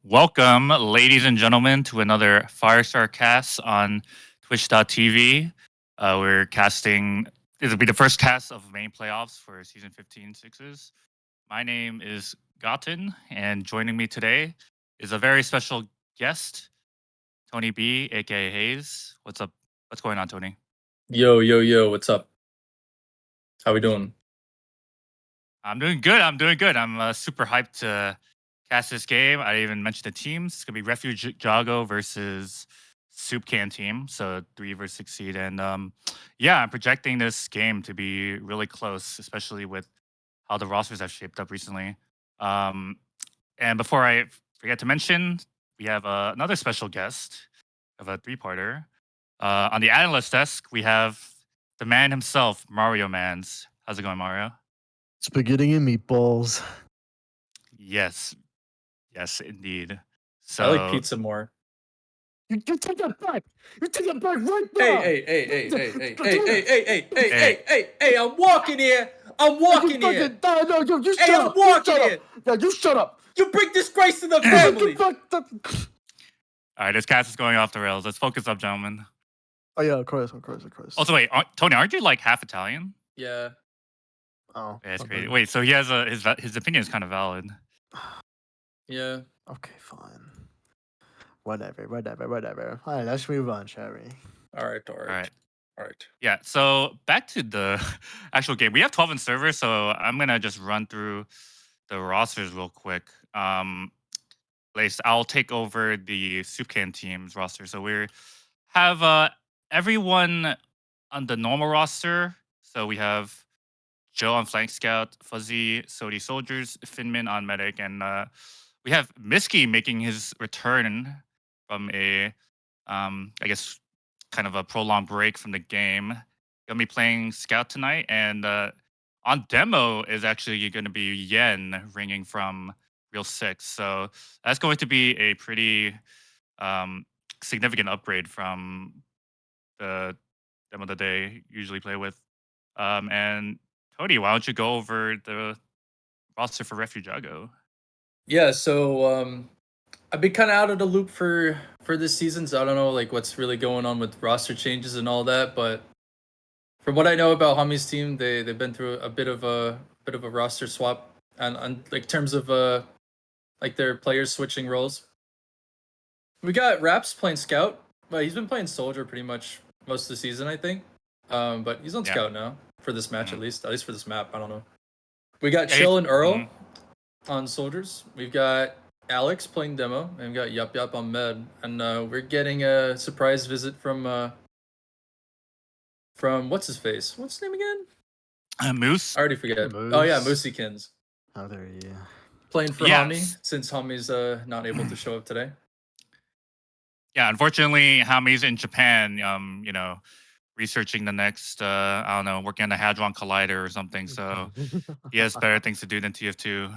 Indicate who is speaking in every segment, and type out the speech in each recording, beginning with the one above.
Speaker 1: Welcome, ladies and gentlemen, to another Firestar cast on Twitch.tv. We're casting, this will be the first cast of main playoffs for season 15 Sixes. My name is Gotten, and joining me today is a very special guest, Tony B, aka Hayes. What's up? What's going on, Tony?
Speaker 2: Yo, what's up? How we doing?
Speaker 1: I'm doing good. I'm super hyped to cast this game. I even mentioned the teams. It's gonna be Refujago versus soupcan team, so 3 versus 6 seed. And yeah, I'm projecting this game to be really close, especially with how the rosters have shaped up recently. Um, and before I forget to mention, we have another special guest of a three-parter. On the analyst desk, we have the man himself, Mario Mans. How's it going, Mario?
Speaker 3: Spaghetti and meatballs.
Speaker 1: Yes, indeed. So
Speaker 2: I like pizza more.
Speaker 3: You take that back. You take that back right now.
Speaker 2: Hey, I'm walking here. I'm walking here.
Speaker 3: No, you
Speaker 2: Hey, I'm walking here.
Speaker 3: Yeah, you shut up.
Speaker 2: You bring disgrace to the family.
Speaker 1: All right, this cast is going off the rails. Let's focus up, gentlemen.
Speaker 3: Oh yeah, of course.
Speaker 1: Also, wait, Tony, aren't you like half Italian?
Speaker 2: Yeah.
Speaker 3: Oh,
Speaker 1: Yeah, that's
Speaker 3: okay.
Speaker 1: crazy. Wait, so he has his opinion is kind of valid.
Speaker 2: Yeah.
Speaker 3: Okay, fine. Whatever. All right, let's move on, shall we?
Speaker 2: All right.
Speaker 1: Yeah. So back to the actual game. We have 12 in server, so I'm gonna just run through the rosters real quick. I'll take over the soupcan team's roster. So we have everyone on the normal roster. So we have Joe on flank scout, Fuzzy, Sodi soldiers, Finman on medic, and we have Miski making his return from a, I guess, kind of a prolonged break from the game. Gonna be playing scout tonight, and on demo is actually going to be Yen ringing from Real Six. So that's going to be a pretty significant upgrade from the demo that they usually play with. And Tony, why don't you go over the roster for Refujago?
Speaker 2: Yeah. So I've been kind of out of the loop for this season, so I don't know like what's really going on with roster changes and all that. But from what I know about Hami's team, they've been through a bit of a roster swap and like terms of like their players switching roles. We got Raps playing Scout, but he's been playing Soldier pretty much most of the season, I think. But he's on Scout now for this match at least for this map. I don't know. We got Chill and Earl on Soldiers. We've got Alex playing Demo, and we got Yup on Med, and we're getting a surprise visit from what's his face? What's his name again?
Speaker 1: Moose.
Speaker 2: I already forget.
Speaker 3: Moose.
Speaker 2: Oh yeah, Mooseykins.
Speaker 3: How dare you?
Speaker 2: Playing for Hami since Hami's not able to show up today.
Speaker 1: Yeah, unfortunately, Hami's in Japan. Researching the next, I don't know, working on the Hadron Collider or something. So he has better things to do than TF2.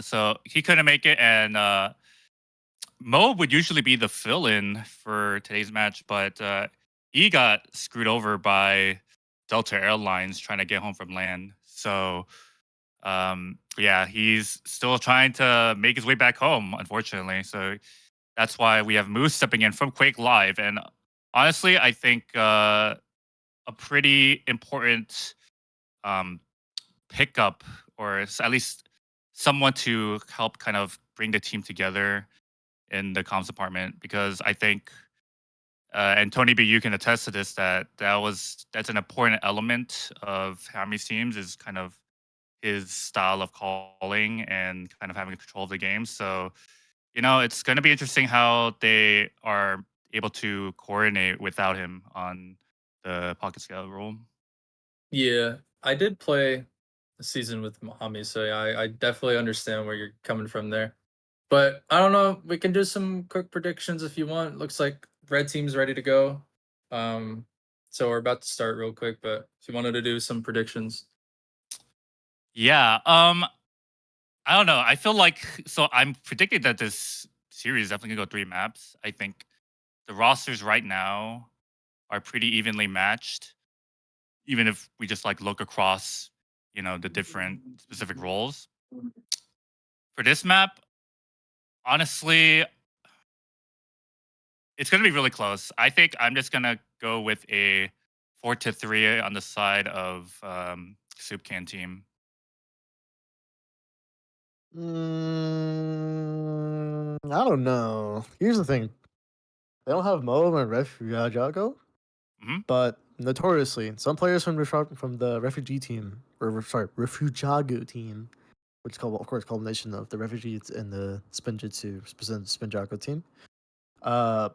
Speaker 1: So he couldn't make it, and Mo would usually be the fill-in for today's match, but he got screwed over by Delta Airlines trying to get home from land. So yeah, he's still trying to make his way back home, unfortunately. So that's why we have Moose stepping in from Quake Live. And honestly, I think a pretty important pickup, or at least someone to help kind of bring the team together in the comms department, because I think, and Tony B, you can attest to this, that's an important element of Hami's teams, is kind of his style of calling and kind of having control of the game. So, it's going to be interesting how they are able to coordinate without him on the pocket scout role.
Speaker 2: Yeah, I did play a season with Hami, so yeah, I definitely understand where you're coming from there. But I don't know. We can do some quick predictions if you want. Looks like red team's ready to go. So we're about to start real quick. But if you wanted to do some predictions,
Speaker 1: Yeah. I don't know. I feel like, so I'm predicting that this series is definitely gonna go 3 maps. I think the rosters right now are pretty evenly matched, even if we just like look across, the different specific roles. For this map, Honestly, it's gonna be really close. I think I'm just gonna go with a 4-3 on the side of soupcan team.
Speaker 3: I don't know. Here's the thing. They don't have Mo and Refujago,
Speaker 1: Hmm.
Speaker 3: but notoriously, some players from the refugee team, sorry, Refujago team, which is called, of course, culmination of the refugees and the Spinjitzu, Spinjago team, uh,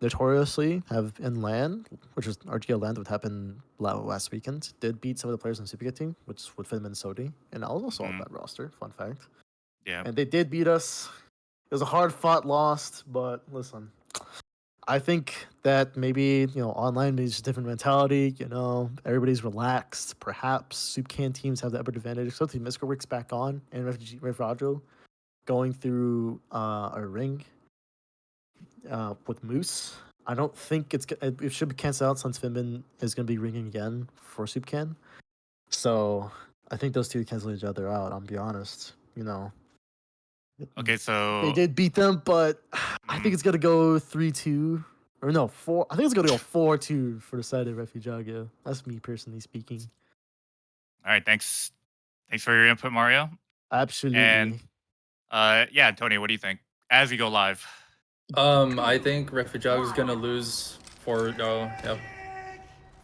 Speaker 3: notoriously have in LAN, which is RGL LAN that happened last weekend, did beat some of the players in Super team, which would fit them in Sodi, and I was also on
Speaker 1: Hmm.
Speaker 3: that roster. Fun fact.
Speaker 1: Yeah.
Speaker 3: And they did beat us. It was a hard fought loss, but listen, I think that maybe online maybe it's a different mentality. Everybody's relaxed. Perhaps soup can teams have the upper advantage. Especially Miskowick's back on and Refujago going through a ring with Moose. I don't think it should be canceled out since Finman is going to be ringing again for soup can. So I think those two cancel each other out. I'll be honest.
Speaker 1: Okay,
Speaker 3: They
Speaker 1: so
Speaker 3: did beat them, but I think
Speaker 1: mhm.
Speaker 3: it's gonna go 3-2. Or no, 4. I think it's gonna go 4-2 for the side of Refujago. That's me personally speaking.
Speaker 1: All right, thanks. Thanks for your input, Mario. And
Speaker 3: Absolutely.
Speaker 1: yeah, Tony, what do you think? As we go live.
Speaker 2: I think Refujago is gonna lose 4-0. Yep.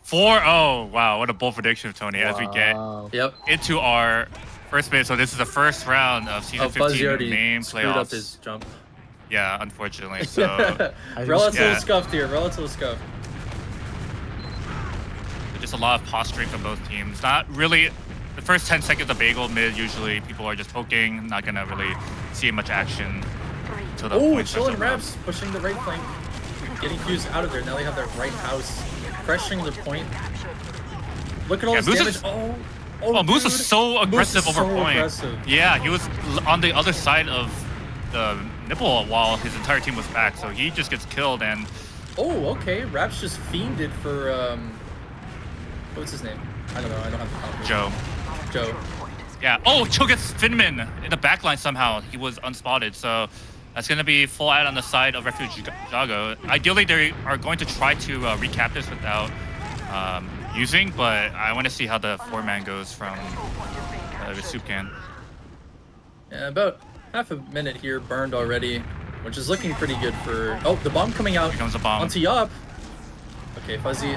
Speaker 1: 4-0. Wow, what a bold prediction, Tony, as we get
Speaker 3: Wow.
Speaker 2: Yep.
Speaker 1: into our first minute. So this is the first round of season
Speaker 2: Oh, Fuzzy
Speaker 1: 15
Speaker 2: already
Speaker 1: main
Speaker 2: screwed up
Speaker 1: playoffs.
Speaker 2: his jump.
Speaker 1: Yeah, unfortunately. So
Speaker 2: Relative
Speaker 1: Yeah.
Speaker 2: scuffed here. Relative scuffed.
Speaker 1: just a lot of posturing from both teams. Not really. The first 10 seconds of Bagel mid, usually people are just poking, not gonna really see much action until the
Speaker 2: Oh,
Speaker 1: point starts
Speaker 2: Chill and
Speaker 1: to run.
Speaker 2: Raps pushing the right flank. Getting fused out of there. Now they have their right house. Pressuring the point. Look at all
Speaker 1: Yeah,
Speaker 2: this
Speaker 1: Moose
Speaker 2: damage.
Speaker 1: is-
Speaker 2: Oh,
Speaker 1: Moose was
Speaker 2: dude.
Speaker 1: so aggressive
Speaker 2: Moose is
Speaker 1: over
Speaker 2: so
Speaker 1: point.
Speaker 2: aggressive.
Speaker 1: Yeah, he was on the other side of the nipple while his entire team was back, so he just gets killed. And
Speaker 2: Oh, okay. Raps just fiended for what's his name? I don't know. I don't have the comp.
Speaker 1: Joe.
Speaker 2: Joe.
Speaker 1: Yeah. Oh, Joe gets Finman in the backline somehow. He was unspotted, so that's going to be full ad on the side of Refujago. Ideally, they are going to try to recap this without using, but I want to see how the 4-man goes from the soupcan.
Speaker 2: Yeah, about half a minute here burned already, which is looking pretty good for... Oh, the bomb coming out
Speaker 1: Here comes the bomb.
Speaker 2: onto Yop. Okay, Fuzzy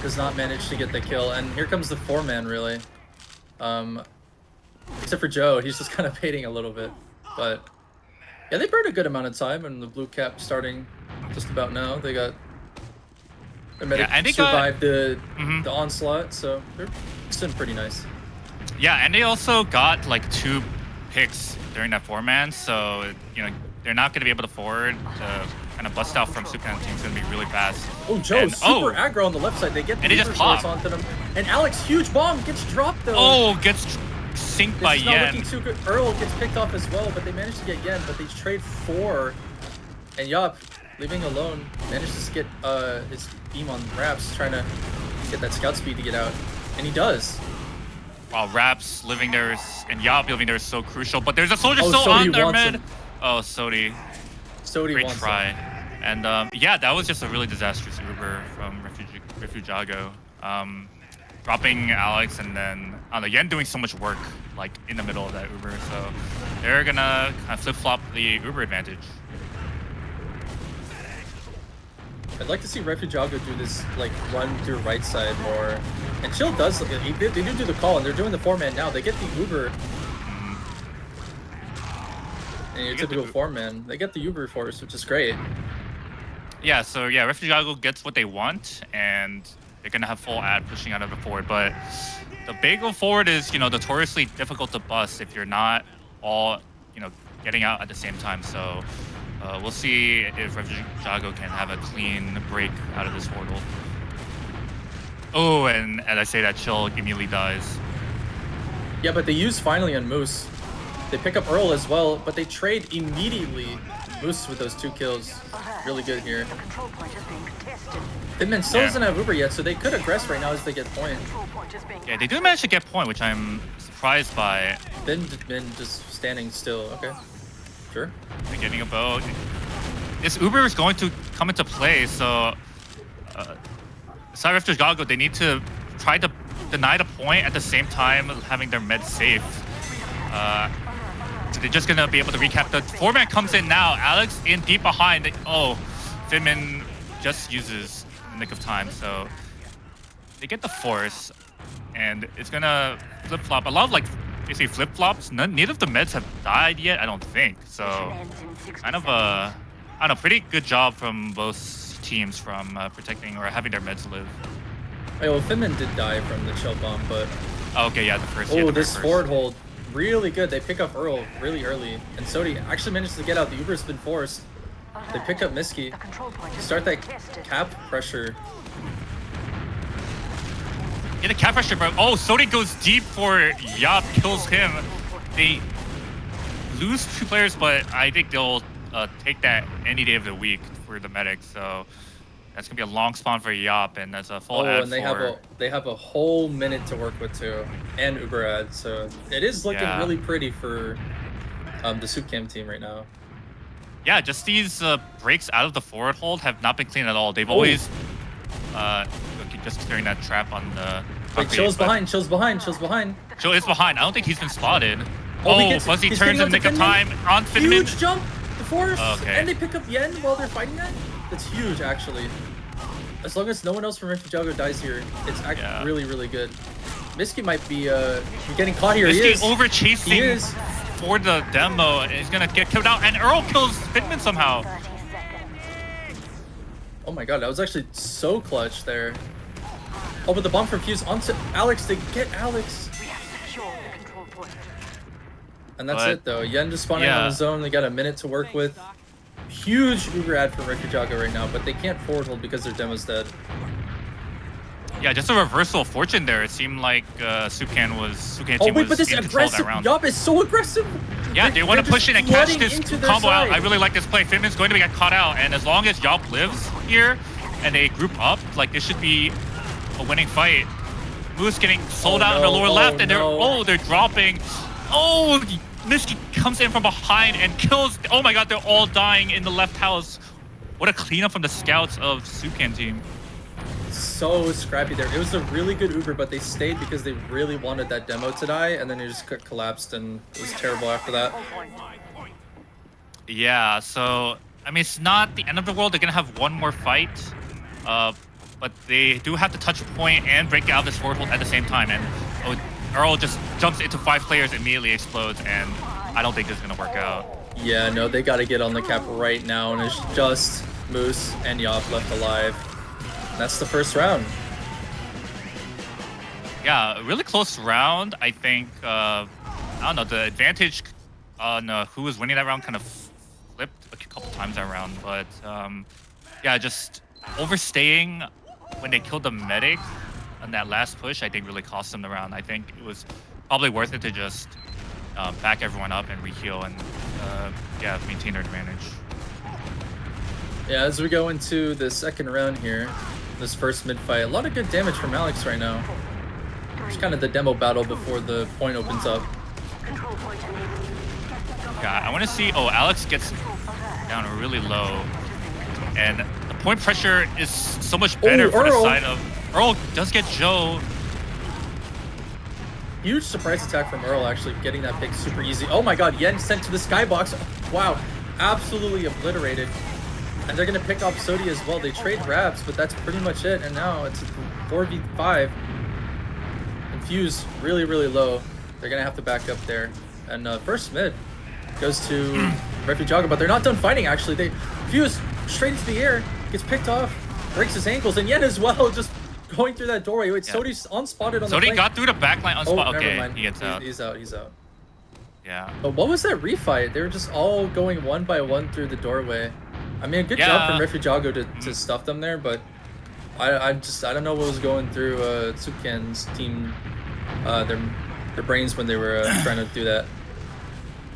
Speaker 2: does not manage to get the kill, and here comes the 4-man, really. Except for Joe, he's just kind of baiting a little bit. But yeah, they burned a good amount of time, and the blue cap starting just about now. They got... Their medic
Speaker 1: and they
Speaker 2: survived the
Speaker 1: Mhm.
Speaker 2: onslaught, so they're doing pretty nice.
Speaker 1: Yeah, and they also got like 2 picks during that 4-man, so they're not going to be able to forward. The kind of bust out from Soupcan team is going to be really fast.
Speaker 2: Oh, Joe,
Speaker 1: And-
Speaker 2: super aggro on the left side. They get the
Speaker 1: And he just
Speaker 2: Reaper Swords
Speaker 1: popped.
Speaker 2: onto them. And Alex, huge bomb, gets dropped though.
Speaker 1: Oh, gets synced by
Speaker 2: This is not
Speaker 1: Yen.
Speaker 2: looking too good. Earl gets picked off as well, but they managed to get Yen, but they trade 4. And Yop, leaving alone, manages to get his beam on Raps, trying to get that scout speed to get out. And he does.
Speaker 1: Wow, Raps living there and Yop living there is so crucial, but there's a soldier
Speaker 2: Oh,
Speaker 1: still
Speaker 2: Sodi
Speaker 1: on their
Speaker 2: wants
Speaker 1: mid.
Speaker 2: him.
Speaker 1: Oh, Sodi.
Speaker 2: Sodi
Speaker 1: Great
Speaker 2: wants
Speaker 1: try.
Speaker 2: him.
Speaker 1: And yeah, that was just a really disastrous Uber from Refujago. Dropping Alex and then Yen doing so much work like in the middle of that Uber. So they're gonna kind of flip-flop the Uber advantage.
Speaker 2: I'd like to see Refujago do this, like, run through right side more. And Chill does, they do the call, and they're doing the 4-man now. They get the Uber. And your typical 4-man. They get the Uber force, which is great.
Speaker 1: Yeah, so yeah, Refujago gets what they want, and they're gonna have full ad pushing out of the forward. But the Bagel forward is, notoriously difficult to bust if you're not all, getting out at the same time. So we'll see if Refujago can have a clean break out of this portal. Oh, and as I say that, Chill immediately dies.
Speaker 2: Yeah, but they use finally on Moose. They pick up Earl as well, but they trade immediately. Moose with those 2 kills. Really good here. Finman still doesn't have Uber yet, so they could aggress right now as they get point.
Speaker 1: Yeah, they do manage to get point, which I'm surprised by.
Speaker 2: Been just standing still, okay. Sure.
Speaker 1: They're getting a bow. This Uber is going to come into play, so Side Refujago, they need to try to deny the point at the same time having their meds safe. So they're just gonna be able to recap. The 4-man comes in now. Alex in deep behind. Oh, Finman just uses the nick of time, so they get the force, and it's gonna flip flop. A lot of like basically flip flops. Neither of the meds have died yet, I don't think. So kind of a I don't know, pretty good job from both teams from protecting or having their meds live.
Speaker 2: Oh, well, Finman did die from the chill bomb, but
Speaker 1: Okay, yeah, the first.
Speaker 2: oh, this forward hold, really good. They pick up Earl really early, and Sodi actually managed to get out. The Uber's been forced. They pick up Miski. Start that cap pressure.
Speaker 1: Yeah, the cap pressure, bro. Oh, Sodi goes deep for Yop, kills him. They lose 2 players, but I think they'll take that any day of the week for the medic. So that's gonna be a long spawn for Yop, and that's a full ad
Speaker 2: and they
Speaker 1: for...
Speaker 2: have a whole minute to work with too, and Uber ad. So it is looking really pretty for the soupcan team right now.
Speaker 1: Yeah, just these breaks out of the forward hold have not been clean at all. They've always just clearing that trap on the...
Speaker 2: Wait, Chill's behind, Chill's behind, Chill's behind.
Speaker 1: Chill is behind. I don't think he's been spotted.
Speaker 2: Oh,
Speaker 1: Fuzzy turns in the nick of time on Finman.
Speaker 2: Huge jump, the force,
Speaker 1: Okay.
Speaker 2: and they pick up Yen while they're fighting that. That's huge, actually. As long as no one else from Refujago dies here, it's actually really, really good. Miski might be getting caught here.
Speaker 1: Miski
Speaker 2: He is
Speaker 1: over chasing
Speaker 2: He is.
Speaker 1: for the demo, and he's gonna get killed out. And Earl kills Finman somehow.
Speaker 2: Oh my god, that was actually so clutch there. Oh, but the bomb from Fuse onto Alex. They get Alex. And that's it, though. Yen just spawning on his own. They got a minute to work with. Huge Uber ad for Refujago right now, but they can't forward hold because their demo's dead.
Speaker 1: Yeah, just a reversal of fortune there. It seemed like Soupcan team
Speaker 2: wait,
Speaker 1: was
Speaker 2: but this
Speaker 1: in control of that
Speaker 2: aggressive
Speaker 1: round.
Speaker 2: Yup is so aggressive.
Speaker 1: Yeah, they want to push in and catch
Speaker 2: flooding
Speaker 1: this
Speaker 2: into their
Speaker 1: combo out.
Speaker 2: side.
Speaker 1: I really like this play. Finman's going to get caught out, and as long as Yop lives here and they group up, like this should be a winning fight. Moose getting sold out in the lower left, and they're dropping. Oh, Miski comes in from behind and kills. Oh my god, they're all dying in the left house. What a cleanup from the scouts of Soupcan team.
Speaker 2: So scrappy there. It was a really good Uber, but they stayed because they really wanted that demo to die, and then it just collapsed, and it was terrible after that.
Speaker 1: Yeah, so I mean, it's not the end of the world. They're gonna have one more fight, but they do have to touch point and break out this forward hold at the same time. And Earl just jumps into 5 players, immediately explodes, and I don't think this is gonna work out.
Speaker 2: Yeah, no, they got to get on the cap right now, and it's just Moose and Yop left alive. That's the first round.
Speaker 1: Yeah, a really close round. I think, I don't know, the advantage on who was winning that round kind of flipped a couple times that round. But yeah, just overstaying when they killed the medic on that last push, I think really cost them the round. I think it was probably worth it to just back everyone up and re-heal and yeah, maintain their advantage.
Speaker 2: Yeah, as we go into the second round here, this first mid-fight, a lot of good damage from Alex right now. It's kind of the demo battle before the point opens up.
Speaker 1: Yeah, I want to see... Oh, Alex gets down really low. And the point pressure is so much better for the side of... Earl does get Joe.
Speaker 2: Huge surprise attack from Earl, actually, getting that pick super easy. Oh my god, Yen sent to the skybox. Wow, absolutely obliterated. And they're going to pick off Sodi as well. They trade grabs, but that's pretty much it. And now it's 4v5. And Fuse really, really low. They're going to have to back up there. And first mid goes to Refujago, but they're not done fighting, actually. They Fuse straight into the air, gets picked off, breaks his ankles, and Yen as well, just going through that doorway. Wait, Sodi's unspotted on the flank.
Speaker 1: Sodi got through the backline unspotted.
Speaker 2: Oh,
Speaker 1: okay,
Speaker 2: never mind.
Speaker 1: he gets out.
Speaker 2: He's out, he's out.
Speaker 1: Yeah.
Speaker 2: But what was that refight? They were just all going one by one through the doorway. I mean, a good job from Refujago to stuff them there, but I don't know what was going through Soupcan's team, their brains when they were trying to do that.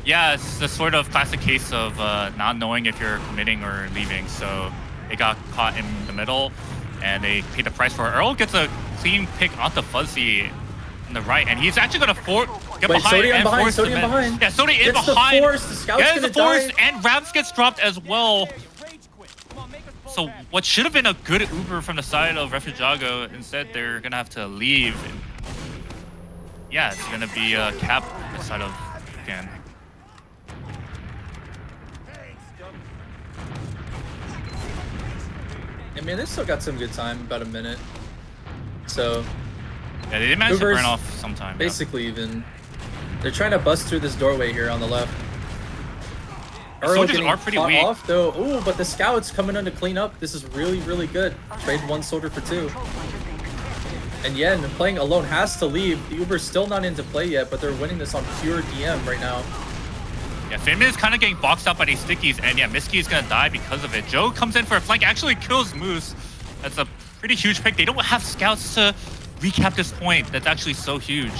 Speaker 1: Yeah, it's the sort of classic case of not knowing if you're committing or leaving. So they got caught in the middle, and they paid the price for it. Earl gets a clean pick onto Fuzzy. from the right, and he's actually gonna get
Speaker 2: Wait,
Speaker 1: behind
Speaker 2: Sodium
Speaker 1: and
Speaker 2: behind,
Speaker 1: force the
Speaker 2: Sodium
Speaker 1: man.
Speaker 2: behind.
Speaker 1: Yeah, Sodium in
Speaker 2: Gets
Speaker 1: behind.
Speaker 2: the force, the scout's
Speaker 1: Gets
Speaker 2: gonna
Speaker 1: the force,
Speaker 2: die.
Speaker 1: and Raps gets dropped as well. So what should have been a good Uber from the side of Refujago, instead they're gonna have to leave. Yeah, it's gonna be a cap on the side of soupcan.
Speaker 2: I mean, they still got some good time, about a minute. So
Speaker 1: Yeah, they did manage to
Speaker 2: Uber's
Speaker 1: burn off some time.
Speaker 2: basically even. They're trying to bust through this doorway here on the left.
Speaker 1: The
Speaker 2: Earl
Speaker 1: soldiers
Speaker 2: getting
Speaker 1: are pretty
Speaker 2: fought
Speaker 1: weak.
Speaker 2: off though. Ooh, but the scouts coming in to clean up. This is really, really good. Trade 1 soldier for 2. And Yen playing alone has to leave. The Uber's still not into play yet, but they're winning this on pure DM right now.
Speaker 1: Yeah, Finman is kind of getting boxed out by these stickies, and yeah, Miski is gonna die because of it. Joe comes in for a flank, actually kills Moose. That's a pretty huge pick. They don't have scouts to recap this point. That's actually so huge.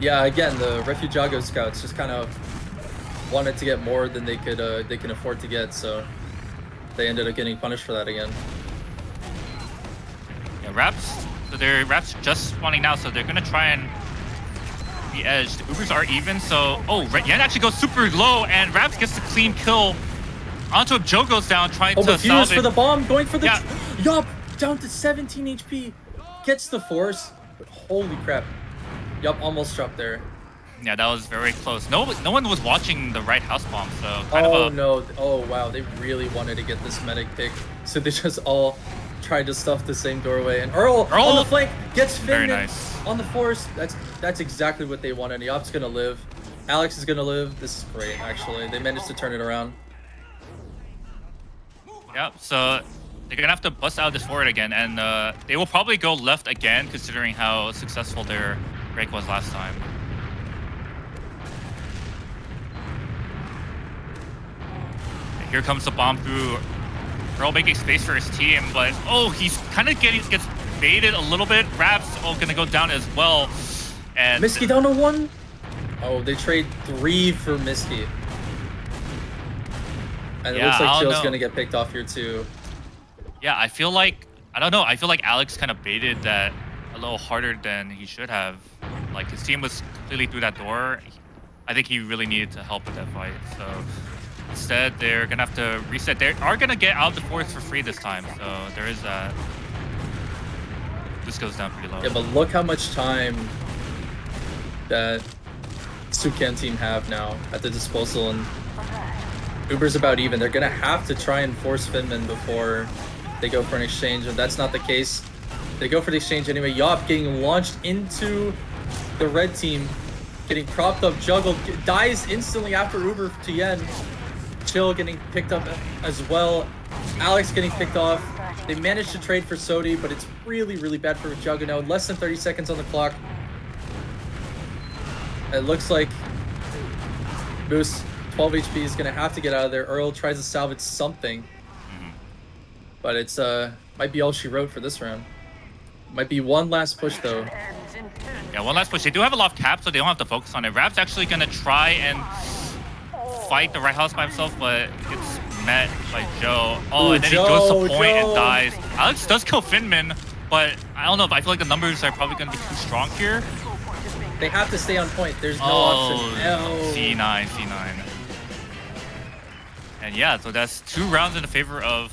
Speaker 2: Yeah, again, the Refujago scouts just kind of wanted to get more than they can afford to get, so they ended up getting punished for that again.
Speaker 1: Yeah, Raps. So their Raps just spawning now, so they're gonna try and the edge. The Ubers are even, so Yen actually goes super low, and Raps gets the clean kill. Onto him, Joe goes down, trying
Speaker 2: Oh,
Speaker 1: to
Speaker 2: but Fuse
Speaker 1: salvage.
Speaker 2: for the bomb, going for the
Speaker 1: Yeah.
Speaker 2: Yup, down to 17 HP. Gets the force, but holy crap. Yup, almost dropped there.
Speaker 1: Yeah, that was very close. No one was watching the right house bomb, so
Speaker 2: Oh no, oh wow, they really wanted to get this medic pick, so they just all tried to stuff the same doorway. And Earl on the flank gets
Speaker 1: Very
Speaker 2: Finman
Speaker 1: nice.
Speaker 2: on the force. That's exactly what they wanted. Yop's gonna live. Alex is gonna live. This is great, actually. They managed to turn it around.
Speaker 1: Yep, so they're gonna have to bust out this forward again, and they will probably go left again, considering how successful their break was last time. And here comes the bomb through. Earl making space for his team, but he's kind of gets baited a little bit. Raps gonna go down as well, and
Speaker 2: Miski down to 1. Oh, they trade 3 for Miski. And it
Speaker 1: Yeah,
Speaker 2: looks
Speaker 1: I
Speaker 2: like
Speaker 1: don't
Speaker 2: Chill's
Speaker 1: know.
Speaker 2: gonna get picked off here too.
Speaker 1: yeah, I feel like Alex kind of baited that a little harder than he should have. Like, his team was completely through that door. I think he really needed to help with that fight. So instead, they're gonna have to reset. They are gonna get out of the forest for free this time. So there is that. This goes down pretty low.
Speaker 2: Yeah, but look how much time that soupcan team have now at the disposal, and Uber's about even. They're gonna have to try and force Finman before they go for an exchange. If that's not the case, they go for the exchange anyway. Yop getting launched into the red team, getting propped up, juggled, dies instantly after Uber to Yen. Chill getting picked up as well. Alex getting picked off. They managed to trade for Sodi, but it's really, really bad for Refujago now. Less than 30 seconds on the clock. It looks like Boost, 12 HP, is gonna have to get out of there. Earl tries to salvage something, but it's might be all she wrote for this round. Might be one last push though.
Speaker 1: Yeah, one last push. They do have a lot of cap, so they don't have to focus on it. Rap's actually gonna try and fight the right house by himself, but gets met by Joe.
Speaker 2: Ooh,
Speaker 1: And then he goes to
Speaker 2: Joe,
Speaker 1: point and
Speaker 2: Joe.
Speaker 1: dies. Alex does kill Finman, but I don't know. I feel like the numbers are probably gonna be too strong here.
Speaker 2: They have to stay on point. There's no option. No.
Speaker 1: C9. And yeah, so that's 2 rounds in the favor of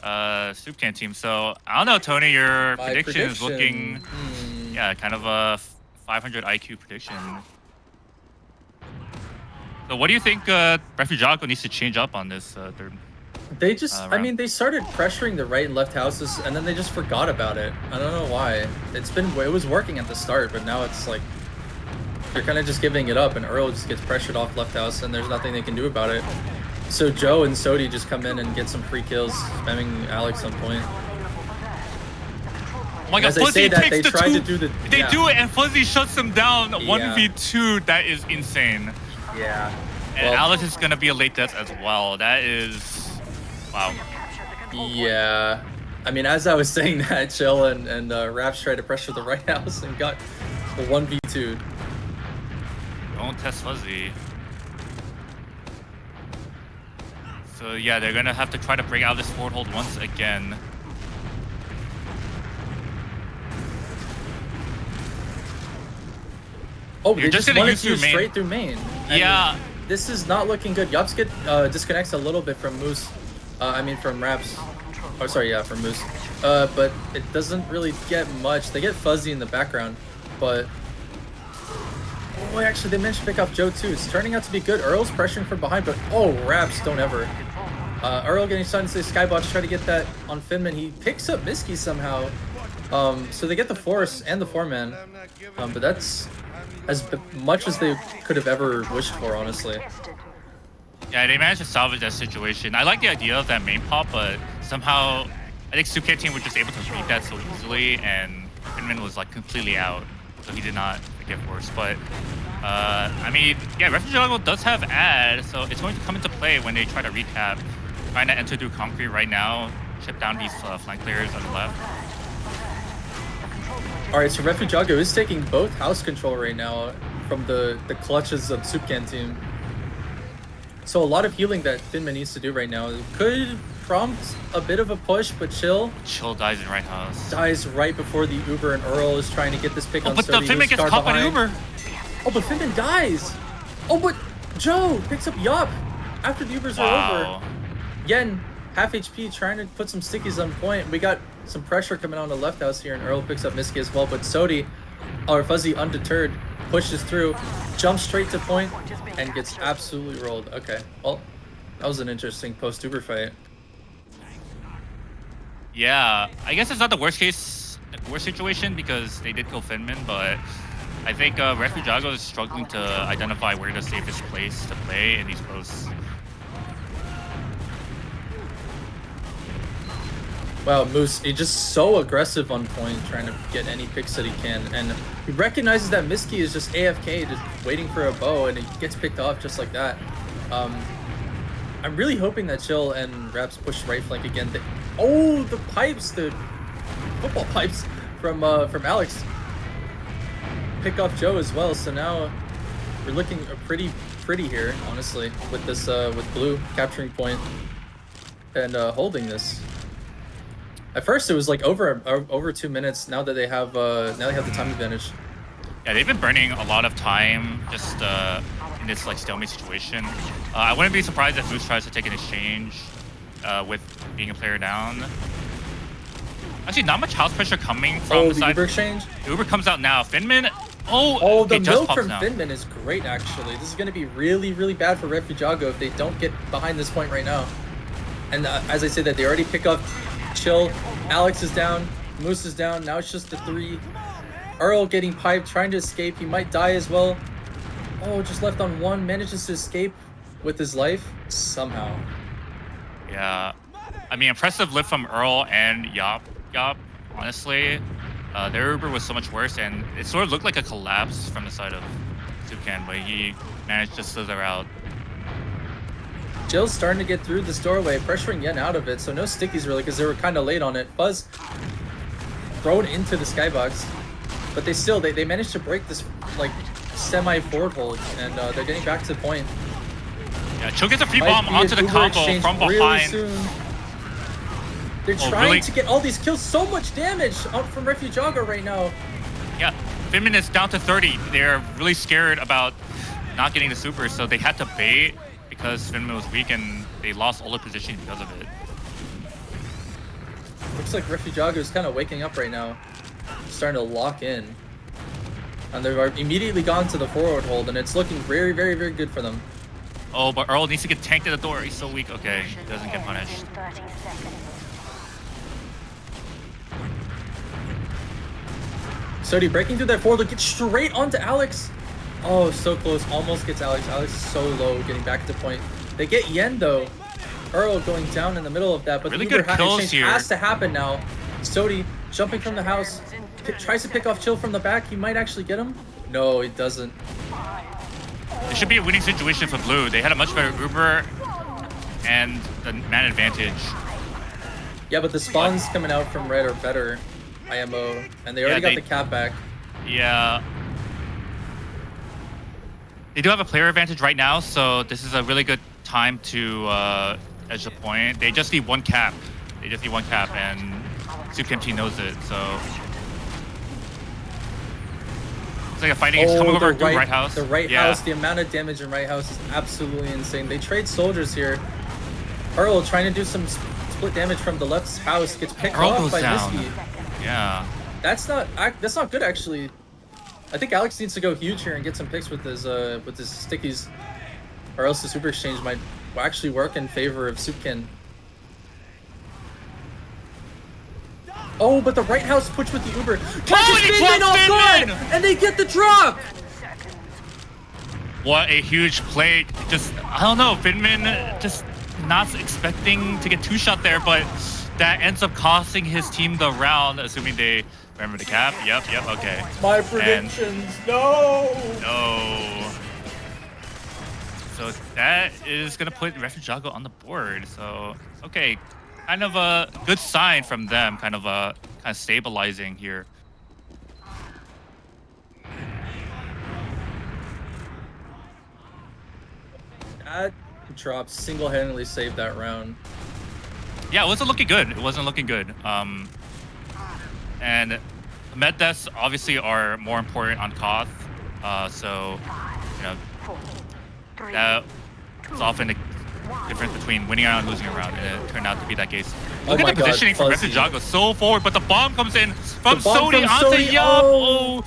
Speaker 1: soupcan team. So I don't know, Tony, your
Speaker 2: My
Speaker 1: prediction is looking
Speaker 2: Hmm.
Speaker 1: yeah, kind of a 500 IQ prediction. So what do you think Refujago needs to change up on this third?
Speaker 2: They just, I
Speaker 1: round?
Speaker 2: mean, they started pressuring the right and left houses, and then they just forgot about it. I don't know why. It was working at the start, but now it's like they're kind of just giving it up, and Earl just gets pressured off left house, and there's nothing they can do about it. So Joe and Sodi just come in and get some free kills, spamming Alex on point.
Speaker 1: Oh my god,
Speaker 2: As I say
Speaker 1: Fuzzy
Speaker 2: that,
Speaker 1: takes
Speaker 2: they
Speaker 1: the
Speaker 2: tried
Speaker 1: 2.
Speaker 2: to do the-
Speaker 1: They
Speaker 2: yeah.
Speaker 1: do it, and Fuzzy shuts them down.
Speaker 2: Yeah.
Speaker 1: 1v2, that is insane.
Speaker 2: Yeah.
Speaker 1: And
Speaker 2: Well-
Speaker 1: Alex is gonna be a late death as well. That is, wow.
Speaker 2: Yeah. I mean, as I was saying that, Chill and Raps tried to pressure the right house and got the 1v2.
Speaker 1: Don't test Fuzzy. So yeah, they're gonna have to try to break out this forward hold once again.
Speaker 2: Oh,
Speaker 1: You're
Speaker 2: they
Speaker 1: just
Speaker 2: just
Speaker 1: gonna
Speaker 2: wanted
Speaker 1: use
Speaker 2: to
Speaker 1: your
Speaker 2: use
Speaker 1: main.
Speaker 2: straight through main. And
Speaker 1: Yeah.
Speaker 2: this is not looking good. Yopskit disconnects a little bit from Moose. I mean from Raps. Oh, sorry, yeah, from Moose. But it doesn't really get much. They get Fuzzy in the background, but... Oh, actually, they managed to pick off Joe too. It's turning out to be good. Earl's pressuring from behind, but oh, Raps don't ever. Earl getting stunned into the Skybox, try to get that on Finman. He picks up Miski somehow. So they get the Force and the 4-man. But that's as much as they could have ever wished for, honestly.
Speaker 1: Yeah, they managed to salvage that situation. I like the idea of that main pop, but somehow I think soupcan team was just able to read that so easily, and Finman was like completely out, so he did not get forced. But I mean, yeah, Refujago does have ad, so it's going to come into play when they try to recap. Trying to enter through concrete right now, chip down these flank players on the left.
Speaker 2: Alright, so Refujago is taking both house control right now from the clutches of soupcan team. So a lot of healing that Finman needs to do right now could prompt a bit of a push, but Chill
Speaker 1: dies in right house.
Speaker 2: Dies right before the Uber, and Earl is trying to get this pick on
Speaker 1: but
Speaker 2: Sody,
Speaker 1: the Finman gets caught by the Uber.
Speaker 2: Oh, but Finman dies! Oh, but Joe picks up Yop after the Ubers are over. Yen, half HP, trying to put some stickies on point. We got some pressure coming on the left house here, and Earl picks up Miski as well, but Sody, or Fuzzy, undeterred, pushes through, jumps straight to point, and gets absolutely rolled. Okay, well, that was an interesting post-Uber fight.
Speaker 1: Yeah, I guess it's not the worst situation because they did kill Finman, but I think Refujago is struggling to identify where the safest place to play in these posts.
Speaker 2: Wow, Moose, he's just so aggressive on point, trying to get any picks that he can, and he recognizes that Miski is just AFK, just waiting for a bow, and he gets picked off just like that. I'm really hoping that Chill and Raps push right flank again. Oh, the pipes, the football pipes from Alex. Pick off Joe as well, so now we're looking pretty here, honestly, with this with Blue capturing point and holding this. At first, it was like over 2 minutes. Now that they have the time advantage.
Speaker 1: Yeah, they've been burning a lot of time just in this like stalemate situation. I wouldn't be surprised if Moose tries to take an exchange with being a player down. Actually, not much house pressure coming from the side.
Speaker 2: Uber exchange.
Speaker 1: The Uber comes out now. Finman.
Speaker 2: Oh, the milk from Finman is great. Actually, this is going to be really bad for Refujago if they don't get behind this point right now. And as I said, that they already pick up Chill. Alex is down. Moose is down. Now it's just the 3. Earl getting piped, trying to escape. He might die as well. Oh, just left on 1. Manages to escape with his life somehow.
Speaker 1: Yeah, I mean, impressive lift from Earl and Yop. Honestly, their Uber was so much worse, and it sort of looked like a collapse from the side of soupcan, but he managed to slither out.
Speaker 2: Jill's starting to get through this doorway, pressuring Yen out of it, so no stickies really, because they were kind of late on it. Fuzz thrown into the skybox, but they managed to break this like semi-forward hold, and they're getting back to the point.
Speaker 1: Yeah, Chill gets a free bomb onto the combo from behind.
Speaker 2: Really soon. They're trying to get all these kills. So much damage from Refujago right now.
Speaker 1: Yeah, Finman is down to 30. They're really scared about not getting the super, so they had to bait because Finman was weak and they lost all the positioning because of it.
Speaker 2: Looks like Refujago is kind of waking up right now, starting to lock in. And they've immediately gone to the forward hold, and it's looking very good for them.
Speaker 1: Oh, but Earl needs to get tanked at the door. He's so weak. Okay, he doesn't get punished.
Speaker 2: Sody breaking through that forward look, gets straight onto Alex. Oh, so close. Almost gets Alex. Alex is so low, getting back to the point. They get Yen, though. Earl going down in the middle of that, but
Speaker 1: really
Speaker 2: the Uber
Speaker 1: good kills
Speaker 2: exchange
Speaker 1: here.
Speaker 2: has to happen now. Sody jumping from the house. Tries to pick off Chill from the back. He might actually get him. No, he doesn't.
Speaker 1: It should be a winning situation for Blue. They had a much better Uber and the man advantage.
Speaker 2: Yeah, but the spawns coming out from red are better. IMO, and they already got the cap back.
Speaker 1: Yeah. They do have a player advantage right now, so this is a really good time to edge the point. They just need 1 cap. And soupcan team knows it, so... It's like a fighting. It's coming over
Speaker 2: the
Speaker 1: to right house.
Speaker 2: The right
Speaker 1: Yeah.
Speaker 2: house, the amount of damage in right house is absolutely insane. They trade soldiers here. Earl trying to do some split damage from the left house, gets picked
Speaker 1: Earl
Speaker 2: off
Speaker 1: goes
Speaker 2: by
Speaker 1: down.
Speaker 2: Misky.
Speaker 1: Yeah.
Speaker 2: That's not good actually. I think Alex needs to go huge here and get some picks with his stickies, or else the super exchange might actually work in favor of soupcan. Oh, but the right house push with the Uber catches Finman off guard, and they get the drop.
Speaker 1: What a huge play! Just I don't know, Finman just not expecting to get two-shot there, but that ends up costing his team the round, assuming they remember the cap. Yep, okay.
Speaker 2: My predictions, no.
Speaker 1: So that is gonna put Refujago on the board. So okay, kind of a good sign from them, kind of stabilizing here.
Speaker 2: That drop single-handedly saved that round.
Speaker 1: Yeah, it wasn't looking good. And med deaths obviously are more important on Koth. So, you know, that's often the difference between winning a round and losing a round, and it turned out to be that case. Look at the positioning from Refujago, so forward, but the bomb comes in from Sodi onto Yup. Oh,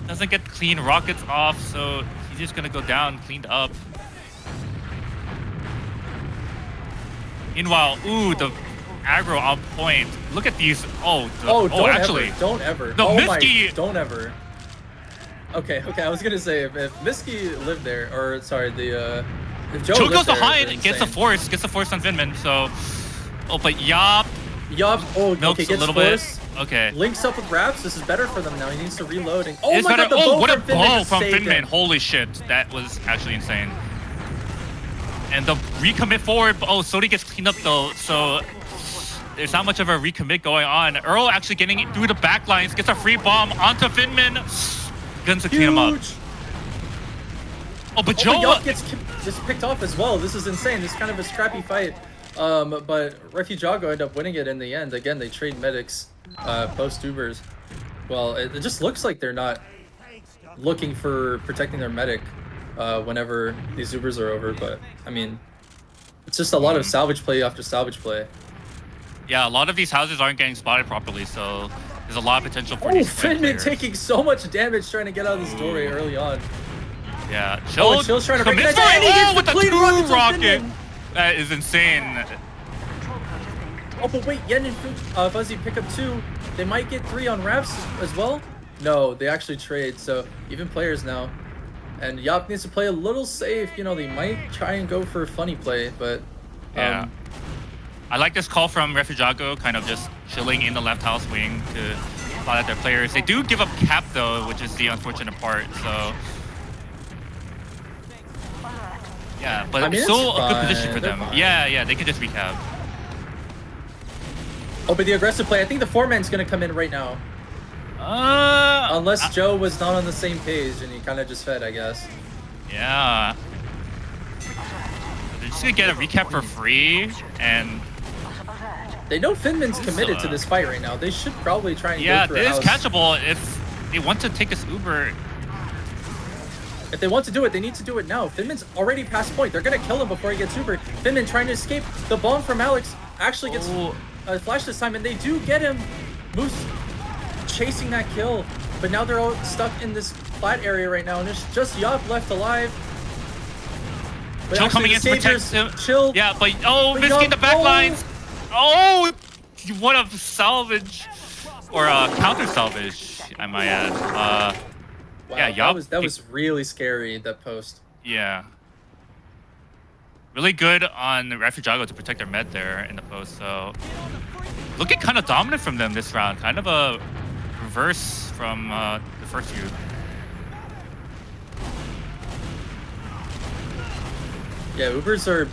Speaker 1: doesn't get clean rockets off, so he's just gonna go down cleaned up. Meanwhile, ooh, the aggro on point. Look at these. Don't
Speaker 2: ever.
Speaker 1: No, Misky.
Speaker 2: Don't ever. Okay. I was gonna say if Misky lived there, or sorry, if Joe
Speaker 1: goes
Speaker 2: there,
Speaker 1: behind, gets the force on Finman. So, but Yup.
Speaker 2: Oh,
Speaker 1: milks
Speaker 2: okay,
Speaker 1: a little
Speaker 2: force,
Speaker 1: bit. Okay.
Speaker 2: Links up with Raps. This is better for them now. He needs to reload. And,
Speaker 1: Oh my
Speaker 2: god, the
Speaker 1: what a
Speaker 2: from
Speaker 1: bow from
Speaker 2: saved
Speaker 1: Finman.
Speaker 2: him.
Speaker 1: Holy shit, that was actually insane. And the recommit forward. Oh, Sodi gets cleaned up though, so there's not much of a recommit going on. Earl actually getting it through the back lines, gets a free bomb onto Finman. Guns to clean him up. Oh, but Joe
Speaker 2: gets picked off as well. This is insane. This is kind of a scrappy fight. But Refujago ended up winning it in the end. Again, they trade medics post Ubers. Well, it just looks like they're not looking for protecting their medic whenever these Ubers are over. But, I mean, it's just a lot of salvage play after salvage play.
Speaker 1: Yeah, a lot of these houses aren't getting spotted properly, so there's a lot of potential for these
Speaker 2: Finman taking so much damage trying to get out of this doorway early on.
Speaker 1: Yeah,
Speaker 2: Chill's trying to break it, and he gets
Speaker 1: with
Speaker 2: the clean
Speaker 1: rocket. That is insane.
Speaker 2: Oh, but wait, Yen and Fuzzy pick up 2. They might get 3 on Raps as well. No, they actually trade, so even players now. And Yop needs to play a little safe. You know, they might try and go for a funny play, but
Speaker 1: yeah. I like this call from Refujago, kind of just chilling in the left house wing to spot out their players. They do give up cap though, which is the unfortunate part. So yeah, but it's still a good position for them. Yeah, they can just recap.
Speaker 2: Oh, but the aggressive play, I think the 4-man's gonna come in right now. Unless Joe was not on the same page and he kind of just fed, I guess.
Speaker 1: Yeah. They're just gonna get a recap for free, and
Speaker 2: they know Finman's committed to this fight right now. They should probably try and go for
Speaker 1: it
Speaker 2: a
Speaker 1: is
Speaker 2: house.
Speaker 1: catchable if they want to take this Uber.
Speaker 2: If they want to do it, they need to do it now. Finman's already past point. They're gonna kill him before he gets Uber. Finman trying to escape. The bomb from Alex actually gets flash this time, and they do get him. Moose chasing that kill, but now they're all stuck in this flat area right now, and it's just Yop left alive. But
Speaker 1: Chill coming in to protect him.
Speaker 2: Chill.
Speaker 1: Yeah, but Misky in the back lines. Oh, what a salvage or a counter salvage, I might add.
Speaker 2: Wow,
Speaker 1: yeah, Yop.
Speaker 2: That was really scary, that post.
Speaker 1: Yeah. Really good on Refujago to protect their med there in the post. So looking kind of dominant from them this round. Kind of a reverse from the first few.
Speaker 2: Yeah, Ubers are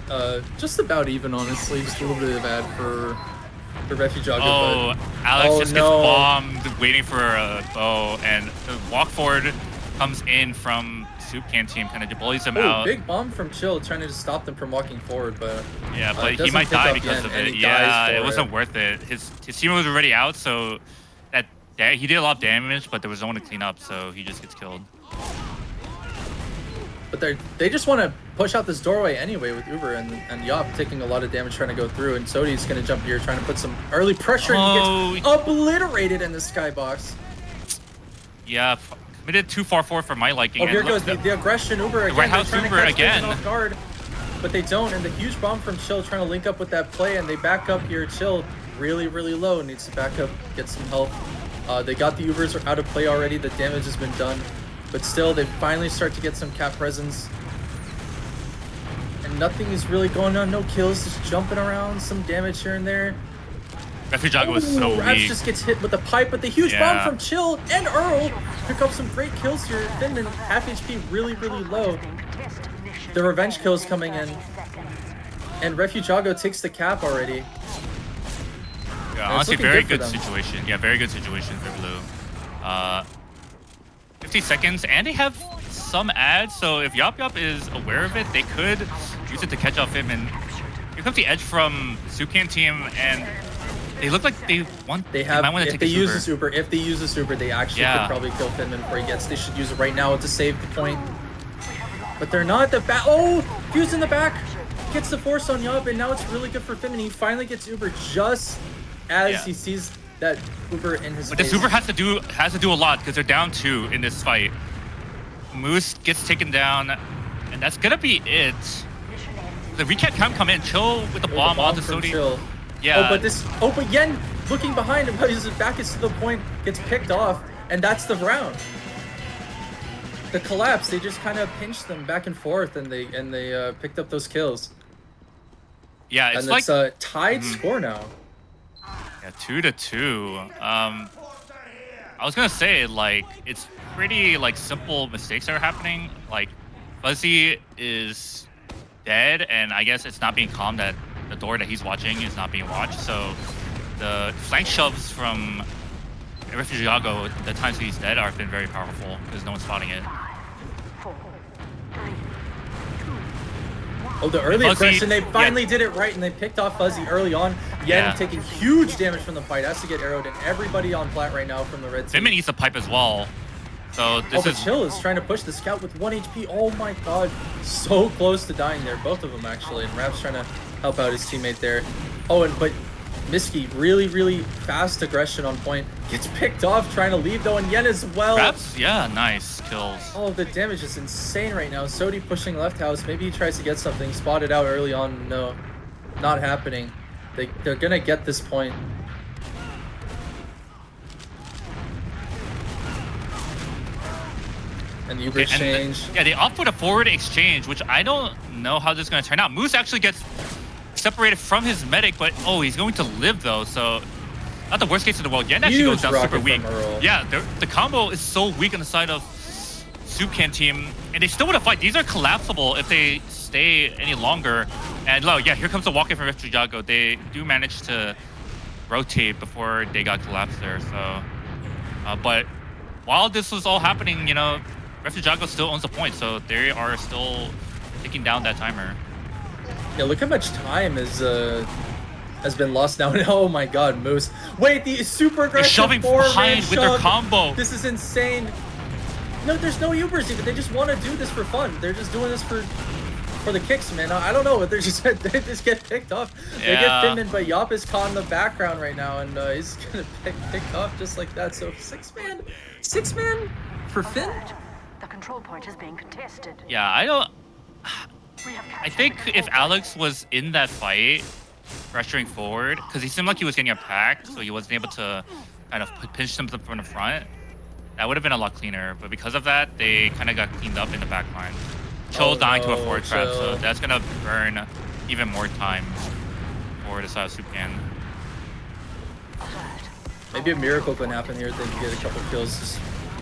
Speaker 2: just about even, honestly. Just a little bit bad for Refujago.
Speaker 1: Oh,
Speaker 2: but...
Speaker 1: Alex just gets bombed, waiting for a bow, and the walk forward comes in from soupcan team, kind of bullies them out.
Speaker 2: Big bomb from Chill, trying to just stop them from walking forward, but
Speaker 1: yeah, but he might die because of it. Yeah, it wasn't worth it. His team was already out, so that Yeah, he did a lot of damage, but there was no one to clean up, so he just gets killed.
Speaker 2: But they just want to push out this doorway anyway with Uber and Yop taking a lot of damage trying to go through, and Sodi's going to jump here trying to put some early pressure, and he gets obliterated in the skybox.
Speaker 1: Yeah, committed too far forward for my liking.
Speaker 2: Oh, here goes the aggression Uber again.
Speaker 1: Right house
Speaker 2: trying
Speaker 1: Uber
Speaker 2: to catch
Speaker 1: again.
Speaker 2: Off guard, but they don't, and the huge bomb from Chill trying to link up with that play, and they back up here. Chill really low, needs to back up, get some help. They got the Ubers out of play already. The damage has been done. But still, they finally start to get some cap presence. And nothing is really going on. No kills, just jumping around. Some damage here and there.
Speaker 1: Refujago was so
Speaker 2: Raps
Speaker 1: weak.
Speaker 2: just gets hit with the pipe, but the huge bomb from Chill and Earl pick up some great kills here. Finman, half HP, really low. The revenge kills coming in. And Refujago takes the cap already.
Speaker 1: Yeah, honestly, very good situation. Yeah, very good situation for Blue. 50 seconds, and they have some ads, so if Yop is aware of it, they could use it to catch off him. And here comes the edge from soupcan team, and they look like they want. They might want to take
Speaker 2: If they use this Uber, they actually could probably kill Finman before he gets. They should use it right now to save the point. But they're not. The back. Oh, Fuse in the back gets the force on Yop, and now it's really good for Finman. He finally gets Uber just as he sees that Uber in his face.
Speaker 1: But this Uber has to do a lot because they're down 2 in this fight. Moose gets taken down, and that's gonna be it. The recap can't come in. Chill with the bomb on the Sodi. Yeah.
Speaker 2: But Yen looking behind him, his back is to the point, gets picked off, and that's the round. The collapse, they just kind of pinched them back and forth, and they picked up those kills.
Speaker 1: Yeah, it's
Speaker 2: and
Speaker 1: like
Speaker 2: it's a tied score now.
Speaker 1: Yeah, 2-2. I was gonna say, like, it's pretty like simple mistakes that are happening. Like, Fuzzy is dead, and I guess it's not being calm that the door that he's watching is not being watched. So the flank shoves from Refujago, the times he's dead, have been very powerful because no one's spotting it.
Speaker 2: Oh, the early aggression, they finally did it right, and they picked off Fuzzy early on. Yen taking huge damage from the fight, has to get arrowed, and everybody on flat right now from the red team.
Speaker 1: Finman eats a pipe as well. So this is
Speaker 2: Chill is trying to push the scout with 1 HP. Oh my god, so close to dying there, both of them actually. And Rap's trying to help out his teammate there. Oh, but Miski, really fast aggression on point. Gets picked off, trying to leave though, and Yen as well.
Speaker 1: Raps, nice kills.
Speaker 2: Oh, the damage is insane right now. Sodi pushing left house. Maybe he tries to get something. Spotted out early on. No, not happening. They're gonna get this point. And the Uber exchange.
Speaker 1: They opt for the forward exchange, which I don't know how this is going to turn out. Moose actually gets separated from his medic, but he's going to live though, so not the worst case in the world. Yen actually goes down super weak. Yeah, the combo is so weak on the side of soupcan team, and they still want to fight. These are collapsible if they stay any longer. And here comes the walk-in from Refujago. They do manage to rotate before they got collapsed there. So, but while this was all happening, Refujago still owns the point, so they are still taking down that timer.
Speaker 2: Yeah, look how much time has been lost now. Oh my god, Moose. Wait, the super aggressive
Speaker 1: shoving behind with their combo.
Speaker 2: This is insane. No, there's no Ubers even. They just want to do this for fun. They're just doing this for the kicks, man. I don't know. They just get picked off. They get Finman, but Yop is caught in the background right now, and he's gonna picked off just like that. So 6-man for Finn.
Speaker 4: The control point is being contested.
Speaker 1: Yeah, I think if Alex was in that fight, pressuring forward, because he seemed like he was getting a pack, so he wasn't able to kind of pinch them from the front, that would have been a lot cleaner. But because of that, they kind of got cleaned up in the back line. Chill dying to a forward trap, so that's going to burn even more time for the side of soupcan.
Speaker 2: Maybe a miracle can happen here. They can get a couple kills just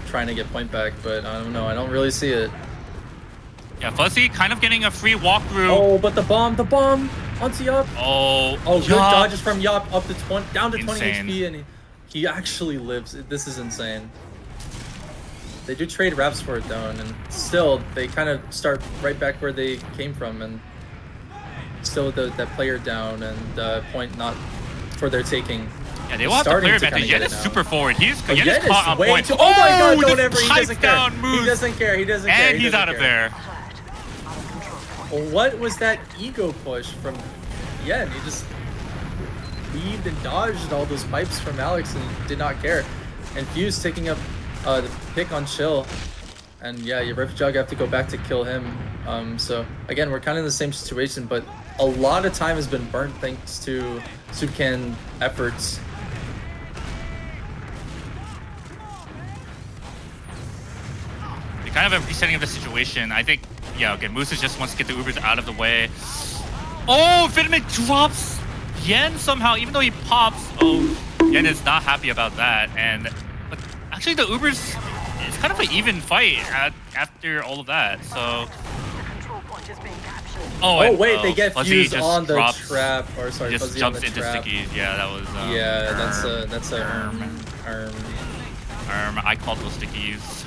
Speaker 2: trying to get point back, but I don't know. I don't really see it.
Speaker 1: Yeah, Fuzzy kind of getting a free walkthrough.
Speaker 2: Oh, but the bomb onto Yop.
Speaker 1: Oh,
Speaker 2: good dodges from Yop up to down to 20
Speaker 1: insane.
Speaker 2: HP, and he actually lives. This is insane. They do trade Raps for it though, and still they kind of start right back where they came from, and still with that player down and point not for their taking.
Speaker 1: Yeah, they
Speaker 2: He's
Speaker 1: will have to
Speaker 2: starting
Speaker 1: clear
Speaker 2: to
Speaker 1: him, and
Speaker 2: kinda
Speaker 1: Yen
Speaker 2: get
Speaker 1: is
Speaker 2: it now.
Speaker 1: super forward. He's
Speaker 2: But
Speaker 1: Yen
Speaker 2: Yen
Speaker 1: is caught on
Speaker 2: way
Speaker 1: point.
Speaker 2: too. Oh my god!
Speaker 1: the
Speaker 2: Don't ever. He
Speaker 1: pipe
Speaker 2: doesn't care.
Speaker 1: down
Speaker 2: He
Speaker 1: moves.
Speaker 2: doesn't care. He doesn't care.
Speaker 1: And
Speaker 2: He
Speaker 1: he's
Speaker 2: doesn't
Speaker 1: out of
Speaker 2: care.
Speaker 1: there.
Speaker 4: Alert. Our control point.
Speaker 2: Well, what was that ego push from Yen? He just weaved and dodged all those pipes from Alex and did not care. And Fuse taking up the pick on Chill. And yeah, your Refujago have to go back to kill him. So again, we're kind of in the same situation, but a lot of time has been burnt thanks to soupcan efforts.
Speaker 1: They kind of a resetting of the situation. I think, yeah, okay, Moose just wants to get the Ubers out of the way. Oh, Finman drops Yen somehow, even though he pops. Oh, Yen is not happy about that. But actually, the Ubers, it's kind of an even fight after all of that. So,
Speaker 4: The control point is being captured.
Speaker 2: Oh wait, they get
Speaker 1: Fuzzy
Speaker 2: Fuse
Speaker 1: just
Speaker 2: on the
Speaker 1: drops,
Speaker 2: trap, or sorry,
Speaker 1: just
Speaker 2: Fuzzy on
Speaker 1: jumps
Speaker 2: the
Speaker 1: into
Speaker 2: trap.
Speaker 1: stickies. Yeah, that was.
Speaker 2: Yeah, that's a
Speaker 1: I called those stickies.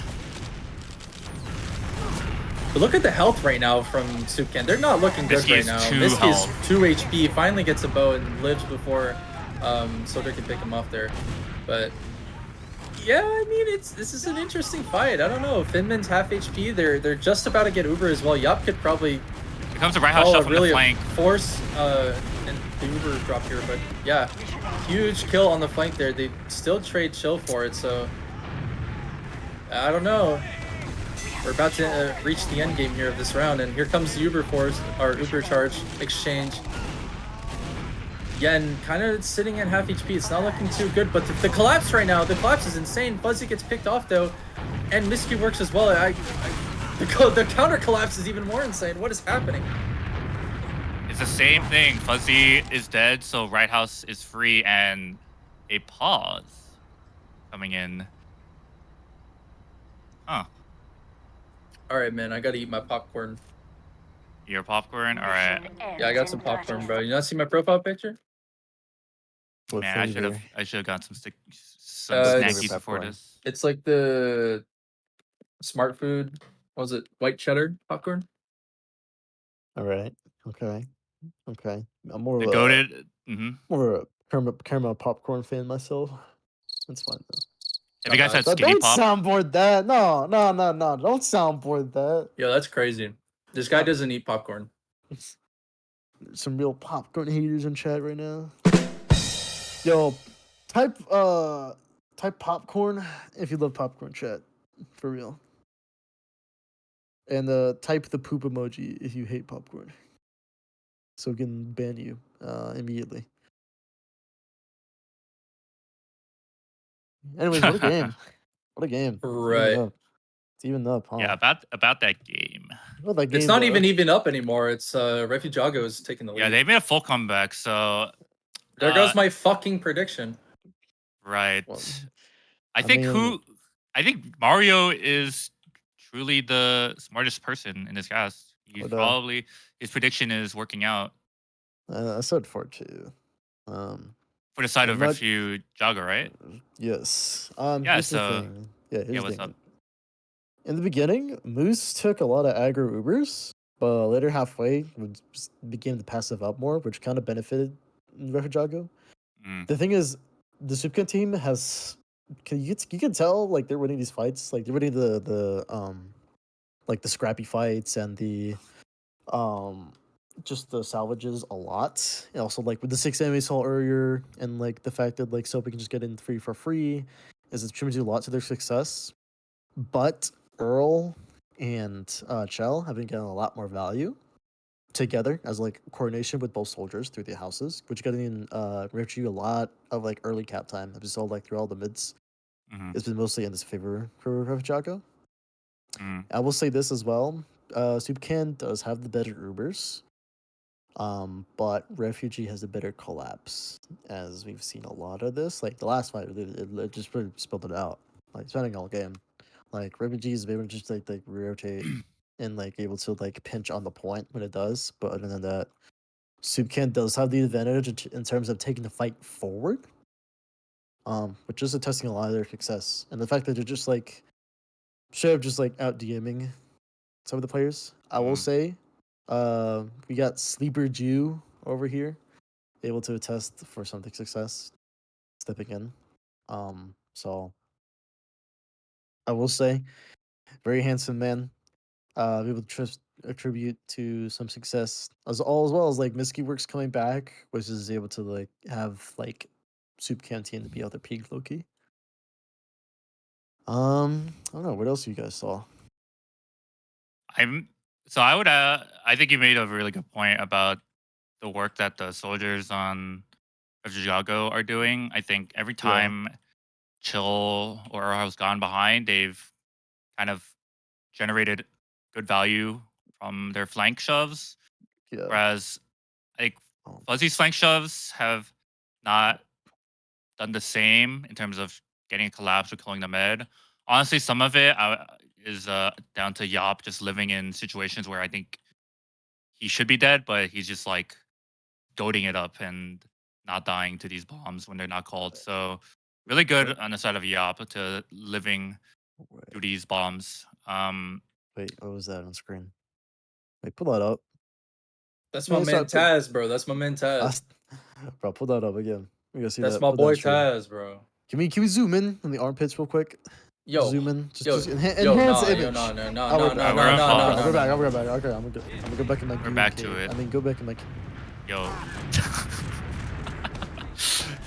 Speaker 2: But look at the health right now from soupcan. They're not looking good
Speaker 1: Misky
Speaker 2: right
Speaker 1: is
Speaker 2: now.
Speaker 1: 2
Speaker 2: Misky is
Speaker 1: health.
Speaker 2: 2 HP. Finally gets a bow and lives before Soder can pick him off there. But yeah, I mean this is an interesting fight. I don't know. Finman's half HP. They're just about to get Uber as well. Yup could probably
Speaker 1: Here comes the right house shot from
Speaker 2: really
Speaker 1: the flank.
Speaker 2: force and the Uber drop here. But yeah, huge kill on the flank there. They still trade Chill for it. So I don't know. We're about to reach the end game here of this round, and here comes the Uber force, or Uber charge exchange. Yen kind of sitting at half HP. It's not looking too good, but the collapse right now, the collapse is insane. Fuzzy gets picked off though, and Misky works as well. The counter collapse is even more insane. What is happening?
Speaker 1: It's the same thing. Fuzzy is dead, so Right House is free, and a pause coming in. Huh.
Speaker 2: All right, man, I gotta eat my popcorn.
Speaker 1: Your popcorn? Alright.
Speaker 4: Mission ends
Speaker 2: Yeah, I got
Speaker 4: in
Speaker 2: some
Speaker 4: 30
Speaker 2: popcorn, bro. You not see my profile picture?
Speaker 3: What
Speaker 1: Man, I
Speaker 3: flavor?
Speaker 1: should have gotten some
Speaker 2: It's-
Speaker 1: snackies before
Speaker 3: popcorn.
Speaker 1: this.
Speaker 2: It's like the smart food. What was it? White cheddar popcorn?
Speaker 3: All right. Okay. Okay. I'm more
Speaker 1: The
Speaker 3: of a
Speaker 1: goated. Mm-hmm.
Speaker 3: more of a caramel popcorn fan myself. That's fine though.
Speaker 1: Have you guys had
Speaker 3: Don't
Speaker 1: skinny pop?
Speaker 3: soundboard that. No. Don't soundboard that.
Speaker 2: Yo, that's crazy. This guy doesn't eat popcorn.
Speaker 3: There's some real popcorn haters in chat right now. Yo, type popcorn if you love popcorn, chat. For real. And type the poop emoji if you hate popcorn. So we can ban you immediately. Anyways, what a game. What a game.
Speaker 2: Right.
Speaker 3: It's even up, huh?
Speaker 1: Yeah, about that game.
Speaker 3: Well, that game,
Speaker 2: It's not
Speaker 3: though.
Speaker 2: even up anymore. It's Refujago is taking the lead.
Speaker 1: Yeah, they made a full comeback, so
Speaker 2: There goes my fucking prediction.
Speaker 1: right.
Speaker 3: Well,
Speaker 1: I think
Speaker 3: mean-
Speaker 1: I think Mario is truly the smartest person in this cast. He's
Speaker 3: But,
Speaker 1: probably his prediction is working out
Speaker 3: I said 4-2.
Speaker 1: for the side
Speaker 3: I'm
Speaker 1: of
Speaker 3: not-
Speaker 1: Refujago, right?
Speaker 3: Yes.
Speaker 1: Yeah,
Speaker 3: Here's the
Speaker 1: so-
Speaker 3: thing. Yeah, here's
Speaker 1: what's
Speaker 3: the
Speaker 1: up?
Speaker 3: thing. In the beginning, Moose took a lot of aggro Ubers, but later halfway became the passive up more, which kind of benefited Refujago.
Speaker 1: Mm.
Speaker 3: The thing is, the soupcan team has you can tell like they're winning these fights, like they're winning the like the scrappy fights and the just the salvages a lot. And also like with the 6 enemy saw earlier and like the fact that like Soap can just get in free for free is attributed a lot to their success. But Earl and Chell have been getting a lot more value together as like coordination with both soldiers through the houses, which getting Richie a lot of like early cap time. As we saw like through all the mids,
Speaker 1: Mhm.
Speaker 3: it's been mostly in this favor for Refujago.
Speaker 1: Mm.
Speaker 3: I will say this as well. soupcan does have the better Ubers. But Refugee has a better collapse, as we've seen a lot of this. Like the last fight, it just pretty spilled it out. Like spending all game, like Refugee is able to just like rotate and like able to like pinch on the point when it does. But other than that, soupcan does have the advantage in terms of taking the fight forward. Which is attesting a lot of their success, and the fact that they're just like should have just like out DMing some of the players. I will say, we got Sleeper Jew over here, able to attest for something success. stepping in. So I will say, very handsome man. People trust attribute to some success as well as like Misky Works coming back, which is able to like have like Soup Canteen to be able to peak Loki. I don't know what else you guys saw.
Speaker 1: I'm so I would I think you made a really good point about the work that the soldiers on Refujago are doing. I think every
Speaker 3: Yeah,
Speaker 1: time Chill or has gone behind, they've kind of generated good value from their flank shoves.
Speaker 3: yeah.
Speaker 1: Whereas like
Speaker 3: Um,
Speaker 1: Fuzzy's flank shoves have not done the same in terms of getting a collapse or killing the med. Honestly, some of it is down to Yop just living in situations where I think he should be dead, but he's just like goading it up and not dying to these bombs when they're not called. So really good on the side of Yop to living through
Speaker 3: wait,
Speaker 1: these bombs.
Speaker 3: wait, what was that on screen? Wait, pull that up.
Speaker 2: That's my
Speaker 3: Man,
Speaker 2: man
Speaker 3: sorry,
Speaker 2: Taz, bro. That's my man
Speaker 3: I,
Speaker 2: Taz.
Speaker 3: bro, pull that up again. We gotta see
Speaker 2: That's
Speaker 3: that.
Speaker 2: my
Speaker 3: Put that on
Speaker 2: boy
Speaker 3: stream.
Speaker 2: Taz, bro.
Speaker 3: Can we zoom in on the armpits real quick?
Speaker 2: Yo,
Speaker 3: Zoom in.
Speaker 2: yo,
Speaker 3: Just
Speaker 2: yo,
Speaker 3: enhance
Speaker 2: nah,
Speaker 3: the
Speaker 2: yo,
Speaker 3: image.
Speaker 2: no, no, no,
Speaker 3: Oh,
Speaker 2: no,
Speaker 3: we're
Speaker 2: no,
Speaker 3: back.
Speaker 2: no,
Speaker 1: we're
Speaker 2: no,
Speaker 1: fine.
Speaker 2: no,
Speaker 3: We're
Speaker 2: no,
Speaker 3: back.
Speaker 2: no.
Speaker 3: We're back. Okay, I'm gonna go back in my.
Speaker 1: We're back to
Speaker 3: UK.
Speaker 1: it.
Speaker 3: I mean, go back in my.
Speaker 1: Yo.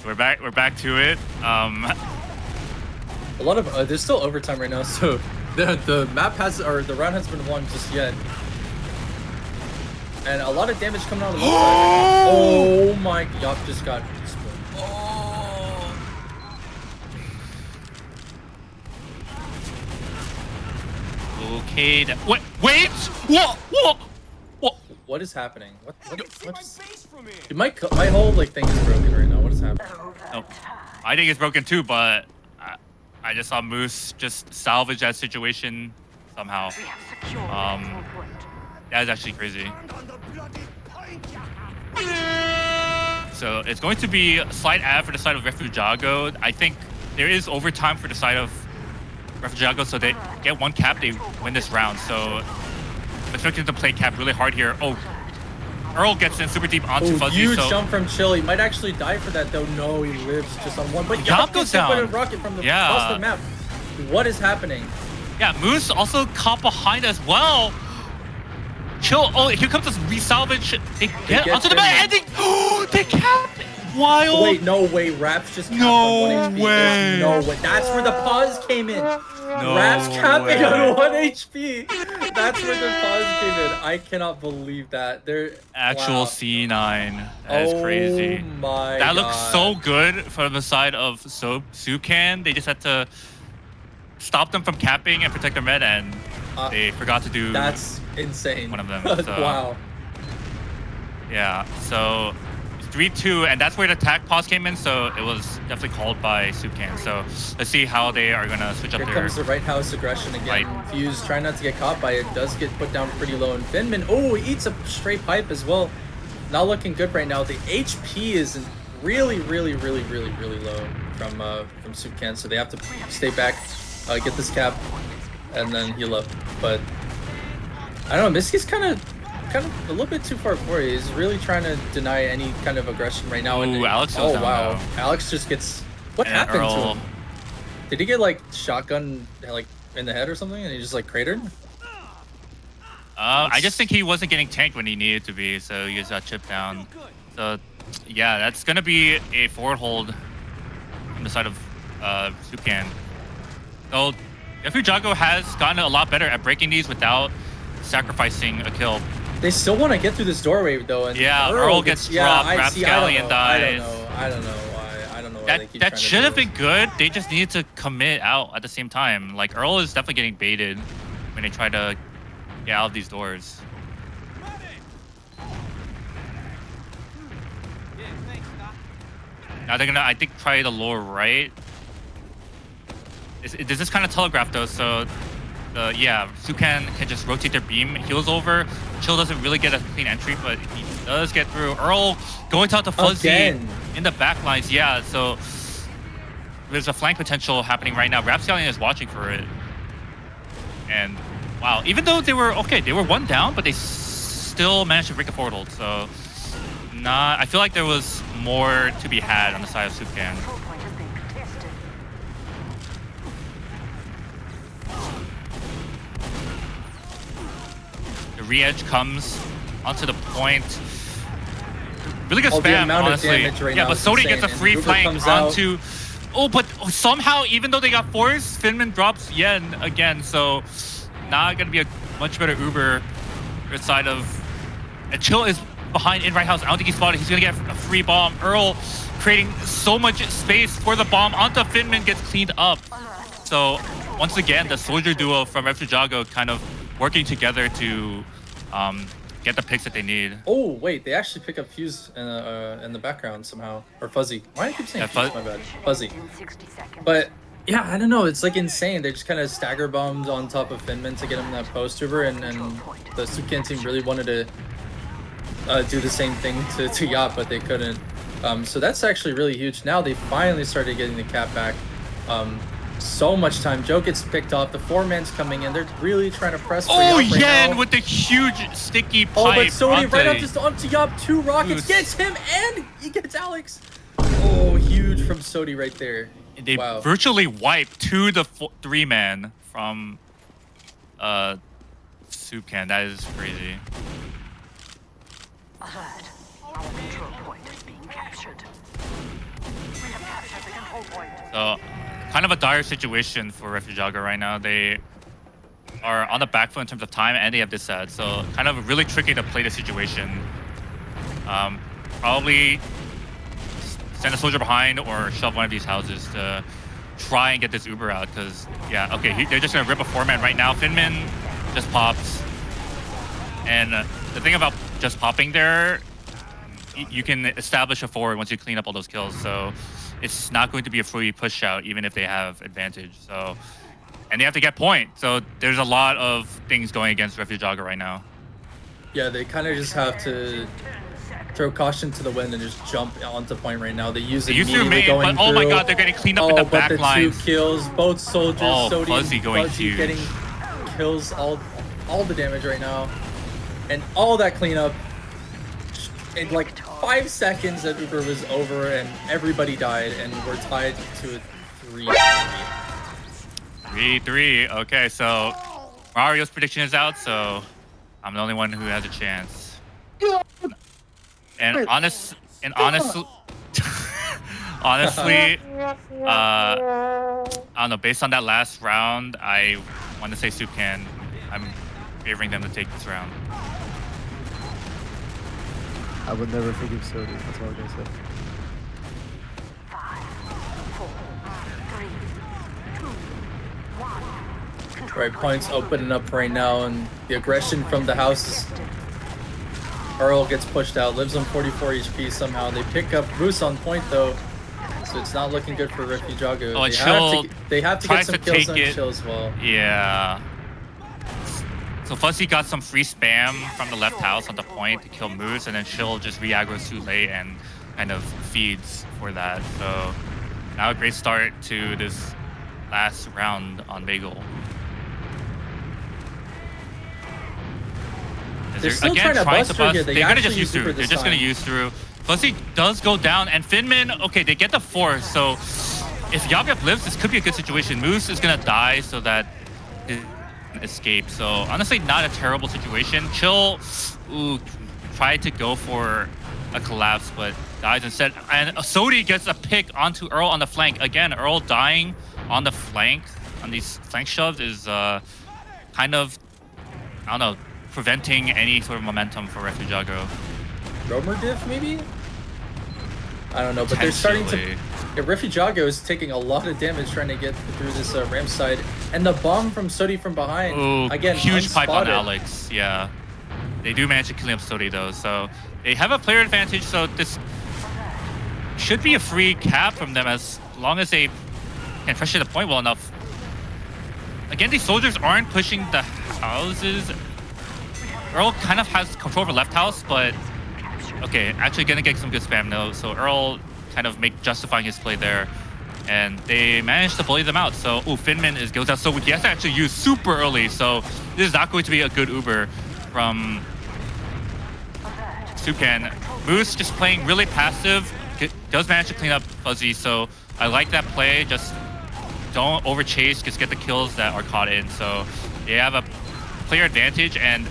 Speaker 1: We're back to it.
Speaker 2: A lot of there's still overtime right now, so the map has or the round has been won just yet, and a lot of damage coming out of the left side. Oh my! Yop just got.
Speaker 1: Okay. Wait. What?
Speaker 2: What is happening? What's Dude, my whole like thing is broken right now. What is happening?
Speaker 1: No, I think it's broken too, but I just saw Moose just salvage that situation somehow.
Speaker 4: We have secured
Speaker 1: Um,
Speaker 4: the control point.
Speaker 1: That is actually crazy. So it's going to be a slight ad for the side of Refujago. I think there is overtime for the side of Refujago, so they get one cap, they win this round. So I'm expecting them to play cap really hard here. Oh, Earl gets in super deep onto
Speaker 2: Oh,
Speaker 1: Fuzzy.
Speaker 2: huge
Speaker 1: So
Speaker 2: jump from Chill. He might actually die for that though. No, he lives just on one. But
Speaker 1: Yop
Speaker 2: Yop
Speaker 1: goes
Speaker 2: gets hit with a
Speaker 1: down.
Speaker 2: rocket from the
Speaker 1: Yeah.
Speaker 2: across the map. What is happening?
Speaker 1: yeah, Moose also caught behind as well. Chill. Oh, here comes this resalvage. They get
Speaker 2: get
Speaker 1: onto the mat
Speaker 2: Finland.
Speaker 1: and they cap. Wild.
Speaker 2: Wait, no way. Raps just capped
Speaker 1: No
Speaker 2: on 1 HP.
Speaker 1: way.
Speaker 2: There's no way. That's where the pause came in.
Speaker 1: No
Speaker 2: Raps capping
Speaker 1: way.
Speaker 2: on 1 HP. That's where the pause came in. I cannot believe that. They're
Speaker 1: Actual
Speaker 2: wow.
Speaker 1: C9. That is crazy.
Speaker 2: Oh my
Speaker 1: That
Speaker 2: god.
Speaker 1: looks so good from the side of Soupcan. They just had to stop them from capping and protect their med, and they forgot to do
Speaker 2: That's insane.
Speaker 1: one of them. So,
Speaker 2: Wow.
Speaker 1: yeah, so it's 3-2, and that's where the attack pause came in, so it was definitely called by Soupcan. So let's see how they are going to switch up
Speaker 2: Here
Speaker 1: their...
Speaker 2: comes the right house aggression again.
Speaker 1: Right.
Speaker 2: Fuse trying not to get caught by it. Does get put down pretty low. And Finman, oh, he eats a straight pipe as well. Not looking good right now. The HP is really low from Soupcan, so they have to stay back, get this cap, and then heal up. But I don't know. Misky's kind of a little bit too far forward. He's really trying to deny any kind of aggression right now.
Speaker 1: Ooh, Alex goes down
Speaker 2: wow!
Speaker 1: now.
Speaker 2: Alex just gets. What
Speaker 1: And
Speaker 2: happened to
Speaker 1: Earl-
Speaker 2: him? Did he get like shotgun like in the head or something, and he just like cratered?
Speaker 1: I just think he wasn't getting tanked when he needed to be, so he just got chipped down. So, yeah, that's going to be a forward hold on the side of Soupcan. So, Refujago has gotten a lot better at breaking these without sacrificing a kill.
Speaker 2: They still want to get through this doorway though, and
Speaker 1: Yeah, Earl gets dropped,
Speaker 2: I see. I don't
Speaker 1: Rapscallion
Speaker 2: know.
Speaker 1: dies.
Speaker 2: I don't know why. I don't know why they keep
Speaker 1: That
Speaker 2: trying
Speaker 1: should
Speaker 2: to
Speaker 1: have
Speaker 2: do
Speaker 1: been good. They just needed to commit out at the same time. Like, Earl is definitely getting baited when they try to get out of these doors. Now they're gonna, I think, try the lower right. This is kind of telegraphed though, so yeah, Soupcan can just rotate their beam, heals over. Chill doesn't really get a clean entry, but he does get through. Earl going to Fuzzy
Speaker 2: Again.
Speaker 1: in the back lines, yeah. So there's a flank potential happening right now. Rapscallion is watching for it, and wow, even though they were okay, they were one down, but they still managed to break a forward hold. So I feel like there was more to be had on the side of Soupcan.
Speaker 4: Control point has
Speaker 1: re-edge comes onto the point. Really good
Speaker 2: Oh, the
Speaker 1: spam,
Speaker 2: amount of
Speaker 1: honestly.
Speaker 2: damage right
Speaker 1: Yeah,
Speaker 2: now
Speaker 1: but
Speaker 2: is
Speaker 1: Sodi
Speaker 2: insane,
Speaker 1: gets a
Speaker 2: and
Speaker 1: free
Speaker 2: Uber
Speaker 1: flank
Speaker 2: comes out.
Speaker 1: onto... Oh, but somehow, even though they got forced, Finman drops Yen again, so not gonna be a much better Uber side of... And Chill is behind in right house. I don't think he's spotted. He's gonna get a free bomb. Earl creating so much space for the bomb onto Finman, gets cleaned up. So once again, the soldier duo from Refujago kind of working together to get the picks that they need.
Speaker 2: Oh wait, they actually pick up Fuse in the background somehow, or Fuzzy. Why do I keep saying
Speaker 1: Yeah,
Speaker 2: Fuse? My bad, Fuzzy.
Speaker 4: In 60 seconds.
Speaker 2: But yeah, I don't know. It's like insane. They just kind of stagger bombed on top of Finman to get him that post Uber, and the soupcan team really wanted to do the same thing to Yacht, but they couldn't. So that's actually really huge. Now they finally started getting the cap back. So much time. Joe gets picked off. The 4-man's coming in. They're really trying to press.
Speaker 1: Oh,
Speaker 2: Yacht right
Speaker 1: Yen
Speaker 2: now.
Speaker 1: with the huge sticky pipe.
Speaker 2: Oh, but Sodi right
Speaker 1: onto-
Speaker 2: onto Yacht. 2 rockets.
Speaker 1: Oof.
Speaker 2: Gets him, and he gets Alex. Oh, huge from Sodi right there.
Speaker 1: They
Speaker 2: Wow.
Speaker 1: virtually wiped to the 3-man from soupcan. That is crazy.
Speaker 4: Alert. Our control point is being captured. We have captured the control point.
Speaker 1: So, kind of a dire situation for Refujago right now. They are on the back foot in terms of time, and they have this set. So, kind of really tricky to play the situation. Probably send a soldier behind or shove one of these houses to try and get this Uber out. Because, yeah, okay, they're just going to rip a 4-man right now. Finman just pops. And the thing about just popping there, you can establish a forward once you clean up all those kills. So it's not going to be a free push out, even if they have advantage. So, and they have to get point. So there's a lot of things going against Refujago right now.
Speaker 2: Yeah, they kind of just have to throw caution to the wind and just jump onto point right now. They use it
Speaker 1: They used to
Speaker 2: immediately
Speaker 1: main,
Speaker 2: going
Speaker 1: but oh my
Speaker 2: through.
Speaker 1: god, they're getting cleaned up in the
Speaker 2: but
Speaker 1: back
Speaker 2: the 2
Speaker 1: lines.
Speaker 2: kills, both soldiers,
Speaker 1: Oh,
Speaker 2: Sodi
Speaker 1: Fuzzy
Speaker 2: and
Speaker 1: going
Speaker 2: Fuzzy
Speaker 1: huge.
Speaker 2: getting kills, all the damage right now. And all that cleanup, in like 5 seconds that Uber was over and everybody died, and we're tied to a 3-3.
Speaker 1: 3-3. Okay, so Mario's prediction is out, so I'm the only one who has a chance. And honestly, honestly, I don't know. Based on that last round, I want to say soupcan. I'm favoring them to take this round.
Speaker 3: I would never forgive Sodi. That's all I'm gonna say.
Speaker 4: 5, 4, 3, 2, 1. Control
Speaker 2: Right, points opening up right now, and the aggression from the house. Earl gets pushed out, lives on 44 HP somehow. They pick up Moose on point though, so it's not looking good for Refujago.
Speaker 1: Oh, and
Speaker 2: They have to get
Speaker 1: tries
Speaker 2: some
Speaker 1: to
Speaker 2: kills
Speaker 1: take
Speaker 2: on
Speaker 1: it.
Speaker 2: Chill as well.
Speaker 1: Yeah. So Fuzzy got some free spam from the left house on the point to kill Moose, and then Chill just re-aggroes too late and kind of feeds for that. So now a great start to this last round on Bagel.
Speaker 2: They're still trying to bust through here. They
Speaker 1: They're gonna
Speaker 2: actually
Speaker 1: just use
Speaker 2: use Uber
Speaker 1: through. They're
Speaker 2: this
Speaker 1: just gonna
Speaker 2: time.
Speaker 1: use through. Fuzzy does go down, and Finman, okay, they get the 4. So if Yab lives, this could be a good situation. Moose is gonna die so that he can escape. So honestly, not a terrible situation. Chill, tried to go for a collapse, but dies instead. And Sodi gets a pick onto Earl on the flank. Again, Earl dying on the flank, on these flank shoves is kind of, I don't know, preventing any sort of momentum for Refujago.
Speaker 2: Romer diff maybe? I don't know, but they're starting to...
Speaker 1: Potentially.
Speaker 2: Yeah, Refujago is taking a lot of damage trying to get through this ramp side. And the bomb from Sodi from behind.
Speaker 1: Ooh,
Speaker 2: Again,
Speaker 1: huge pipe on
Speaker 2: unspotted.
Speaker 1: Alex. Yeah, they do manage to clean up Sodi though, so they have a player advantage. So this should be a free cap from them as long as they can pressure the point well enough. Again, these soldiers aren't pushing the houses. Earl kind of has control over left house, but okay, actually gonna get some good spam though. So Earl kind of justifying his play there, and they managed to bully them out. So Finman goes out so weak. He has to actually use super early. So this is not going to be a good Uber from soupcan. Moose just playing really passive. Does manage to clean up Fuzzy. So I like that play. Just don't overchase. Just get the kills that are caught in. So they have a player advantage, and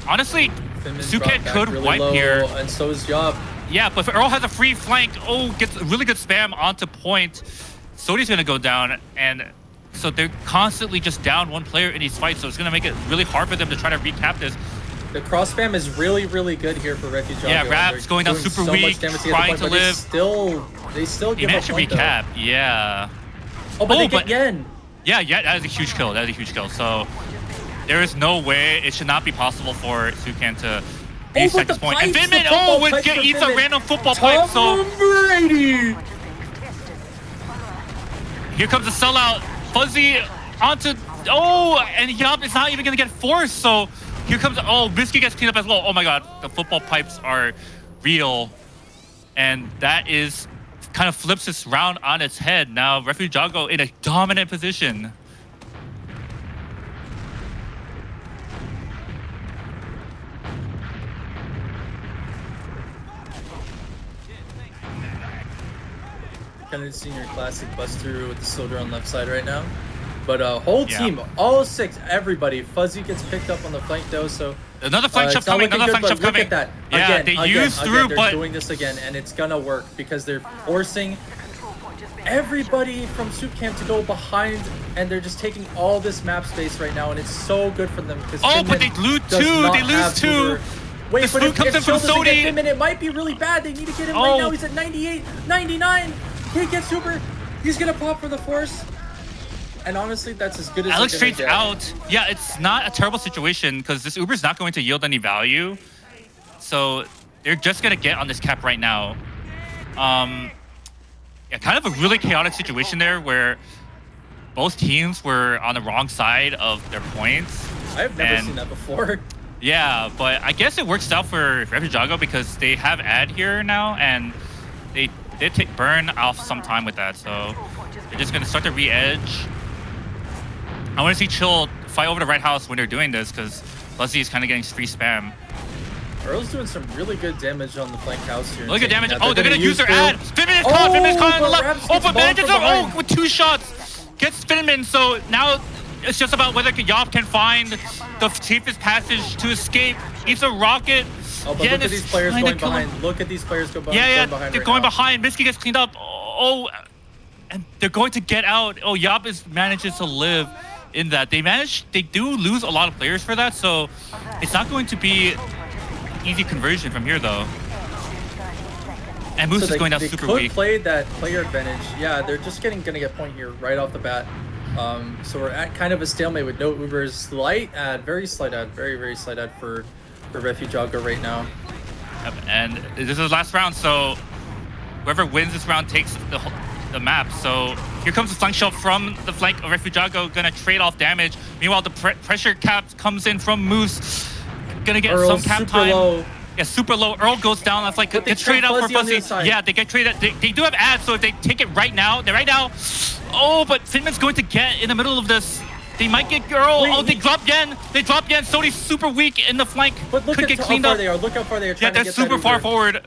Speaker 1: honestly,
Speaker 2: Finman
Speaker 1: soupcan
Speaker 2: dropped back
Speaker 1: could
Speaker 2: really
Speaker 1: wipe
Speaker 2: low,
Speaker 1: here.
Speaker 2: and so is Job.
Speaker 1: Yeah, but if Earl has a free flank, gets a really good spam onto point. Sodi's gonna go down, and so they're constantly just down one player in these fights, so it's gonna make it really hard for them to try to recap this.
Speaker 2: The cross spam is really, really good here for Refujago.
Speaker 1: Yeah, Rap's going down super weak, trying to live.
Speaker 2: They still
Speaker 1: He
Speaker 2: give
Speaker 1: managed
Speaker 2: a
Speaker 1: to
Speaker 2: point, though.
Speaker 1: recap, yeah.
Speaker 2: Oh, but they
Speaker 1: but-
Speaker 2: get Yen.
Speaker 1: Yeah, that is a huge kill. That is a huge kill. So there is no way it should not be possible for soupcan to reset this point. And Finman, eats a random football pipe. So
Speaker 2: Brady.
Speaker 1: here comes the sellout. Fuzzy onto and Yup is not even gonna get forced. So here comes Biscuit gets cleaned up as well. Oh my god, the football pipes are real, and that is kind of flips this round on its head. Now Refujago in a dominant position.
Speaker 2: Kind of seeing your classic bust through with the soldier on left side right now. But whole
Speaker 1: Yeah.
Speaker 2: team, all six, everybody. Fuzzy gets picked up on the flank though, so
Speaker 1: Another flank shove
Speaker 2: it's not
Speaker 1: coming.
Speaker 2: looking
Speaker 1: Another
Speaker 2: good,
Speaker 1: flank shove
Speaker 2: but look
Speaker 1: coming.
Speaker 2: at that.
Speaker 1: Yeah,
Speaker 2: Again,
Speaker 1: they used through,
Speaker 2: they're
Speaker 1: but
Speaker 2: doing this again, and it's gonna work because they're forcing everybody from soupcan to go behind, and they're just taking all this map space right now, and it's so good for them because
Speaker 1: but they lose two. They lose two.
Speaker 2: Wait,
Speaker 1: The
Speaker 2: but
Speaker 1: spoon
Speaker 2: if
Speaker 1: comes in from
Speaker 2: Chill doesn't get
Speaker 1: Sodi.
Speaker 2: Finman, it might be really bad. They need to get him right now. He's at 98, 99. He gets super. He's gonna pop for the force. And honestly, that's as good as
Speaker 1: Alex
Speaker 2: they're gonna
Speaker 1: trades
Speaker 2: get.
Speaker 1: out. Yeah, it's not a terrible situation because this Uber's not going to yield any value. So they're just gonna get on this cap right now. Yeah, kind of a really chaotic situation there where both teams were on the wrong side of their points.
Speaker 2: I've never seen that before.
Speaker 1: Yeah, but I guess it works out for Refujago because they have ad here now, and they did burn off some time with that. So they're just gonna start to re-edge. I want to see Chill fight over the right house when they're doing this because Fuzzy is kind of getting free spam.
Speaker 2: Earl's doing some really good damage on the flank house here.
Speaker 1: Look at damage.
Speaker 2: That.
Speaker 1: They're gonna use their ad. Finman is caught. Finman is caught on the left. But manages it. With two shots. Gets Finman. So now it's just about whether Yop can find the safest passage to escape. He's a rocket.
Speaker 2: Oh, but look at these players going behind. Look at these players go behind.
Speaker 1: Yeah,
Speaker 2: behind
Speaker 1: they're
Speaker 2: right
Speaker 1: going
Speaker 2: now.
Speaker 1: behind. Misky gets cleaned up. And they're going to get out. Yop manages to live in that. They do lose a lot of players for that, so it's not going to be easy conversion from here though. And Moose is going down super weak.
Speaker 2: They could play that player advantage. Yeah, they're just gonna get point here right off the bat. So we're at kind of a stalemate with no Ubers. Slight ad, very slight ad, very slight ad for Refujago right now.
Speaker 1: Yep, and this is the last round, so whoever wins this round takes the map. So here comes the flank shove from the flank of Refujago, gonna trade off damage. Meanwhile, the pressure cap comes in from Moose. Gonna get
Speaker 2: Earl,
Speaker 1: some cap
Speaker 2: super
Speaker 1: time.
Speaker 2: low.
Speaker 1: Yeah, super low. Earl goes down. That's like
Speaker 2: But they
Speaker 1: gets traded out for
Speaker 2: trade Fuzzy on
Speaker 1: Fuzzy.
Speaker 2: the
Speaker 1: Yeah, they get traded. They do have ads, so if they take it right now, but Finman's going to get in the middle of this. They might get Earl.
Speaker 2: Wait,
Speaker 1: They drop Yen. They drop Yen. Sodi's super weak in the flank.
Speaker 2: But look
Speaker 1: Could
Speaker 2: at
Speaker 1: get
Speaker 2: how
Speaker 1: cleaned
Speaker 2: far
Speaker 1: up.
Speaker 2: they are. Look how far they are
Speaker 1: Yeah,
Speaker 2: trying
Speaker 1: they're
Speaker 2: to get
Speaker 1: super
Speaker 2: that
Speaker 1: far
Speaker 2: Uber.
Speaker 1: forward.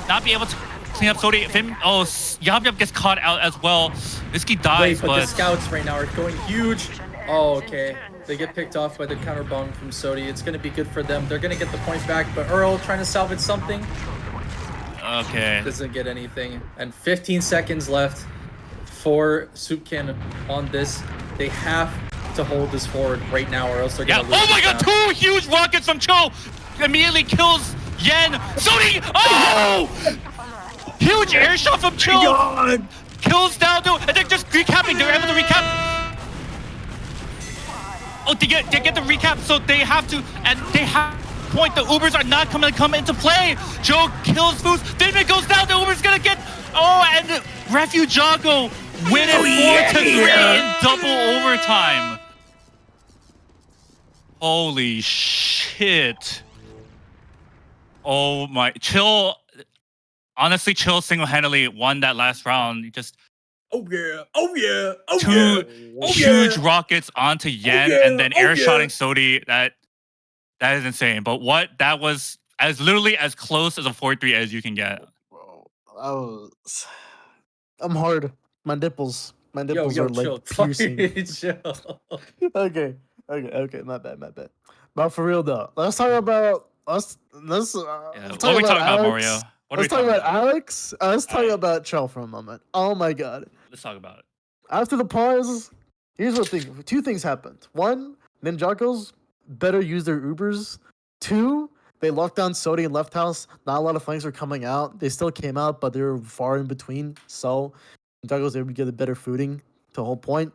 Speaker 1: Not be able to clean up Sodi. Yab gets caught out as well. Misky dies,
Speaker 2: Wait, but the scouts right now are going huge. Oh, okay. They get picked off by the counter bomb from Sodi. It's going to be good for them. They're going to get the point back, but Earl trying to salvage something.
Speaker 1: Okay.
Speaker 2: Doesn't get anything. And 15 seconds left for soupcan on this. They have to hold this forward right now or else they're going to lose.
Speaker 1: Oh my god, two huge rockets from Cho. Immediately kills Yen. Sodi! Oh! Huge air shot from Cho. Kills down to, and they're just recapping. They're able to recap. Oh, they get the recap, so they have to, and they have point. The Ubers are not going to come into play. Joe kills Foos. Finman goes down. The Uber's going to get, and Refujago win it 4-3 in double overtime. Holy shit. Oh my, Chill, honestly, Chill single-handedly won that last round. He just two huge rockets onto Yen and then air shotting Sodi. That is insane. But that was literally as close as a 4-3 as you can get.
Speaker 3: Bro, I'm hard. My nipples are like
Speaker 2: chill.
Speaker 3: piercing.
Speaker 2: Chill.
Speaker 3: Okay, my bad. But for real though, let's talk about let's
Speaker 1: Yeah,
Speaker 3: let's
Speaker 1: what
Speaker 3: talk
Speaker 1: are we
Speaker 3: about
Speaker 1: talking about, Mario?
Speaker 3: Alex.
Speaker 1: What are we
Speaker 3: Let's talk
Speaker 1: talking
Speaker 3: about
Speaker 1: about?
Speaker 3: Alex. Let's talk
Speaker 1: Alright.
Speaker 3: about Chell for a moment. Oh my god!
Speaker 1: Let's talk about it.
Speaker 3: After the pause, here's what thing. Two things happened. One, Ninjago's better use their Ubers. Two, they locked down Sodi and Left House. Not a lot of flanks were coming out. They still came out, but they were far in between. So Ninjago's able to get a better footing. The whole point.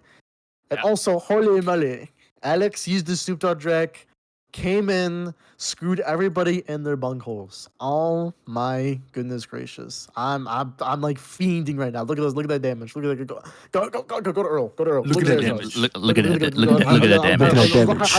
Speaker 3: And
Speaker 1: Yeah.
Speaker 3: also, holy moly, Alex used the Snoop Dogg Drake, came in, screwed everybody in their bunkholes. Oh my goodness gracious! I'm like fiending right now. Look at this. Look at that damage. Look at that. Go to Earl. Go to Earl.
Speaker 1: Look at
Speaker 3: their
Speaker 1: that damage.
Speaker 3: shots.
Speaker 1: Look at that. Look at that damage.
Speaker 3: Look at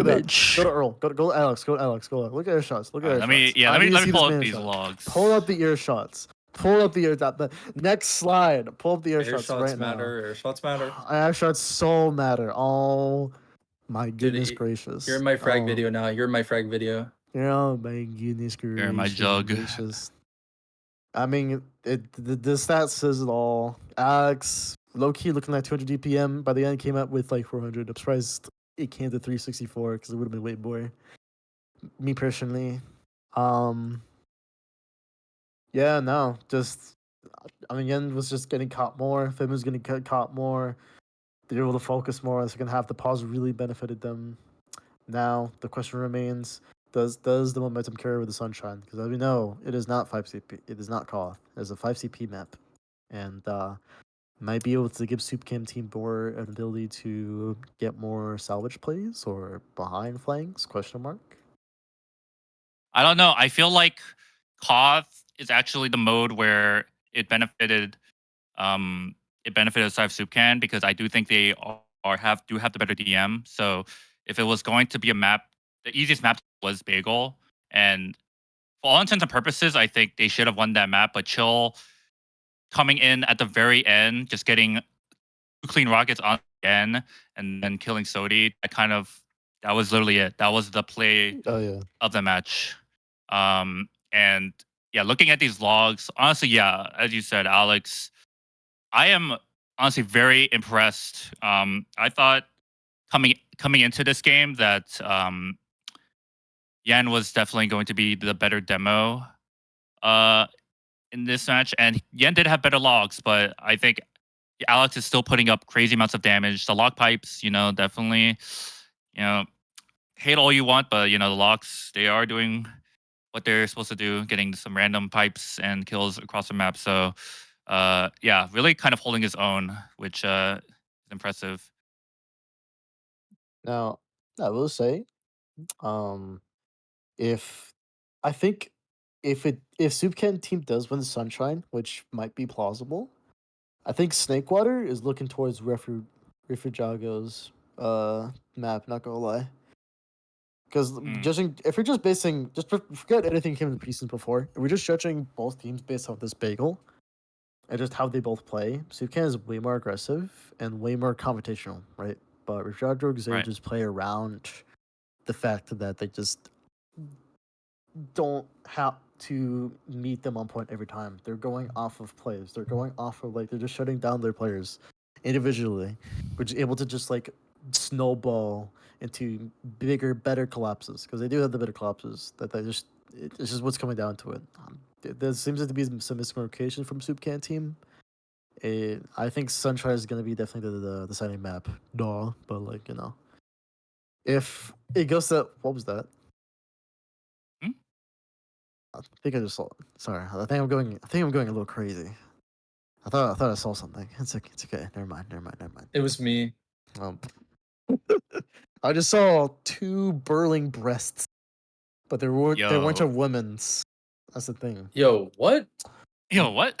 Speaker 3: that. Go to Earl. Go to Alex. Go to Alex. Go. Look at their shots. Look at their shots.
Speaker 1: Let
Speaker 3: I need to
Speaker 1: me
Speaker 3: see
Speaker 1: pull
Speaker 3: this
Speaker 1: up
Speaker 3: man
Speaker 1: these
Speaker 3: shot.
Speaker 1: logs.
Speaker 3: Pull up the ear shots. Pull up the ear shot. The next slide. Pull up the ear shots right now.
Speaker 2: Air shots matter.
Speaker 3: Air shots so matter. Oh my goodness
Speaker 2: Dude,
Speaker 3: gracious.
Speaker 2: You're in my frag
Speaker 3: Oh,
Speaker 2: video now. You're in my frag video.
Speaker 3: Oh my goodness gracious.
Speaker 1: You're in my jug.
Speaker 3: Gracious. I mean, the stat says it all. Alex, low key looking at 200 DPM. By the end, came up with like 400. I'm surprised it came to 364 because it would have been way more. Me personally. Yeah, no, just I mean, Yen was just getting caught more. Fim was getting caught more. They were able to focus more. The second half, the pause really benefited them. Now the question remains: does the momentum carry with the Sunshine? Because as we know, it is not 5CP. It is not Koth. It is a 5CP map, and might be able to give soupcan team more an ability to get more salvage plays or behind flanks? Question mark.
Speaker 1: I don't know. I feel like Koth is actually the mode where it benefited Sive Soupcan because I do think they have the better DM. So if it was going to be a map, the easiest map was Bagel. And for all intents and purposes, I think they should have won that map. But Chill coming in at the very end, just getting 2 clean rockets on again, and then killing Sodi, that was literally it. That was the play
Speaker 3: Oh yeah.
Speaker 1: of the match. And yeah, looking at these logs, honestly, yeah, as you said, Alex, I am honestly very impressed. I thought coming into this game that Yan was definitely going to be the better demo in this match, and Yan did have better logs, but I think Alex is still putting up crazy amounts of damage. The log pipes, definitely, hate all you want, but the logs, they are doing what they're supposed to do, getting some random pipes and kills across the map. So, yeah, really kind of holding his own, which is impressive.
Speaker 3: Now, I will say, if I think if Soupcan team does win the Sunshine, which might be plausible, I think Snakewater is looking towards Refujago's map. Not gonna lie, because judging if we're just basing forget anything came in the preseason before. If we're just judging both teams based off this bagel and just how they both play. Soupcan is way more aggressive and way more confrontational, right? But Refujago is able
Speaker 1: Right.
Speaker 3: to just play around the fact that they just don't have to meet them on point every time. They're going off of plays. They're going off of they're just shutting down their players individually, which is able to just snowball into bigger, better collapses because they do have the better collapses. It's just what's coming down to it. There seems to be some miscommunication from Soupcan team. I think Sunshine is gonna be definitely the deciding map. No, but if it goes to what was that? I think I just saw. Sorry, I think I'm going. I think I'm going a little crazy. I thought I saw something. It's okay. It's okay. Never mind.
Speaker 2: It was me.
Speaker 3: I just saw 2 burling breasts, but they weren't
Speaker 1: Yo.
Speaker 3: a women's. That's the thing.
Speaker 2: Yo, what?
Speaker 1: Yo, what?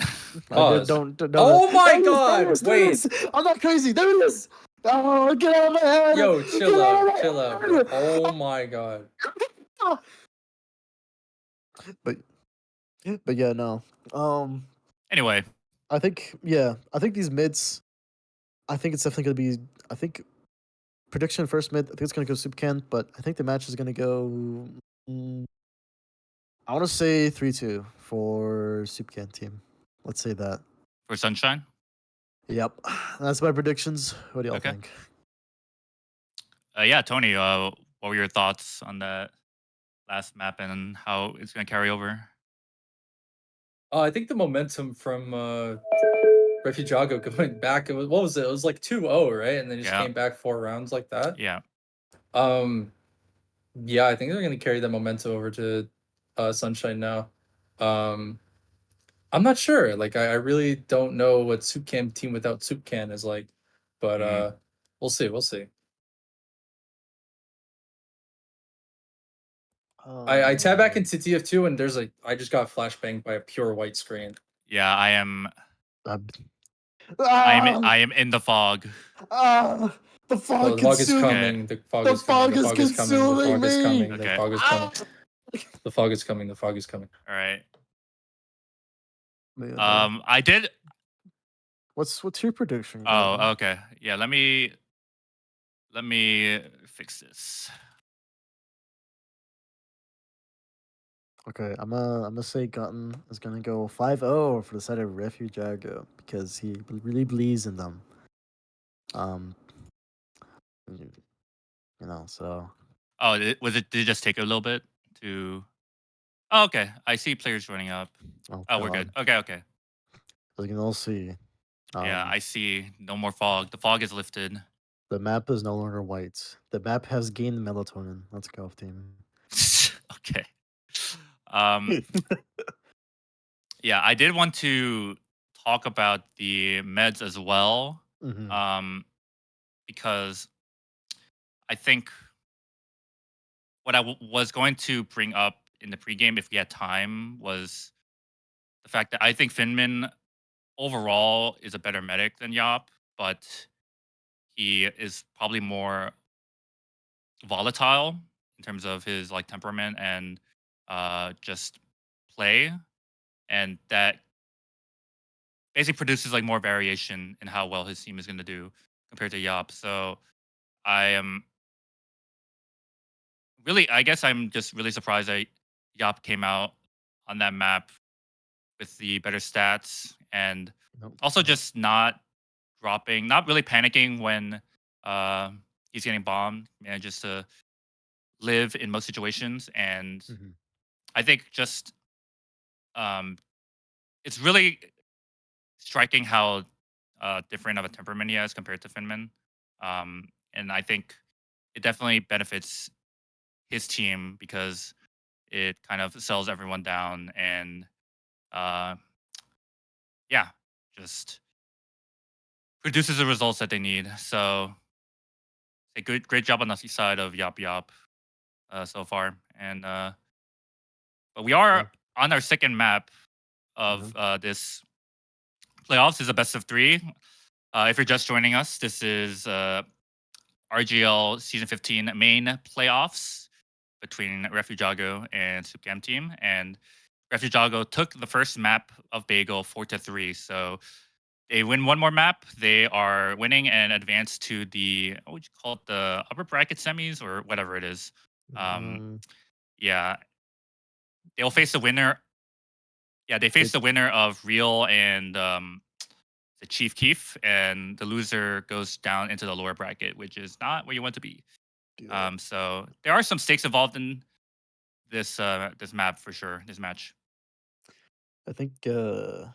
Speaker 2: Pause.
Speaker 3: Don't.
Speaker 2: Oh my
Speaker 3: There it
Speaker 2: God,
Speaker 3: is, there it
Speaker 2: wait.
Speaker 3: is. I'm not crazy. There it is. Oh, get out of my head.
Speaker 2: Yo,
Speaker 3: Get
Speaker 2: chill
Speaker 3: out of
Speaker 2: out.
Speaker 3: my
Speaker 2: Chill out,
Speaker 3: head.
Speaker 2: bro. Oh my God.
Speaker 3: But yeah, no.
Speaker 1: Anyway,
Speaker 3: I think these mids. I think it's definitely gonna be. I think prediction first mid. I think it's gonna go Soupcan, but I think the match is gonna go. I want to say 3-2 for Soupcan team. Let's say that.
Speaker 1: for Sunshine.
Speaker 3: Yep, that's my predictions. What do y'all
Speaker 1: Okay.
Speaker 3: think?
Speaker 1: Yeah, Tony, what were your thoughts on that last map and how it's gonna carry over?
Speaker 2: I think the momentum from Refujago going back, it was what was it? It was like 2-0, right? And they just
Speaker 1: Yeah,
Speaker 2: came back 4 rounds like that.
Speaker 1: yeah.
Speaker 2: Um, yeah, I think they're gonna carry that momentum over to Sunshine now. Um, I'm not sure. Like I really don't know what soupcan team without soupcan is like, but
Speaker 1: Mhm.
Speaker 2: we'll see. We'll see. I tab back into TF2 and there's I just got flashbanged by a pure white screen.
Speaker 1: Yeah, I am.
Speaker 3: Uh,
Speaker 1: I am in the fog.
Speaker 3: the
Speaker 2: Oh,
Speaker 3: fog
Speaker 2: the fog is
Speaker 1: Okay,
Speaker 3: consuming.
Speaker 2: coming. The fog
Speaker 3: The
Speaker 2: is coming.
Speaker 3: fog
Speaker 2: The
Speaker 3: is
Speaker 2: fog is coming. The
Speaker 3: consuming
Speaker 2: fog is
Speaker 3: me.
Speaker 2: coming. The
Speaker 1: okay.
Speaker 2: fog is coming.
Speaker 3: Ah!
Speaker 2: The fog is coming. The fog is coming.
Speaker 1: All right.
Speaker 3: Man,
Speaker 1: I did.
Speaker 3: what's your prediction,
Speaker 1: Oh,
Speaker 3: Gordon?
Speaker 1: okay. Yeah. Let me fix this.
Speaker 3: Okay, I'm gonna say Gutton is gonna go 5-0 for the side of Refujago because he really believes in them. Um, you so
Speaker 1: Oh, was it? Did it just take a little bit to? Oh, okay. I see players running up.
Speaker 3: oh
Speaker 1: Oh, we're good.
Speaker 3: god,
Speaker 1: Okay, okay.
Speaker 3: as you can all see,
Speaker 1: Yeah,
Speaker 3: um,
Speaker 1: I see. No more fog. The fog is lifted.
Speaker 3: the map is no longer white. The map has gained melatonin. Let's go, team.
Speaker 1: Okay. Um, yeah, I did want to talk about the meds as well.
Speaker 3: Hmm.
Speaker 1: Um, because I think what was going to bring up in the pregame if we had time was the fact that I think Finman overall is a better medic than Yop, but he is probably more volatile in terms of his like temperament and just play, and that basically produces like more variation in how well his team is going to do compared to Yop. So I am really, I guess I'm just really surprised that Yop came out on that map with the better stats and
Speaker 3: Nope.
Speaker 1: also just not dropping, not really panicking when uh, he's getting bombed, manages to live in most situations. And
Speaker 3: Hmm.
Speaker 1: I think just um, it's really striking how different of a temperament he has compared to Finman. And I think it definitely benefits his team because it kind of sells everyone down and uh, yeah, just produces the results that they need. So a great job on the side of Yop Yop so far. And but we are
Speaker 3: Yeah,
Speaker 1: on our second map
Speaker 3: yeah.
Speaker 1: of this playoffs. Is a best of three. If you're just joining us, this is RGL Season 15 main playoffs between Refujago and soupcan team. And Refujago took the first map of Bagel 4-3. So they win one more map. They are winning and advance to the what would you call it, the upper bracket semis or whatever it is. Um,
Speaker 3: Um,
Speaker 1: yeah, they'll face the winner. Yeah, they face
Speaker 3: it,
Speaker 1: the winner of Real and the Chief Keef, and the loser goes down into the lower bracket, which is not where you want to be.
Speaker 3: yeah.
Speaker 1: So there are some stakes involved in this map for sure. This match.
Speaker 3: I think I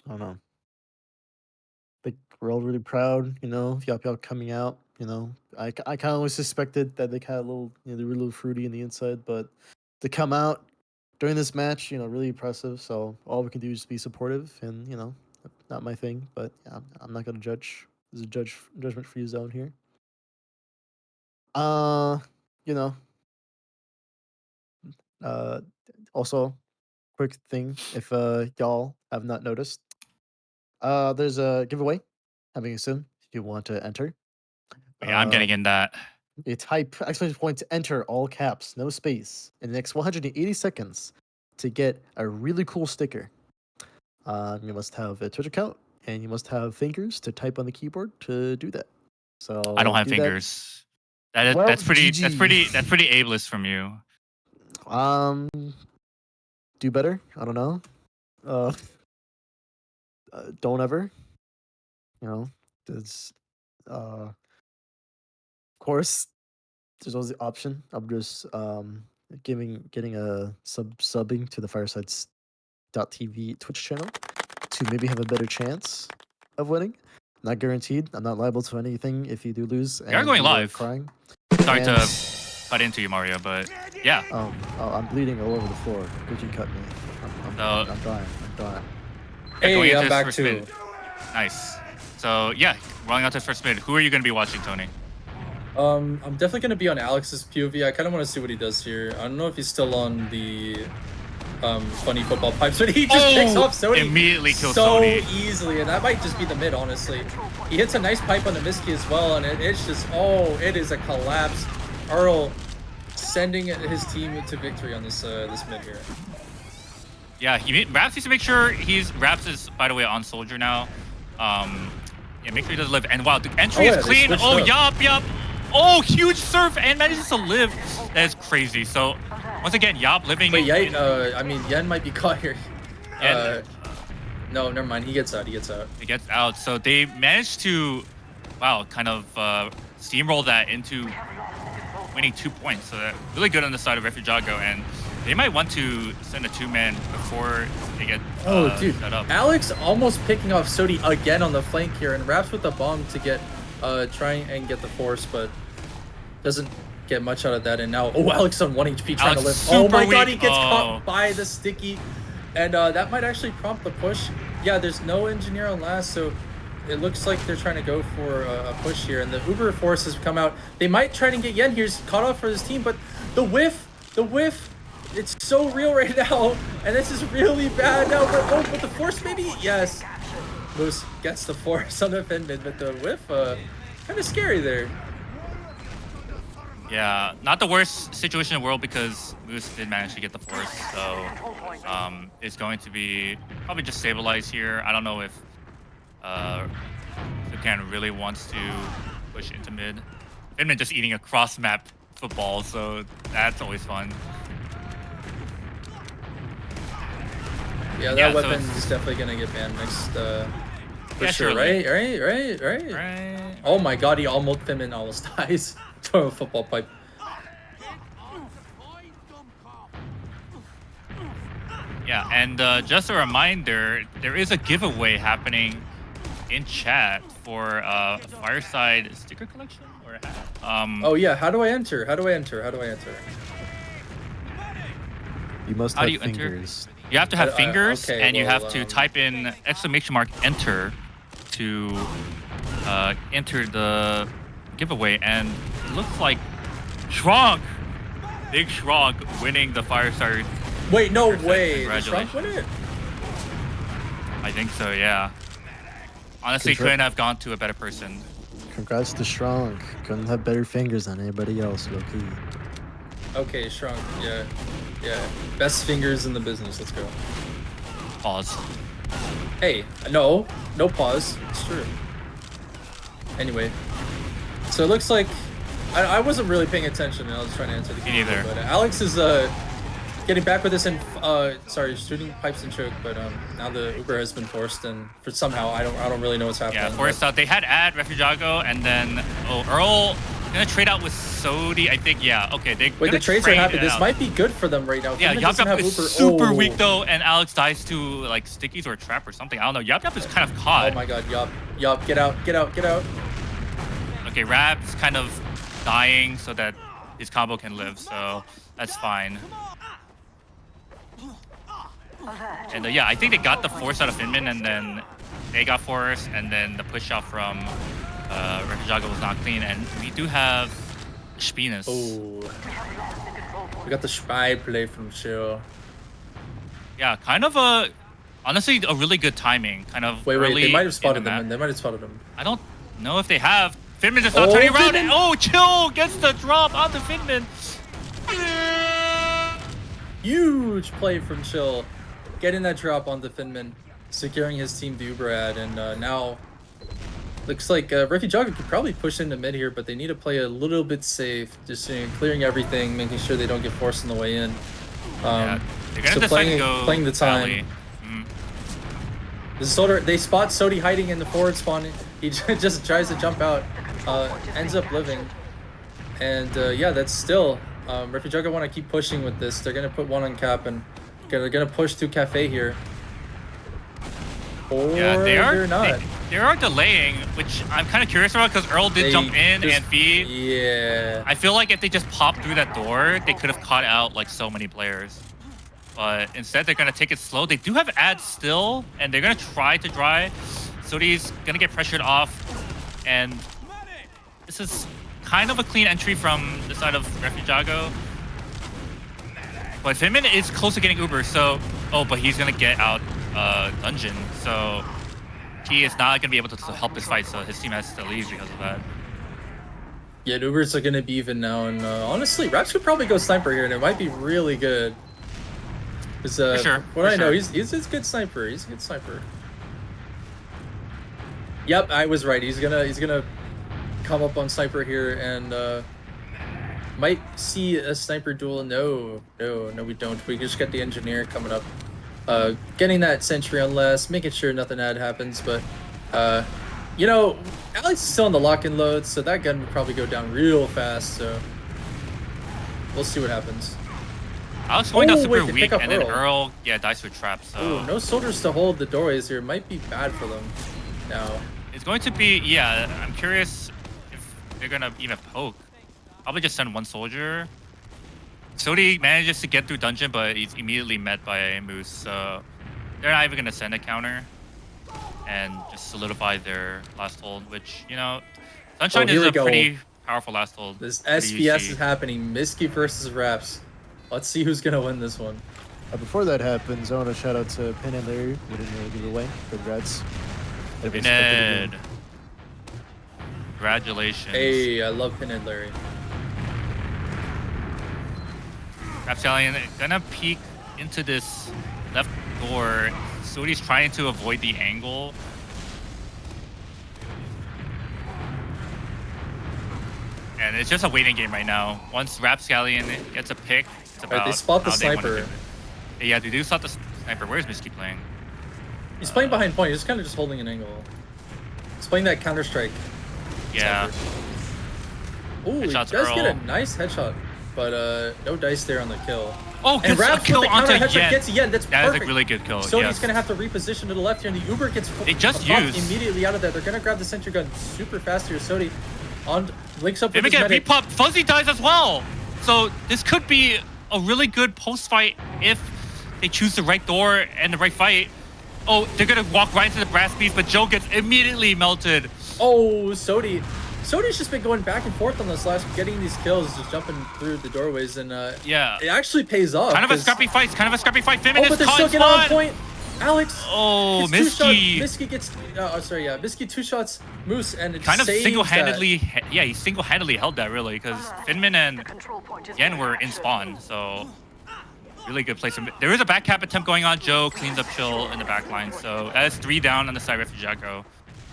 Speaker 3: don't know. Think we're all really proud, Yap Yap coming out. I kind of always suspected that they kind of little, they were a little fruity in the inside, but to come out during this match, really impressive. So all we can do is be supportive, and not my thing, but yeah, I'm not gonna judge. There's a judgment free zone here. Uh, you know, uh, also quick thing if y'all have not noticed, there's a giveaway happening soon. If you want to enter,
Speaker 1: Yeah, I'm getting
Speaker 3: um,
Speaker 1: in that.
Speaker 3: you type exclamation point to enter all caps, no space, in the next 180 seconds to get a really cool sticker. You must have a Twitch account and you must have fingers to type on the keyboard to do that.
Speaker 1: I don't
Speaker 3: So
Speaker 1: have
Speaker 3: do that.
Speaker 1: fingers.
Speaker 3: Well,
Speaker 1: That's pretty.
Speaker 3: GG.
Speaker 1: That's pretty ableist from you.
Speaker 3: Um, do better. I don't know. Uh, don't ever. You know, it's course, there's always the option of just getting a subbing to the Firesides.tv Twitch channel to maybe have a better chance of winning. Not guaranteed. I'm not liable to anything if you do lose.
Speaker 1: You're going
Speaker 3: you are
Speaker 1: live.
Speaker 3: crying.
Speaker 1: Sorry
Speaker 3: And,
Speaker 1: to cut into you, Mario, but yeah.
Speaker 3: oh, I'm bleeding all over the floor. Could you cut me? I'm dying. I'm dying.
Speaker 1: Yeah, going
Speaker 2: Hey,
Speaker 1: into
Speaker 2: I'm
Speaker 1: his
Speaker 2: back
Speaker 1: first
Speaker 2: too.
Speaker 1: mid. Nice. So yeah, rolling out to first mid. Who are you going to be watching, Tony?
Speaker 2: I'm definitely gonna be on Alex's POV. I kind of want to see what he does here. I don't know if he's still on the funny football pipes, but he just picks off Sodi
Speaker 1: Immediately kills
Speaker 2: so
Speaker 1: Sodi.
Speaker 2: easily, and that might just be the mid, honestly. He hits a nice pipe on the Miski as well, and it's just it is a collapse. Earl sending his team to victory on this this mid here.
Speaker 1: Yeah, Raps needs to make sure Raps is, by the way, on Soldier now. Yeah, make sure he doesn't live. And wow, the entry
Speaker 2: Oh, yeah,
Speaker 1: is
Speaker 2: they
Speaker 1: clean.
Speaker 2: switched
Speaker 1: Oh,
Speaker 2: up.
Speaker 1: yup. Oh, huge surf and manages to live. That is crazy. So once again, Yop living.
Speaker 2: Wait, I mean, Yen might be caught here.
Speaker 1: Yen.
Speaker 2: No, never mind. He gets out. He gets out.
Speaker 1: It gets out. So they managed to, wow, kind of steamroll that into winning 2 points. So that really good on the side of Refujago, and they might want to send a 2-man before they get
Speaker 2: Dude,
Speaker 1: set up.
Speaker 2: Alex almost picking off Sodi again on the flank here, and Raps with the bomb to get trying and get the force, but doesn't get much out of that. And now, Alex on 1 HP trying to live. Oh my god, he gets caught by the sticky, and that might actually prompt the push. Yeah, there's no engineer on last, so it looks like they're trying to go for a push here, and the Uber force has come out. They might try to get Yen here. He's caught off for his team, but the whiff, it's so real right now, and this is really bad now. But the force maybe, yes. Moose gets the force on the Finman, but the whiff, kind of scary there.
Speaker 1: Yeah, not the worst situation in the world because Moose did manage to get the force, so it's going to be probably just stabilized here. I don't know if soupcan really wants to push into mid. Finman just eating a cross-map football, so that's always fun.
Speaker 2: Yeah, that weapon is definitely gonna get banned next, for
Speaker 1: yeah,
Speaker 2: sure.
Speaker 1: surely.
Speaker 2: Right. Oh my god, Finman almost dies from a football pipe.
Speaker 1: Yeah, and just a reminder, there is a giveaway happening in chat for a Fireside sticker collection or a hat.
Speaker 2: Oh yeah, how do I enter?
Speaker 3: You must
Speaker 1: How
Speaker 3: have
Speaker 1: do you enter?
Speaker 3: fingers.
Speaker 1: You have to have fingers,
Speaker 2: okay,
Speaker 1: and you
Speaker 2: well,
Speaker 1: have to type in ! enter to enter the giveaway. And it looks like Big Shrunk winning the Fireside.
Speaker 2: Wait, no way. Did
Speaker 1: Congratulations.
Speaker 2: Shrunk win it?
Speaker 1: I think so, yeah. Honestly, couldn't have gone to a better person.
Speaker 3: Congrats to Strong. Couldn't have better fingers than anybody else, low key.
Speaker 2: Okay, Shrunk. Yeah. Best fingers in the business. Let's go.
Speaker 1: Pause.
Speaker 2: Hey, no pause. It's true. Anyway, so it looks like I wasn't really paying attention, and I was trying to answer the
Speaker 1: Me neither.
Speaker 2: but Alex is getting back with this and shooting pipes and choke, but now the Uber has been forced, and for somehow I don't really know what's happening.
Speaker 1: Yeah, forced out. They had Refujago, and then Earl gonna trade out with Sodi. I think, yeah. Okay,
Speaker 2: Wait, the trades are happy. This might be good for them right now.
Speaker 1: Yeah,
Speaker 2: Finman doesn't
Speaker 1: Yap
Speaker 2: have
Speaker 1: is
Speaker 2: Uber.
Speaker 1: super weak though, and Alex dies to like stickies or a trap or something. I don't know. Yap is kind of caught.
Speaker 2: Oh my god, Yup, get out.
Speaker 1: Okay, Rap's kind of dying so that his combo can live, so that's fine. And yeah, I think they got the force out of Finman, and then they got force, and then the push out from Refujago was not clean, and we do have Spinus.
Speaker 2: Oh, we got the spy play from Chill.
Speaker 1: Yeah, kind of honestly a really good timing. Kind of
Speaker 2: Wait,
Speaker 1: early
Speaker 2: they might have
Speaker 1: in
Speaker 2: spotted
Speaker 1: the
Speaker 2: them.
Speaker 1: map. I don't know if they have. Finman just not
Speaker 2: Oh,
Speaker 1: turning around.
Speaker 2: Finman!
Speaker 1: Oh, Chill gets the drop on the Finman.
Speaker 2: Huge play from Chill, getting that drop on the Finman, securing his team the Uber ad, and now looks like Refujago could probably push into mid here, but they need to play a little bit safe, just clearing everything, making sure they don't get forced on the way in.
Speaker 1: Yeah, they're gonna
Speaker 2: So
Speaker 1: decide to go
Speaker 2: playing the time.
Speaker 1: rally.
Speaker 2: They spot Sodi hiding in the forward spawn. He just tries to jump out, ends up living. And yeah, that's still Refujago want to keep pushing with this. They're gonna put one on cap and they're gonna push to cafe here. Or
Speaker 1: Yeah,
Speaker 2: they're not.
Speaker 1: They are delaying, which I'm kind of curious about because Earl did jump in and feed.
Speaker 2: Yeah.
Speaker 1: I feel like if they just popped through that door, they could have caught out like so many players. But instead, they're gonna take it slow. They do have ads still, and they're gonna try to dry. Sodi's gonna get pressured off, and this is kind of a clean entry from the side of Refujago. But Finman is close to getting Uber, so but he's gonna get out dungeon, so he is not gonna be able to help this fight. So his team has to leave because of that.
Speaker 2: Yeah, Ubers are gonna be even now, and honestly, Raps could probably go sniper here, and it might be really good. Because what I know, he's a good sniper. He's a good sniper. Yep, I was right. He's gonna come up on sniper here and might see a sniper duel. No, we don't. We just get the engineer coming up, getting that sentry on last, making sure nothing bad happens. But you know, Alex is still in the lock-in load, so that gun would probably go down real fast. So we'll see what happens.
Speaker 1: Alex going down super
Speaker 2: they
Speaker 1: weak,
Speaker 2: pick up
Speaker 1: and then Earl, dies to a trap. So
Speaker 2: ooh, no soldiers to hold the doorways here. Might be bad for them now.
Speaker 1: it's going to be, I'm curious if they're gonna even poke. Probably just send one soldier. Sodi manages to get through dungeon, but he's immediately met by Moose. So they're not even gonna send a counter and just solidify their last hold, which, Sunshine is a pretty powerful last hold.
Speaker 2: This SPS is happening. Miski versus Raps. Let's see who's gonna win this one.
Speaker 3: Before that happens, I want to shout out to Pin and Larry. We didn't really give it away. Congrats.
Speaker 1: Pinhead. Congratulations.
Speaker 2: Hey, I love Pin and Larry.
Speaker 1: Rapscallion gonna peek into this left door. Sodi's trying to avoid the angle. And it's just a waiting game right now. Once Rapscallion gets a pick, it's about
Speaker 2: they spot the
Speaker 1: how they wanna
Speaker 2: sniper.
Speaker 1: do it. Yeah, they do spot the sniper. Where's Misky playing?
Speaker 2: He's playing behind point. He's kind of just holding an angle. He's playing that Counter-Strike.
Speaker 1: Yeah.
Speaker 2: Ooh, he
Speaker 1: Headshots
Speaker 2: does
Speaker 1: Earl.
Speaker 2: get a nice headshot, but no dice there on the kill.
Speaker 1: Oh,
Speaker 2: And
Speaker 1: gets a
Speaker 2: Raps
Speaker 1: kill
Speaker 2: with the
Speaker 1: onto
Speaker 2: counter headshot
Speaker 1: Yen.
Speaker 2: gets Yen. That's
Speaker 1: That is
Speaker 2: perfect.
Speaker 1: a really good kill.
Speaker 2: So
Speaker 1: yes.
Speaker 2: he's gonna have to reposition to the left here, and the Uber gets
Speaker 1: They just
Speaker 2: buffed
Speaker 1: used.
Speaker 2: immediately out of there. They're gonna grab the sentry gun super fast here. Sodi links up
Speaker 1: They
Speaker 2: with
Speaker 1: get
Speaker 2: his medic.
Speaker 1: repop. Fuzzy dies as well. So this could be a really good post fight if they choose the right door and the right fight. Oh, they're gonna walk right into the brass beast, but Joe gets immediately melted.
Speaker 2: Oh, Sodi's just been going back and forth on this last, getting these kills, just jumping through the doorways, and
Speaker 1: Yeah.
Speaker 2: it actually pays off.
Speaker 1: Kind of a
Speaker 2: 'cause-
Speaker 1: scrappy fight. Finman
Speaker 2: Oh,
Speaker 1: is
Speaker 2: but they're
Speaker 1: caught
Speaker 2: still
Speaker 1: in
Speaker 2: getting on
Speaker 1: spawn.
Speaker 2: point. Alex.
Speaker 1: Oh,
Speaker 2: gets two
Speaker 1: Misky.
Speaker 2: shots. Misky gets. Misky two shots. Moose and it
Speaker 1: Kind of
Speaker 2: saves
Speaker 1: single-handedly, he single-handedly held that really because Finman
Speaker 4: The
Speaker 1: and
Speaker 4: control point is
Speaker 1: Yen
Speaker 4: being
Speaker 1: were in
Speaker 4: captured.
Speaker 1: spawn, so really good place. There is a back cap attempt going on. Joe cleans up Chill in the back line, so that is 3 down on the side of Refujago.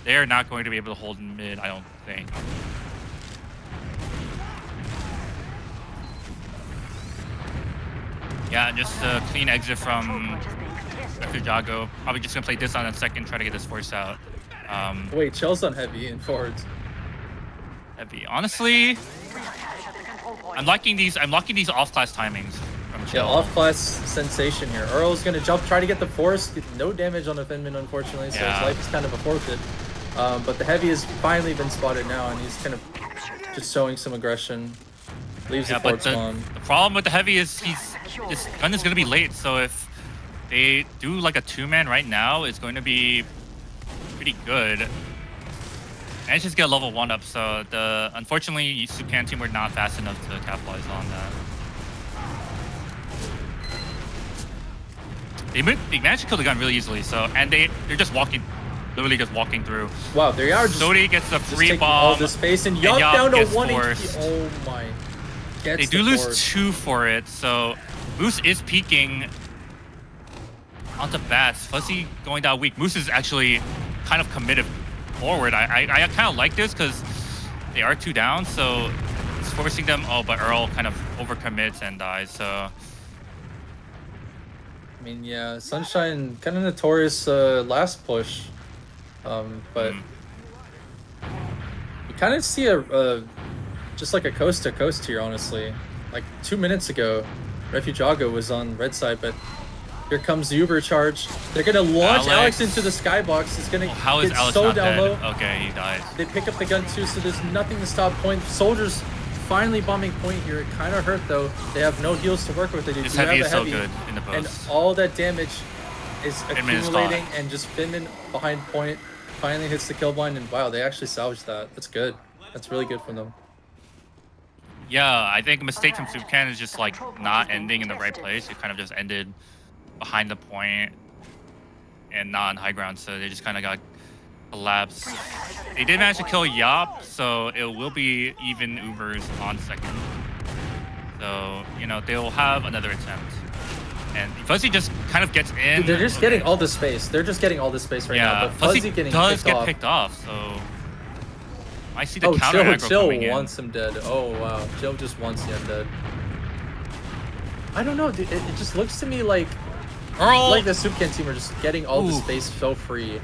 Speaker 1: They are not going to be able to hold in mid, I don't think. Yeah, just a clean exit
Speaker 4: Control
Speaker 1: from
Speaker 4: point is being contested.
Speaker 1: Refujago. Probably just gonna play this on a second, try to get this force out.
Speaker 2: that. Wait, Chell's on heavy and forwards.
Speaker 1: Heavy. Honestly,
Speaker 4: We have captured the control point.
Speaker 1: I'm liking these off-class timings from
Speaker 2: Yeah,
Speaker 1: Chill.
Speaker 2: off-class sensation here. Earl's gonna jump, try to get the force. Get no damage on the Finman, unfortunately, so
Speaker 1: Yeah.
Speaker 2: his life is kind of a forfeit. But the heavy has finally been spotted now, and he's kind of just showing some aggression. Leaves
Speaker 1: Yeah,
Speaker 2: the fort
Speaker 1: but the
Speaker 2: spawn.
Speaker 1: problem with the heavy is this gun is gonna be late. So if they do like a 2-man right now, it's going to be pretty good. And just get a level 1 up. So unfortunately, soupcan team were not fast enough to capitalize on that. They managed to kill the gun really easily. So they're just literally just walking through.
Speaker 2: Wow, they are just
Speaker 1: Sodi gets a
Speaker 2: just
Speaker 1: free
Speaker 2: taking all
Speaker 1: bomb.
Speaker 2: the space, and
Speaker 1: and
Speaker 2: Yup
Speaker 1: Yup
Speaker 2: down to
Speaker 1: gets
Speaker 2: 1
Speaker 1: forced.
Speaker 2: HP. Oh my. Gets
Speaker 1: They do
Speaker 2: the
Speaker 1: lose
Speaker 2: force.
Speaker 1: 2 for it, so Moose is peeking onto bats. Fuzzy going down weak. Moose is actually kind of committed forward. I kind of like this because they are 2 down, so it's forcing them. Oh, but Earl kind of overcommits and dies. So
Speaker 2: I mean, yeah, Sunshine kind of notorious last push, but you kind of see a just like a coast to coast here, honestly. Like 2 minutes ago, Refujago was on red side, but here comes the Uber charge. They're gonna launch Alex into the skybox. It's gonna
Speaker 1: How is
Speaker 2: get
Speaker 1: Alex
Speaker 2: so
Speaker 1: not
Speaker 2: down
Speaker 1: dead?
Speaker 2: low.
Speaker 1: Okay, he dies.
Speaker 2: They pick up the gun too, so there's nothing to stop point. Soldiers finally bombing point here. It kind of hurt though. They have no heals to work with. They do
Speaker 1: This
Speaker 2: have
Speaker 1: heavy
Speaker 2: a
Speaker 1: is so
Speaker 2: heavy,
Speaker 1: good in the
Speaker 2: and
Speaker 1: post.
Speaker 2: all that damage is
Speaker 1: Finman is
Speaker 2: accumulating,
Speaker 1: caught.
Speaker 2: and just Finman behind point finally hits the kill blind, and wow, they actually salvaged that. That's good. That's really good from them.
Speaker 1: Yeah, I think a mistake from soupcan is just like not ending in the right place. It kind of just ended behind the point and not on high ground, so they just kind of got collapsed. They did manage to kill Yop, so it will be even Ubers on second. So, you know, they'll have another attempt. And Fuzzy just kind of gets in.
Speaker 2: They're just getting all the space. They're just getting all the space right now.
Speaker 1: Yeah,
Speaker 2: But Fuzzy getting
Speaker 1: does
Speaker 2: picked
Speaker 1: get
Speaker 2: off.
Speaker 1: picked off, so I see the counter
Speaker 2: Chill,
Speaker 1: aggro
Speaker 2: Chill
Speaker 1: coming in.
Speaker 2: wants him dead. Oh wow, Chill just wants him dead. I don't know, dude. It just looks to me like
Speaker 1: Earl,
Speaker 2: the soupcan team are just getting all the
Speaker 1: Ooh.
Speaker 2: space so free.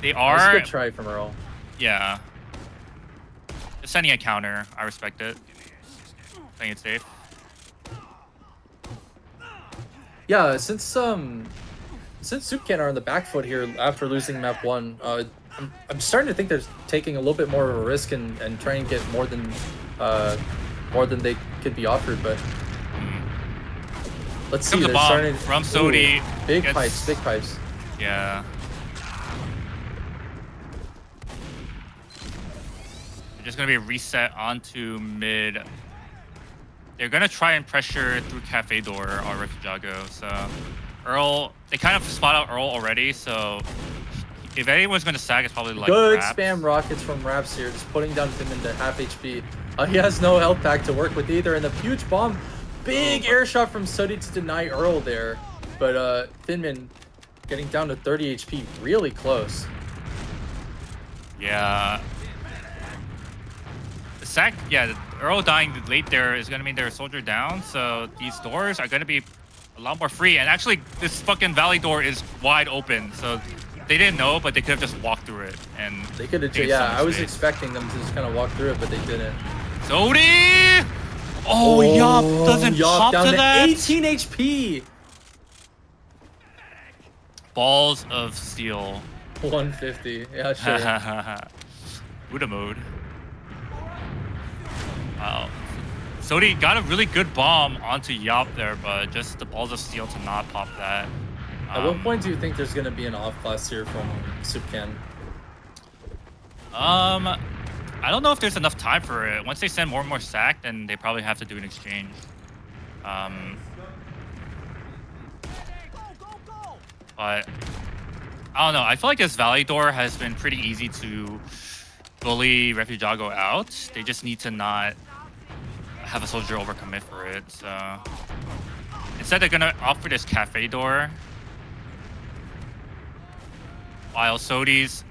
Speaker 1: they
Speaker 2: That was a
Speaker 1: are.
Speaker 2: good try from Earl.
Speaker 1: Yeah. Just sending a counter. I respect it. Playing it safe.
Speaker 2: Yeah, since soupcan are on the back foot here after losing map 1, I'm starting to think they're taking a little bit more of a risk and trying to get more than they could be offered, but. Let's see.
Speaker 1: Comes a
Speaker 2: They're
Speaker 1: bomb
Speaker 2: starting
Speaker 1: from Sodi.
Speaker 2: Ooh, big
Speaker 1: Gets-
Speaker 2: pipes, big pipes.
Speaker 1: Yeah. They're just gonna be reset onto mid. They're gonna try and pressure through cafe door or Refujago. So Earl, they kind of spot out Earl already. So if anyone's gonna sag, it's probably like
Speaker 2: Good
Speaker 1: Raps.
Speaker 2: spam rockets from Raps here, just putting down Finman to half HP. He has no health pack to work with either, and the huge bomb. Big air shot from Sodi to deny Earl there, but Finman getting down to 30 HP, really close.
Speaker 1: Yeah. The sack, yeah, Earl dying late there is gonna mean their soldier down. So these doors are gonna be a lot more free. And actually, this fucking valley door is wide open. So they didn't know, but they could have just walked through it. And
Speaker 2: They could have,
Speaker 1: taken
Speaker 2: yeah,
Speaker 1: so much
Speaker 2: I was
Speaker 1: space.
Speaker 2: expecting them to just kind of walk through it, but they didn't.
Speaker 1: Sodi! Oh, Yop doesn't
Speaker 2: Yop
Speaker 1: pop
Speaker 2: down
Speaker 1: to that.
Speaker 2: 18 HP.
Speaker 1: Balls of steel.
Speaker 2: 150. Yeah, sure.
Speaker 1: Buddha mode. Wow. Sodi got a really good bomb onto Yop there, but just the balls of steel to not pop that.
Speaker 2: At what point do you think there's going to be an off class here from soupcan?
Speaker 1: I don't know if there's enough time for it. Once they send more and more sack, then they probably have to do an exchange. But I don't know. I feel like this Valley door has been pretty easy to bully Refujago out. They just need to not have a soldier overcommit for it. So instead, they're gonna offer this cafe door, while Sodi's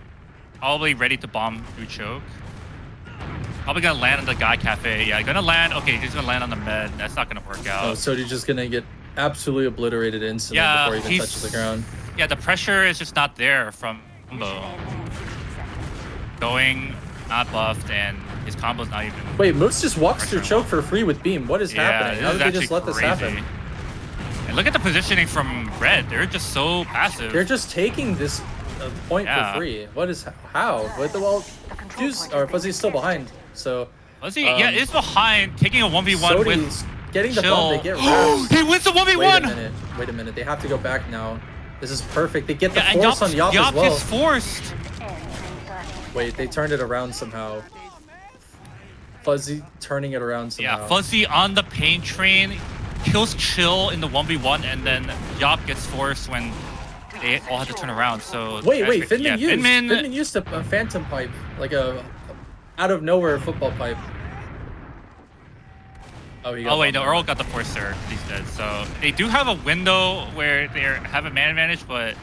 Speaker 1: probably ready to bomb through choke. Probably gonna land on the guy cafe. Yeah, gonna land. Okay, he's gonna land on the med. That's not gonna work out.
Speaker 2: Oh, Sodi's just going to get absolutely obliterated instantly
Speaker 1: Yeah,
Speaker 2: before he even
Speaker 1: he's-
Speaker 2: touches the ground.
Speaker 1: Yeah, the pressure is just not there from combo. Going not buffed, and his combo's not even.
Speaker 2: Wait, Moose just walks through
Speaker 1: Pressure
Speaker 2: choke for free with beam. What is happening? How
Speaker 1: this
Speaker 2: did
Speaker 1: is
Speaker 2: they just let
Speaker 1: actually
Speaker 2: this
Speaker 1: crazy.
Speaker 2: happen?
Speaker 1: And look at the positioning from Red. They're just so passive.
Speaker 2: They're just taking this point
Speaker 1: Yeah.
Speaker 2: for free. What is how? What the well? Fuse or Fuzzy's still behind. So
Speaker 1: Fuzzy, yeah, is behind, taking a 1v1
Speaker 2: Sodi's
Speaker 1: with
Speaker 2: getting the
Speaker 1: Chill.
Speaker 2: bomb. They get wrapped.
Speaker 1: He wins the 1v1!
Speaker 2: Wait a minute. They have to go back now. This is perfect. They get the
Speaker 1: Yeah, and
Speaker 2: force on Yop as well.
Speaker 1: gets forced.
Speaker 2: Wait, they turned it around somehow. Fuzzy turning it around somehow.
Speaker 1: Yeah, Fuzzy on the pain train, kills Chill in the 1v1, and then Yop gets forced when they all have to turn around. So
Speaker 2: Wait,
Speaker 1: that's-
Speaker 2: Finman
Speaker 1: yeah,
Speaker 2: used
Speaker 1: Finman-
Speaker 2: Finman used a phantom pipe, like a out of nowhere football pipe. Oh, he got
Speaker 1: Oh wait, no,
Speaker 2: bombed.
Speaker 1: Earl got the force there. He's dead. So they do have a window where they have a man advantage, but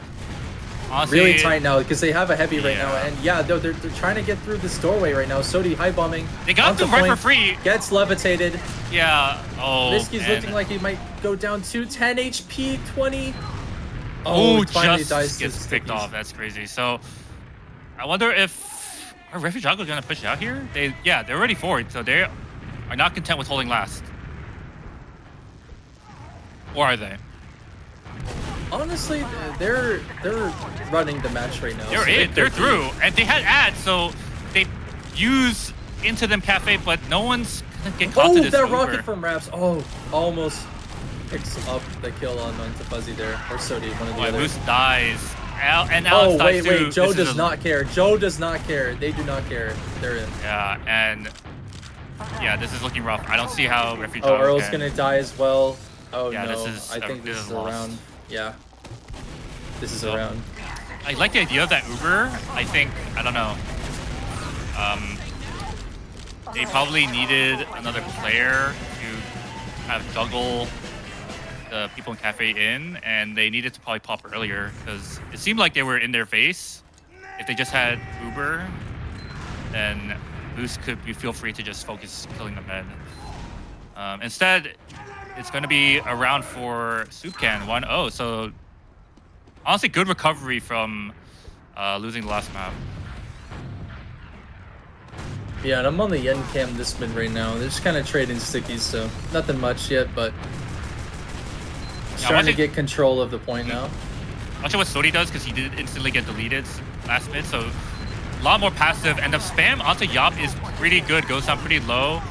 Speaker 1: honestly,
Speaker 2: Really tight now because they have a heavy right now,
Speaker 1: Yeah.
Speaker 2: and yeah, they're trying to get through this doorway right now. Sodi high bombing.
Speaker 1: They got
Speaker 2: onto
Speaker 1: them right for
Speaker 2: point,
Speaker 1: free.
Speaker 2: Gets levitated.
Speaker 1: Yeah. Oh.
Speaker 2: Risky's
Speaker 1: man.
Speaker 2: looking like he might go down to 10 HP, 20.
Speaker 1: Oh,
Speaker 2: it finally
Speaker 1: just
Speaker 2: dies to
Speaker 1: gets picked
Speaker 2: stickies.
Speaker 1: off. That's crazy. So I wonder if Are Refujago gonna push out here? They're already forward, so they are not content with holding last. Or are they?
Speaker 2: Honestly, they're running the match right now.
Speaker 1: They're
Speaker 2: so
Speaker 1: in. They're
Speaker 2: could be-
Speaker 1: through, and they had ads, so they use into them cafe, but no one's gonna get caught to
Speaker 2: Oh,
Speaker 1: this
Speaker 2: that
Speaker 1: Uber.
Speaker 2: rocket from Raps. Oh, almost picks up the kill onto Fuzzy there, or Sodi, one of the
Speaker 1: Boy,
Speaker 2: other.
Speaker 1: Moose dies. And Alex
Speaker 2: Oh,
Speaker 1: dies
Speaker 2: wait,
Speaker 1: too.
Speaker 2: Joe
Speaker 1: This is
Speaker 2: does
Speaker 1: a-
Speaker 2: not care. Joe does not care. They do not care. They're in.
Speaker 1: Yeah, and yeah, this is looking rough. I don't see how Refujago
Speaker 2: Oh, Earl's
Speaker 1: can.
Speaker 2: gonna die as well. Oh
Speaker 1: Yeah,
Speaker 2: no,
Speaker 1: this is-
Speaker 2: I think
Speaker 1: this
Speaker 2: this
Speaker 1: is
Speaker 2: is
Speaker 1: lost.
Speaker 2: around. Yeah, this is
Speaker 1: So-
Speaker 2: around.
Speaker 1: I like the idea of that Uber. I think, I don't know. They probably needed another player to kind of juggle the people in cafe in, and they needed to probably pop earlier because it seemed like they were in their face. If they just had Uber, then Boost could feel free to just focus killing the med. Instead, it's going to be a round for soupcan 1-0. So honestly, good recovery from losing the last map.
Speaker 2: Yeah, and I'm on the Yen cam this mid right now. They're just kind of trading stickies, so nothing much yet, but starting to get control of the point now.
Speaker 1: Watch out what Sodi does because he did instantly get deleted last mid, so a lot more passive. And the spam onto Yop is pretty good, goes down pretty low.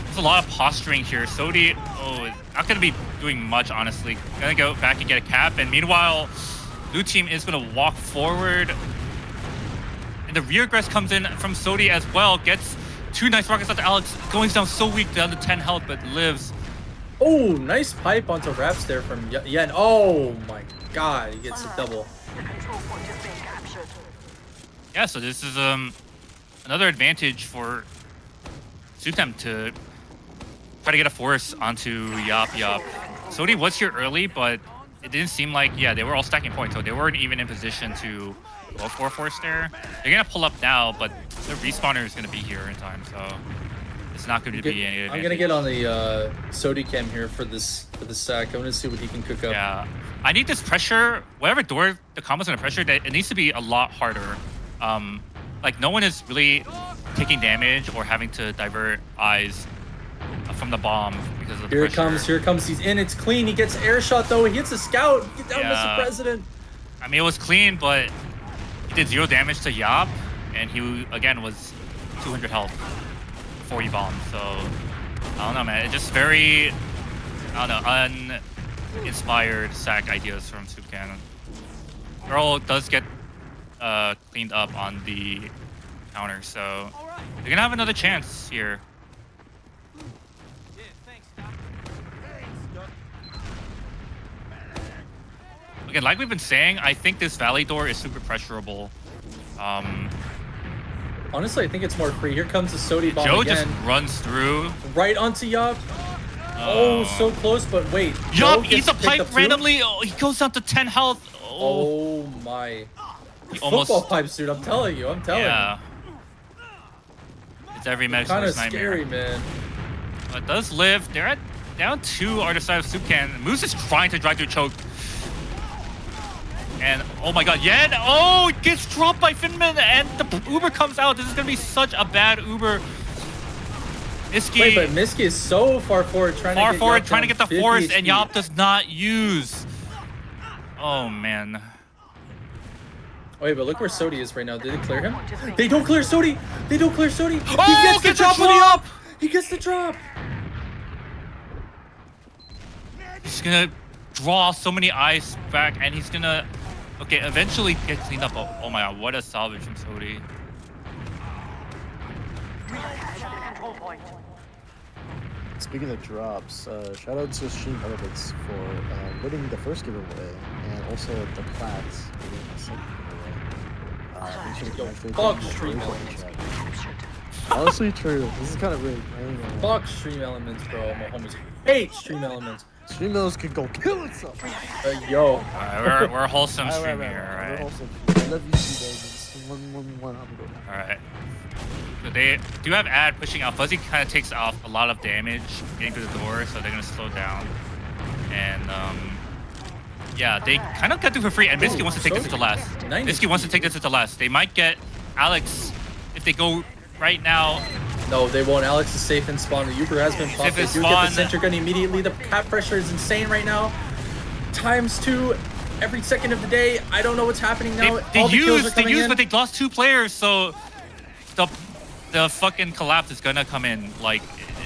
Speaker 1: There's a lot of posturing here. Sodi, not going to be doing much, honestly. Going to go back and get a cap. And meanwhile, blue team is going to walk forward. And the rear aggress comes in from Sodi as well. Gets 2 nice rockets out to Alex. Going down so weak, down to 10 health, but lives.
Speaker 2: Oh, nice pipe onto Raps there from Yen. Oh my god, he gets a double.
Speaker 4: The control point is being captured.
Speaker 1: Yeah, so this is another advantage for soupcan to try to get a force onto Yop. Sodi was here early, but it didn't seem like, they were all stacking points, so they weren't even in position to go for a force there. They're gonna pull up now, but the respawner is gonna be here in time, so it's not going to be any advantage.
Speaker 2: I'm gonna get on the Sodi cam here for this sack. I'm gonna see what he can cook up.
Speaker 1: Yeah, I need this pressure. Whatever door the combo's gonna pressure, that it needs to be a lot harder. Like no one is really taking damage or having to divert eyes from the bomb because of the
Speaker 2: Here it
Speaker 1: pressure.
Speaker 2: comes, he's in, it's clean. He gets air shot though, he hits a scout. Get down,
Speaker 1: Yeah.
Speaker 2: Mr. President.
Speaker 1: I mean, it was clean, but he did 0 damage to Yop, and he again was 200 health before he bombed. So I don't know, man. It's just very, I don't know, uninspired sack ideas from soupcan. Earl does get cleaned up on the counter, so they're gonna have another chance here. Again, like we've been saying, I think this valley door is super pressurable.
Speaker 2: Honestly, I think it's more free. Here comes the Sodi bomb
Speaker 1: Joe
Speaker 2: again.
Speaker 1: just runs through.
Speaker 2: Right onto Yop. Oh, so close, but wait. Joe
Speaker 1: Yup,
Speaker 2: gets
Speaker 1: eats a
Speaker 2: picked
Speaker 1: pipe
Speaker 2: up too?
Speaker 1: randomly. Oh, he goes down to 10 health.
Speaker 2: Oh my.
Speaker 1: He
Speaker 2: Football pipes, dude. I'm telling you.
Speaker 1: Yeah. It's every medic's
Speaker 2: Kind of
Speaker 1: worst nightmare.
Speaker 2: scary, man.
Speaker 1: But does live. They're at down 2 other side of soupcan. Moose is trying to drive through choke. And oh my god, Yen! Oh, it gets dropped by Finman, and the Uber comes out. This is gonna be such a bad Uber. Iski
Speaker 2: Wait, but Miski is so far forward trying to get
Speaker 1: the
Speaker 2: 50
Speaker 1: force, and
Speaker 2: HP.
Speaker 1: Yop does not use. Oh man.
Speaker 2: Wait, but look where Sodi is right now. Did they clear him? They don't clear Sodi! They don't clear Sodi!
Speaker 1: Oh,
Speaker 2: He gets the
Speaker 1: get the
Speaker 2: drop on the
Speaker 1: drop!
Speaker 2: up! He gets the drop!
Speaker 1: He's gonna draw so many eyes back, and he's gonna, eventually get cleaned up. Oh my god, what a salvage from Sodi.
Speaker 4: Control point.
Speaker 3: Speaking of drops, shout out to Stream Elements for winning the first giveaway and also the class winning the second giveaway. Make sure to congratulate
Speaker 2: fuck
Speaker 3: them in the
Speaker 2: Stream
Speaker 3: Discord
Speaker 2: Elements.
Speaker 3: chat. Honestly, true. This is kind of rigged. I ain't gonna lie.
Speaker 2: Fuck Stream Elements, bro. My homies hate Stream Elements.
Speaker 3: Stream Elements could go kill itself.
Speaker 2: Yo.
Speaker 1: Alright, we're a wholesome
Speaker 3: Alright,
Speaker 1: stream
Speaker 3: right,
Speaker 1: here,
Speaker 3: right.
Speaker 1: alright?
Speaker 3: Also, I love you, Stream Elements. One. I'm good.
Speaker 1: Alright. So they do have ad pushing out. Fuzzy kind of takes off a lot of damage getting through the door, so they're gonna slow down. And yeah, they kind of got through for free. And Miski wants to take this into last.
Speaker 2: Nice.
Speaker 1: Miski wants to take this into last. They might get Alex, if they go right now,
Speaker 2: No, they won't. Alex is safe in spawn. The Uber has been popped.
Speaker 1: Safe
Speaker 2: They
Speaker 1: in
Speaker 2: do get the
Speaker 1: spawn.
Speaker 2: center gun immediately. The cap pressure is insane right now. ×2 every second of the day. I don't know what's happening now.
Speaker 1: they
Speaker 2: All the kills are
Speaker 1: used,
Speaker 2: coming in.
Speaker 1: but they lost 2 players, so the fucking collapse is gonna come in. Like,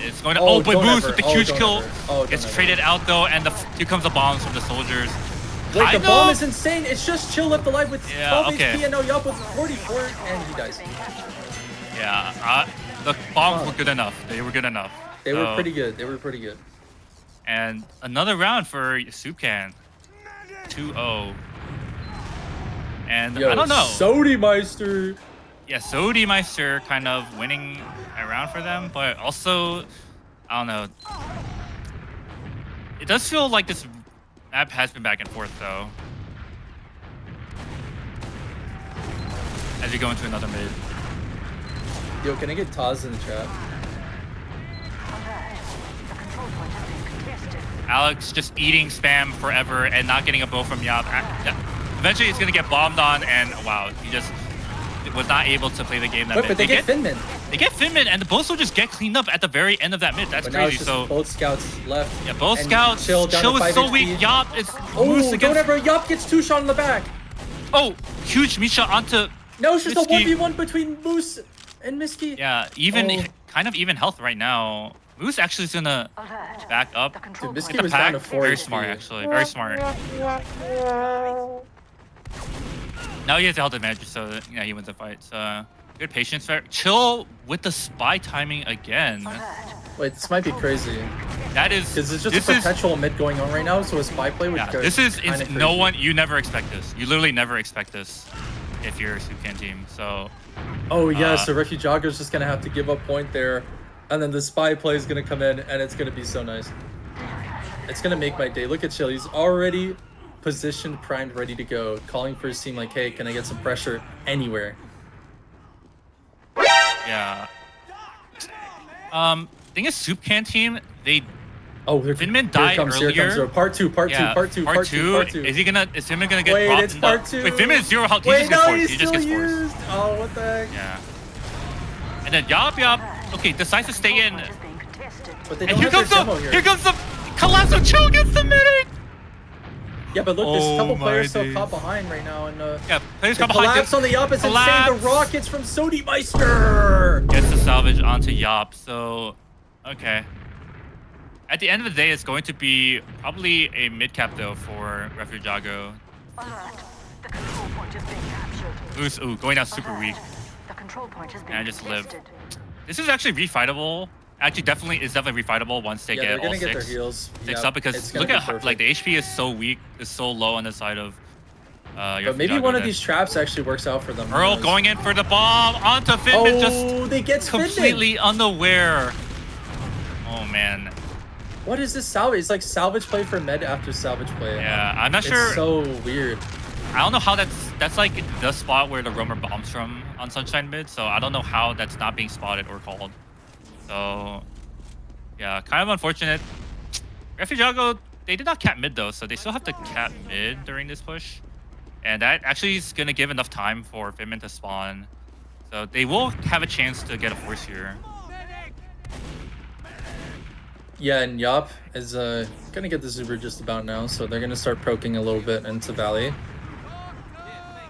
Speaker 1: it's going to.
Speaker 2: Oh,
Speaker 1: But
Speaker 2: don't
Speaker 1: Moose
Speaker 2: ever.
Speaker 1: with the
Speaker 2: Oh,
Speaker 1: huge
Speaker 2: don't
Speaker 1: kill
Speaker 2: ever. Oh, don't
Speaker 1: gets
Speaker 2: ever.
Speaker 1: traded out though, and here comes the bombs from the soldiers.
Speaker 2: Wait, the
Speaker 1: Kind
Speaker 2: bomb
Speaker 1: of-
Speaker 2: is insane. It's just Chill left alive with
Speaker 1: Yeah,
Speaker 2: 12
Speaker 1: okay.
Speaker 2: HP and now Yup with 44 and he dies.
Speaker 1: Yeah, the bombs were good enough. They were good enough.
Speaker 2: They were
Speaker 1: So-
Speaker 2: pretty good. They were pretty good.
Speaker 1: And another round for soupcan. 2-0. And
Speaker 2: Yo,
Speaker 1: I don't know.
Speaker 2: Sodimeister.
Speaker 1: Yeah, Sodimeister kind of winning a round for them, but also, I don't know. It does feel like this map has been back and forth though. As you go into another mid.
Speaker 2: Yo, can I get Taz in the chat?
Speaker 4: The control point has been contested.
Speaker 1: Alex just eating spam forever and not getting a bow from Yap. Eventually he's gonna get bombed on, and wow, he just was not able to play the game that
Speaker 2: Wait,
Speaker 1: mid.
Speaker 2: but they get Finman.
Speaker 1: They get Finman, and the both will just get cleaned up at the very end of that mid. That's
Speaker 2: But now it's
Speaker 1: crazy.
Speaker 2: just
Speaker 1: So
Speaker 2: both scouts left.
Speaker 1: yeah, both
Speaker 2: and
Speaker 1: scouts.
Speaker 2: Chill, down to
Speaker 1: is
Speaker 2: 5
Speaker 1: so
Speaker 2: HP.
Speaker 1: weak. Yop is
Speaker 2: Oh,
Speaker 1: Moose
Speaker 2: don't
Speaker 1: against.
Speaker 2: ever. Yup gets 2 shot in the back.
Speaker 1: Oh, huge Misha onto.
Speaker 2: No, it's just a
Speaker 1: Miski.
Speaker 2: 1v1 between Moose and Miski.
Speaker 1: Yeah, even
Speaker 2: Oh.
Speaker 1: kind of even health right now. Moose actually is gonna
Speaker 4: Alert.
Speaker 1: back up.
Speaker 4: The control
Speaker 2: Dude,
Speaker 4: point
Speaker 2: Miski
Speaker 1: Get the
Speaker 2: was down
Speaker 1: pack.
Speaker 2: to 4
Speaker 1: Very
Speaker 2: HP.
Speaker 1: smart, actually. Very smart. Now he has the health advantage, so yeah, he wins the fight. So good patience there. Chill with the spy timing again.
Speaker 2: Wait, this might be crazy.
Speaker 1: That is.
Speaker 2: Because it's just
Speaker 1: this
Speaker 2: a
Speaker 1: is-
Speaker 2: perpetual mid going on right now, so a spy play would
Speaker 1: Yeah,
Speaker 2: go
Speaker 1: this is
Speaker 2: kinda
Speaker 1: no
Speaker 2: crazy.
Speaker 1: one. You never expect this. You literally never expect this if you're a soupcan team. So
Speaker 2: Oh yeah, so Refujago's just gonna have to give up point there, and then the spy play is gonna come in, and it's gonna be so nice. It's gonna make my day. Look at Chill. He's already positioned, primed, ready to go, calling for his team like, hey, can I get some pressure anywhere?
Speaker 1: yeah. Thing is, soupcan team, they
Speaker 2: Oh,
Speaker 1: Finman
Speaker 2: here
Speaker 1: died
Speaker 2: comes,
Speaker 1: earlier.
Speaker 2: Here comes part two.
Speaker 1: yeah,
Speaker 2: Part two.
Speaker 1: Part two. Is he gonna? Is Finman gonna get
Speaker 2: Wait,
Speaker 1: dropped
Speaker 2: it's
Speaker 1: in
Speaker 2: part
Speaker 1: the,
Speaker 2: two.
Speaker 1: Wait, Finman is 0 health. He
Speaker 2: Wait,
Speaker 1: just gets
Speaker 2: no,
Speaker 1: forced.
Speaker 2: he's
Speaker 1: He just
Speaker 2: still
Speaker 1: gets forced.
Speaker 2: used. Oh, what the heck?
Speaker 1: Yeah. And then Yop. Okay, decides to stay in.
Speaker 4: Point is being contested.
Speaker 2: But they
Speaker 1: And
Speaker 2: don't
Speaker 1: here
Speaker 2: have
Speaker 1: comes
Speaker 2: their
Speaker 1: the.
Speaker 2: demo here.
Speaker 1: Here comes the collapse of Chill gets the medic.
Speaker 2: Yeah, but look, there's a couple
Speaker 1: Oh
Speaker 2: players
Speaker 1: my
Speaker 2: still
Speaker 1: days.
Speaker 2: caught behind right now, and
Speaker 1: Yeah, players
Speaker 2: the
Speaker 1: come behind.
Speaker 2: collapse on the Yup is insane.
Speaker 1: Collapse.
Speaker 2: The rockets from Sodimeister.
Speaker 1: Gets the salvage onto Yop. So, okay. At the end of the day, it's going to be probably a mid cap though for Refujago.
Speaker 4: Alert. The control point is being captured.
Speaker 1: Moose, going down super weak.
Speaker 4: The control point is being
Speaker 1: And I just live.
Speaker 4: contested.
Speaker 1: This is actually refightable. Actually, definitely refightable once they
Speaker 2: Yeah,
Speaker 1: get
Speaker 2: they're
Speaker 1: all
Speaker 2: gonna get their
Speaker 1: 6
Speaker 2: heals.
Speaker 1: Six
Speaker 2: Yeah,
Speaker 1: up because
Speaker 2: it's gonna
Speaker 1: look
Speaker 2: be
Speaker 1: at
Speaker 2: perfect.
Speaker 1: like the HP is so weak, is so low on the side of.
Speaker 2: But maybe
Speaker 1: Refujago
Speaker 2: one of
Speaker 1: then.
Speaker 2: these traps actually works out for them. who
Speaker 1: Earl
Speaker 2: knows?
Speaker 1: going in for the bomb onto Finman,
Speaker 2: Oh,
Speaker 1: just
Speaker 2: they get Finman.
Speaker 1: completely unaware. Oh man,
Speaker 2: What is this salvage? It's like salvage play for med after salvage play.
Speaker 1: yeah, I'm not
Speaker 2: It's
Speaker 1: sure.
Speaker 2: so weird.
Speaker 1: I don't know how that's like the spot where the roamer bombs from on Sunshine mid, so I don't know how that's not being spotted or called. So yeah, kind of unfortunate. Refujago, they did not cap mid though, so they still have to cap mid during this push. And that actually is gonna give enough time for Finman to spawn. So they will have a chance to get a force here.
Speaker 2: Yeah, and Yup is gonna get the Zuber just about now, so they're gonna start proking a little bit into Valley.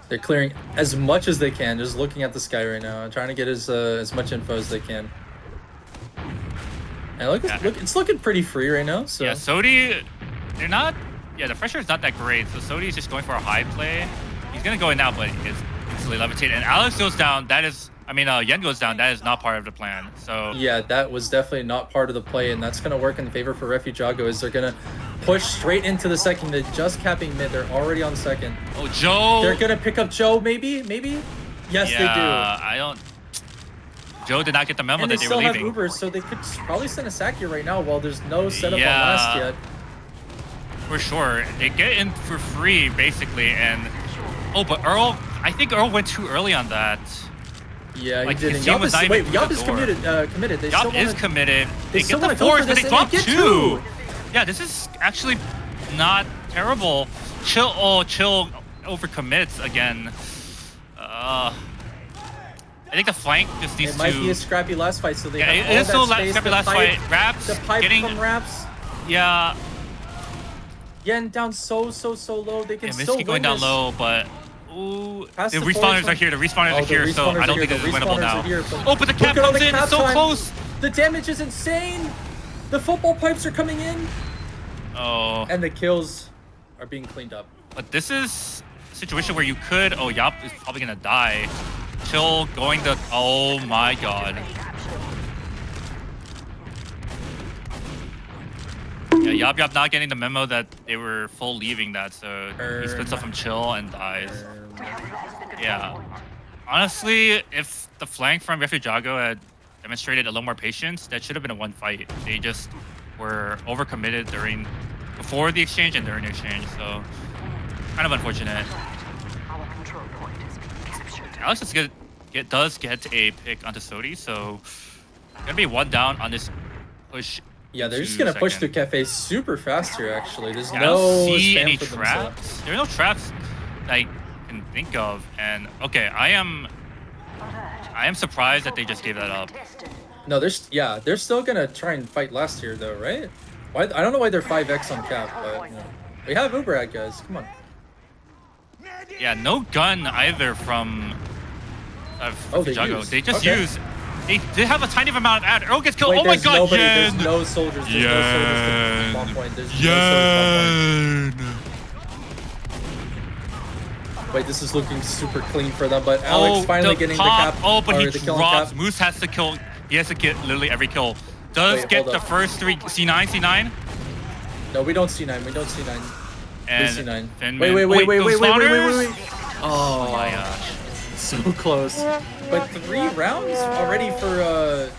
Speaker 2: They're clearing as much as they can, just looking at the sky right now, and trying to get as much info as they can. And look, it's looking pretty free right now. So
Speaker 1: Yeah, Sodi, they're not. Yeah, the pressure is not that great. So Sodi is just going for a high play. He's gonna go in now, but it's instantly levitated. And Alex goes down. That is, Yen goes down. That is not part of the plan. So
Speaker 2: yeah, that was definitely not part of the play, and that's gonna work in favor for Refujago. Is they're gonna push straight into the second. They're just capping mid. They're already on second.
Speaker 1: oh, Joe.
Speaker 2: They're gonna pick up Joe, maybe. Yes,
Speaker 1: yeah,
Speaker 2: they do.
Speaker 1: I don't. Joe did not get the memo
Speaker 2: And they
Speaker 1: that they were
Speaker 2: still have
Speaker 1: leaving.
Speaker 2: Ubers, so they could probably send a sack here right now while there's no setup
Speaker 1: Yeah.
Speaker 2: on last yet.
Speaker 1: For sure. They get in for free, basically, and... Oh, but Earl... I think Earl went too early on that.
Speaker 2: Yeah,
Speaker 1: Like,
Speaker 2: he did.
Speaker 1: his
Speaker 2: And
Speaker 1: team
Speaker 2: Yup
Speaker 1: was
Speaker 2: is,
Speaker 1: not even
Speaker 2: wait,
Speaker 1: through
Speaker 2: Yup
Speaker 1: the
Speaker 2: is
Speaker 1: door.
Speaker 2: committed. They
Speaker 1: Yup
Speaker 2: still
Speaker 1: is
Speaker 2: wanna,
Speaker 1: committed. They
Speaker 2: still
Speaker 1: get the
Speaker 2: wanna go
Speaker 1: force,
Speaker 2: for
Speaker 1: but
Speaker 2: this,
Speaker 1: they
Speaker 2: and
Speaker 1: drop
Speaker 2: they get
Speaker 1: 2.
Speaker 2: two.
Speaker 1: Yeah, this is actually not terrible. Chill overcommits again. I think the flank just needs
Speaker 2: It might
Speaker 1: to.
Speaker 2: be a scrappy last fight, so they
Speaker 1: Yeah,
Speaker 2: have
Speaker 1: it
Speaker 2: all
Speaker 1: is still
Speaker 2: that space.
Speaker 1: scrappy
Speaker 2: The
Speaker 1: last
Speaker 2: pipe-
Speaker 1: fight. Raps
Speaker 2: The pipe
Speaker 1: getting.
Speaker 2: from Raps.
Speaker 1: Yeah,
Speaker 2: Yen down so low. They can
Speaker 1: yeah,
Speaker 2: still
Speaker 1: Misky going
Speaker 2: win
Speaker 1: down
Speaker 2: this.
Speaker 1: low, but ooh,
Speaker 2: Pass
Speaker 1: the
Speaker 2: the
Speaker 1: respawners
Speaker 2: forward
Speaker 1: are here. The respawners
Speaker 2: Oh,
Speaker 1: are
Speaker 2: the
Speaker 1: here, so
Speaker 2: respawners
Speaker 1: I
Speaker 2: are
Speaker 1: don't
Speaker 2: here,
Speaker 1: think this
Speaker 2: the
Speaker 1: is winnable
Speaker 2: respawners
Speaker 1: now.
Speaker 2: are here, but
Speaker 1: Oh, but the cap
Speaker 2: look at all
Speaker 1: comes
Speaker 2: the
Speaker 1: in.
Speaker 2: cap
Speaker 1: It's so
Speaker 2: time.
Speaker 1: close.
Speaker 2: The damage is insane. The football pipes are coming in,
Speaker 1: Oh,
Speaker 2: and the kills are being cleaned up.
Speaker 1: but this is a situation where you could. Oh, Yop is probably gonna die. Chill going to. Oh my god. Yeah, Yop not getting the memo that they were full leaving that, so he splits up from Chill and dies. Yeah. Honestly, if the flank from Refujago had demonstrated a little more patience, that should have been a one fight. They just were overcommitted before the exchange and during the exchange, so kind of unfortunate.
Speaker 4: Our control point is being captured.
Speaker 1: Alex does get a pick onto Sodi, so gonna be one down on this push.
Speaker 2: Yeah, they're just
Speaker 1: into
Speaker 2: gonna push
Speaker 1: second.
Speaker 2: through Cafe super fast here. Actually, there's
Speaker 1: Yeah,
Speaker 2: no
Speaker 1: I don't see
Speaker 2: spam
Speaker 1: any
Speaker 2: for themselves.
Speaker 1: traps. There are no traps that I can think of, and okay, I am surprised that they just gave that up.
Speaker 2: No, they're still gonna try and fight last here though, right? Why? I don't know why they're 5x on cap, but you know, we have Uberag guys. Come on.
Speaker 1: Yeah, no gun either from
Speaker 2: Oh, they
Speaker 1: Refujago.
Speaker 2: use.
Speaker 1: They just
Speaker 2: Okay.
Speaker 1: use. They have a tiny amount of ad. Earl gets killed.
Speaker 2: Wait,
Speaker 1: Oh my
Speaker 2: there's
Speaker 1: god,
Speaker 2: nobody.
Speaker 1: Yen!
Speaker 2: There's no soldiers. There's no soldiers to spawn point. There's no soldiers spawn point. Wait, this is looking super clean for them, but Alex finally getting the cap.
Speaker 1: Oh, but
Speaker 2: or
Speaker 1: he
Speaker 2: the killing
Speaker 1: drops.
Speaker 2: cap.
Speaker 1: Moose has to kill. He has to get literally every kill. Does
Speaker 2: Wait,
Speaker 1: get
Speaker 2: hold
Speaker 1: the
Speaker 2: up.
Speaker 1: first three. C9.
Speaker 2: No, we don't see 9. We don't see 9.
Speaker 1: And
Speaker 2: We see 9.
Speaker 1: Finman-
Speaker 2: Wait.
Speaker 1: those spawners?
Speaker 2: Oh
Speaker 1: my gosh.
Speaker 2: So close. But 3 rounds already for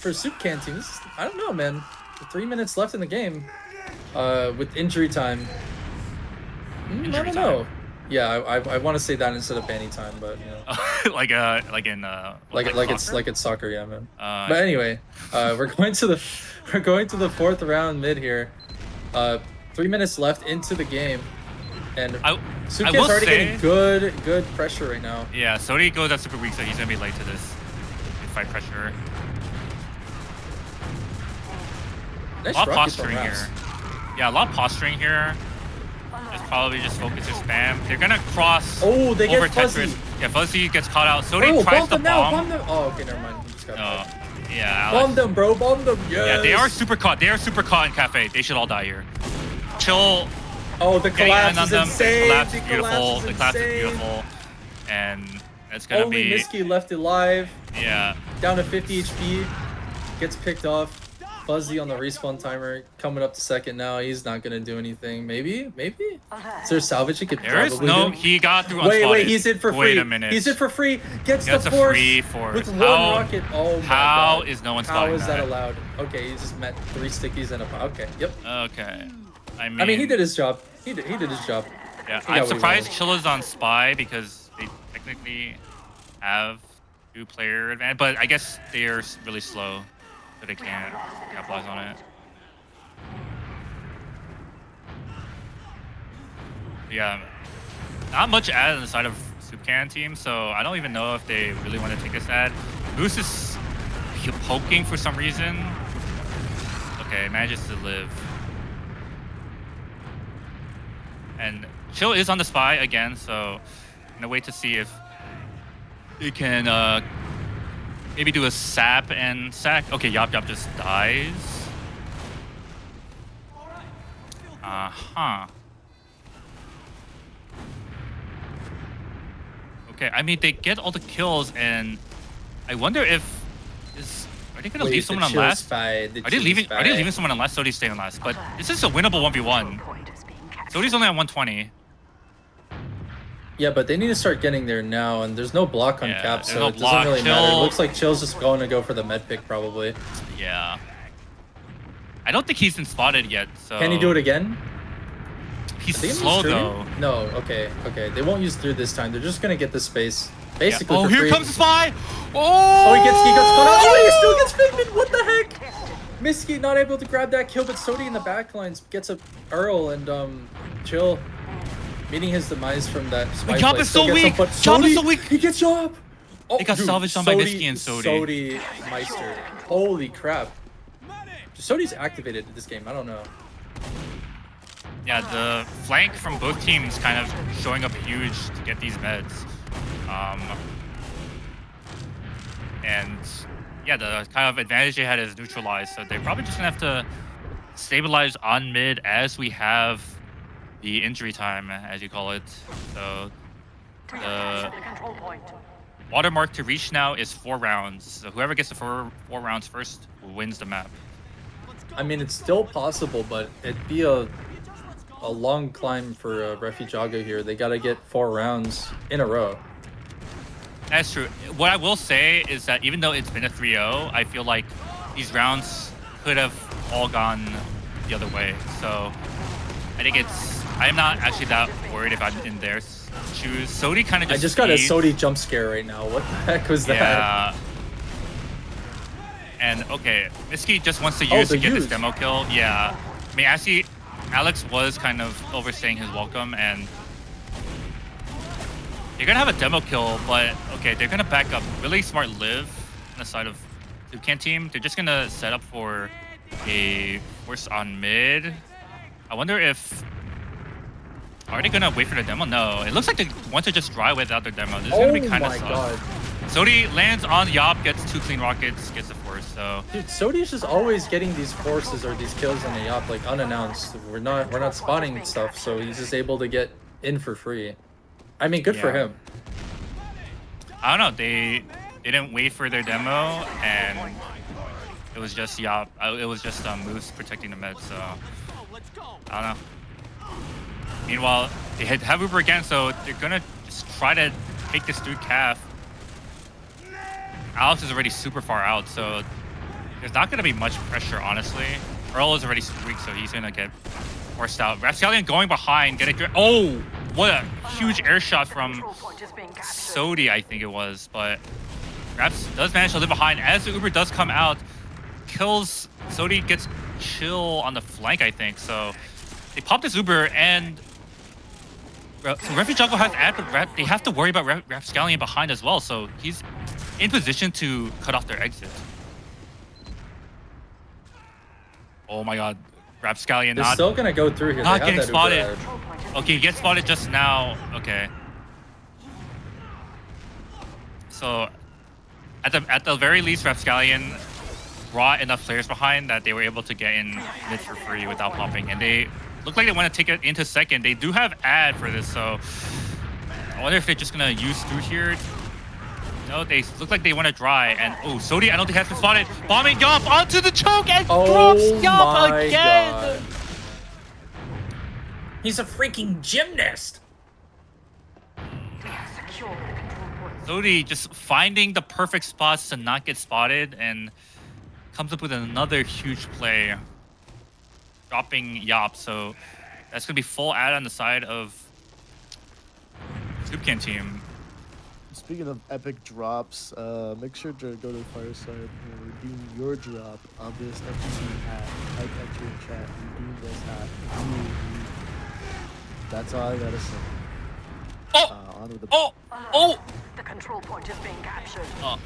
Speaker 2: soupcan team. This is, I don't know, man. 3 minutes left in the game. With injury time. I
Speaker 1: Injury
Speaker 2: don't know. Yeah, I want to say that instead of banning time, but you know.
Speaker 1: like
Speaker 2: It's soccer, yeah, man.
Speaker 1: Uh,
Speaker 2: But anyway, we're going to the 4th round mid here. 3 minutes left into the game, and
Speaker 1: I
Speaker 2: Soupcan's
Speaker 1: will
Speaker 2: already
Speaker 1: say-
Speaker 2: getting good pressure right now.
Speaker 1: Yeah, Sodi goes out super weak, so he's gonna be late to this fight pressure.
Speaker 2: Nice
Speaker 1: A lot of
Speaker 2: rocket from
Speaker 1: posturing
Speaker 2: Raps.
Speaker 1: here. Yeah, a lot of posturing here. Just probably just focus or spam. They're gonna cross
Speaker 2: Oh, they
Speaker 1: over
Speaker 2: get Fuzzy.
Speaker 1: Tetris. Yeah, Fuzzy gets caught out. Sodi
Speaker 2: Oh,
Speaker 1: tries
Speaker 2: bomb
Speaker 1: to
Speaker 2: them now,
Speaker 1: bomb.
Speaker 2: bomb them. Oh, okay, never mind. He just got
Speaker 1: Oh,
Speaker 2: caught.
Speaker 1: yeah,
Speaker 2: Bomb
Speaker 1: Alex.
Speaker 2: them, bro. Bomb them. Yes.
Speaker 1: Yeah, they are super caught. They are super caught in Cafe. They should all die here. Chill.
Speaker 2: Oh, the
Speaker 1: Getting
Speaker 2: collapse
Speaker 1: in on
Speaker 2: is
Speaker 1: them.
Speaker 2: insane.
Speaker 1: The collapse
Speaker 2: The
Speaker 1: is beautiful. The collapse is
Speaker 2: insane.
Speaker 1: beautiful. And it's gonna
Speaker 2: Only
Speaker 1: be
Speaker 2: Misky left alive.
Speaker 1: yeah.
Speaker 2: Down to 50 HP. Gets picked off. Fuzzy on the respawn timer. Coming up to second now. He's not gonna do anything. Maybe? Is there salvage he could
Speaker 1: There is
Speaker 2: probably
Speaker 1: no.
Speaker 2: do?
Speaker 1: He got through
Speaker 2: Wait,
Speaker 1: unspotted.
Speaker 2: he's in for free.
Speaker 1: Wait a minute.
Speaker 2: He's in for free. Gets
Speaker 1: Gets
Speaker 2: the
Speaker 1: a
Speaker 2: force
Speaker 1: free force.
Speaker 2: with one
Speaker 1: How-
Speaker 2: rocket. Oh my
Speaker 1: How
Speaker 2: god.
Speaker 1: is no one
Speaker 2: How
Speaker 1: spotting
Speaker 2: is that allowed? Okay, he just met 3 stickies and a okay. Yep.
Speaker 1: Okay.
Speaker 2: I mean, he did his job. He did his job.
Speaker 1: Yeah,
Speaker 2: got
Speaker 1: I'm
Speaker 2: what he
Speaker 1: surprised
Speaker 2: wanted.
Speaker 1: Chilla's on Spy because they technically have 2-player advantage, but I guess they're really slow, so they can't capitalize on it. Yeah, not much ad on the side of soupcan team, so I don't even know if they really want to take this ad. Moose is poking for some reason. Okay, manages to live. And Chill is on the Spy again, so I'm gonna wait to see if he can maybe do a sap and sack. Okay, Yop just dies. Okay, I mean they get all the kills, and I wonder if are they gonna leave someone on last? Are they leaving someone on last? Sodi's staying on last, but this is a winnable 1v1.
Speaker 4: Point is being captured.
Speaker 1: Sodi's only on 120.
Speaker 2: Yeah, but they need to start getting there now, and there's no block on
Speaker 1: Yeah,
Speaker 2: cap,
Speaker 1: there's
Speaker 2: so
Speaker 1: no
Speaker 2: it
Speaker 1: block.
Speaker 2: doesn't really matter. It
Speaker 1: Chill-
Speaker 2: looks like Chill's just going to go for the med pick probably.
Speaker 1: Yeah. I don't think he's been spotted yet, so...
Speaker 2: Can he do it again?
Speaker 1: He's
Speaker 2: Are they gonna
Speaker 1: slow,
Speaker 2: use
Speaker 1: though.
Speaker 2: through? No, okay. They won't use through this time. They're just gonna get the space.
Speaker 1: Yeah.
Speaker 2: Basically
Speaker 1: Oh,
Speaker 2: for
Speaker 1: here
Speaker 2: free.
Speaker 1: comes the Spy! Oh!
Speaker 2: Oh, he gets caught out. Oh, he still gets Figment. What the heck? Misky not able to grab that kill, but Sodi in the backlines gets a Earl and Chill meeting his demise from that spy
Speaker 1: Job
Speaker 2: play.
Speaker 1: is
Speaker 2: Still
Speaker 1: so
Speaker 2: gets him,
Speaker 1: weak.
Speaker 2: but
Speaker 1: Job is
Speaker 2: Sodi,
Speaker 1: so weak.
Speaker 2: He gets Job. Oh,
Speaker 1: They got
Speaker 2: dude,
Speaker 1: salvaged on by Nisky and Sodi.
Speaker 2: Sodi Meister. Holy crap. Sodi's activated in this game. I don't know.
Speaker 1: Yeah, the flank from both teams kind of showing up huge to get these meds. And yeah, the kind of advantage they had is neutralized, so they're probably just gonna have to stabilize on mid as we have the injury time, as you call it. So
Speaker 4: We have
Speaker 1: the
Speaker 4: captured the control point.
Speaker 1: watermark to reach now is 4 rounds. So whoever gets the four rounds first wins the map.
Speaker 2: I mean, it's still possible, but it'd be a long climb for Refujago here. They gotta get 4 rounds in a row.
Speaker 1: That's true. What I will say is that even though it's been a 3-0, I feel like these rounds could have all gone the other way. So I think I'm not actually that worried if I'm in their shoes. Sodi kind of
Speaker 2: I just got a Sodi jump scare right now. What the heck was that?
Speaker 1: Yeah. And okay, Nisky just wants to
Speaker 2: Oh,
Speaker 1: use to
Speaker 2: the
Speaker 1: get this
Speaker 2: use.
Speaker 1: demo kill. Yeah. I mean, actually, Alex was kind of overstaying his welcome, and they're gonna have a demo kill, but okay, they're gonna back up. Really smart live on the side of soupcan team. They're just gonna set up for a force on mid. I wonder if are they gonna wait for the demo? No, it looks like they want to just drive without their demo. This is gonna be
Speaker 2: Oh
Speaker 1: kind of
Speaker 2: my
Speaker 1: sus.
Speaker 2: god.
Speaker 1: Sodi lands on Yop, gets 2 clean rockets, gets the force. So
Speaker 2: Dude, Sodi's just always getting these forces or these kills on the Yop like unannounced. We're not spotting stuff, so he's just able to get in for free. I mean, good for
Speaker 1: Yeah.
Speaker 2: him.
Speaker 1: I don't know. They didn't wait for their demo, and it was just Yop. It was just Moose protecting the mid. So I don't know. Meanwhile, they have Uber again, so they're gonna just try to take this through calf. Alex is already super far out, so there's not gonna be much pressure, honestly. Earl is already super weak, so he's gonna get forced out. Rapscallion going behind, getting through. Oh, what a huge air shot from
Speaker 4: Control point is being captured.
Speaker 1: Sodi, I think it was, but Raps does manage to live behind as the Uber does come out, kills Sodi, gets chill on the flank, I think. So they pop this Uber, and so Refujago has ad, but they have to worry about Rapscallion behind as well. So he's in position to cut off their exit. Oh my god, Rapscallion
Speaker 2: They're
Speaker 1: not
Speaker 2: still gonna go through here.
Speaker 1: not
Speaker 2: They have
Speaker 1: getting
Speaker 2: that Uber
Speaker 1: spotted.
Speaker 2: ad.
Speaker 4: Control point is
Speaker 1: Okay, he gets spotted just now. Okay. So, at the very least, Rapscallion brought enough players behind that they were able to get in mid for free without popping, and they look like they want to take it into second. They do have ad for this, so I wonder if they're just gonna use through here. No, they look like they want to dry, and oh, Sodi, I don't think has been spotted. Bombing Yop onto the choke and drops Yop
Speaker 2: my
Speaker 1: again.
Speaker 2: God. He's a freaking gymnast.
Speaker 4: We have secured the control point.
Speaker 1: Sodi just finding the perfect spots to not get spotted and comes up with another huge play, dropping Yop. So that's gonna be full ad on the side of soupcan team.
Speaker 3: Speaking of epic drops, make sure to go to the Fireside and redeem your drop of this FGC hat. Type enter in chat, redeem this hat. That's all I gotta say.
Speaker 1: Oh!
Speaker 3: On with the
Speaker 1: Oh! Oh!
Speaker 4: The control point is being captured.
Speaker 1: Oh.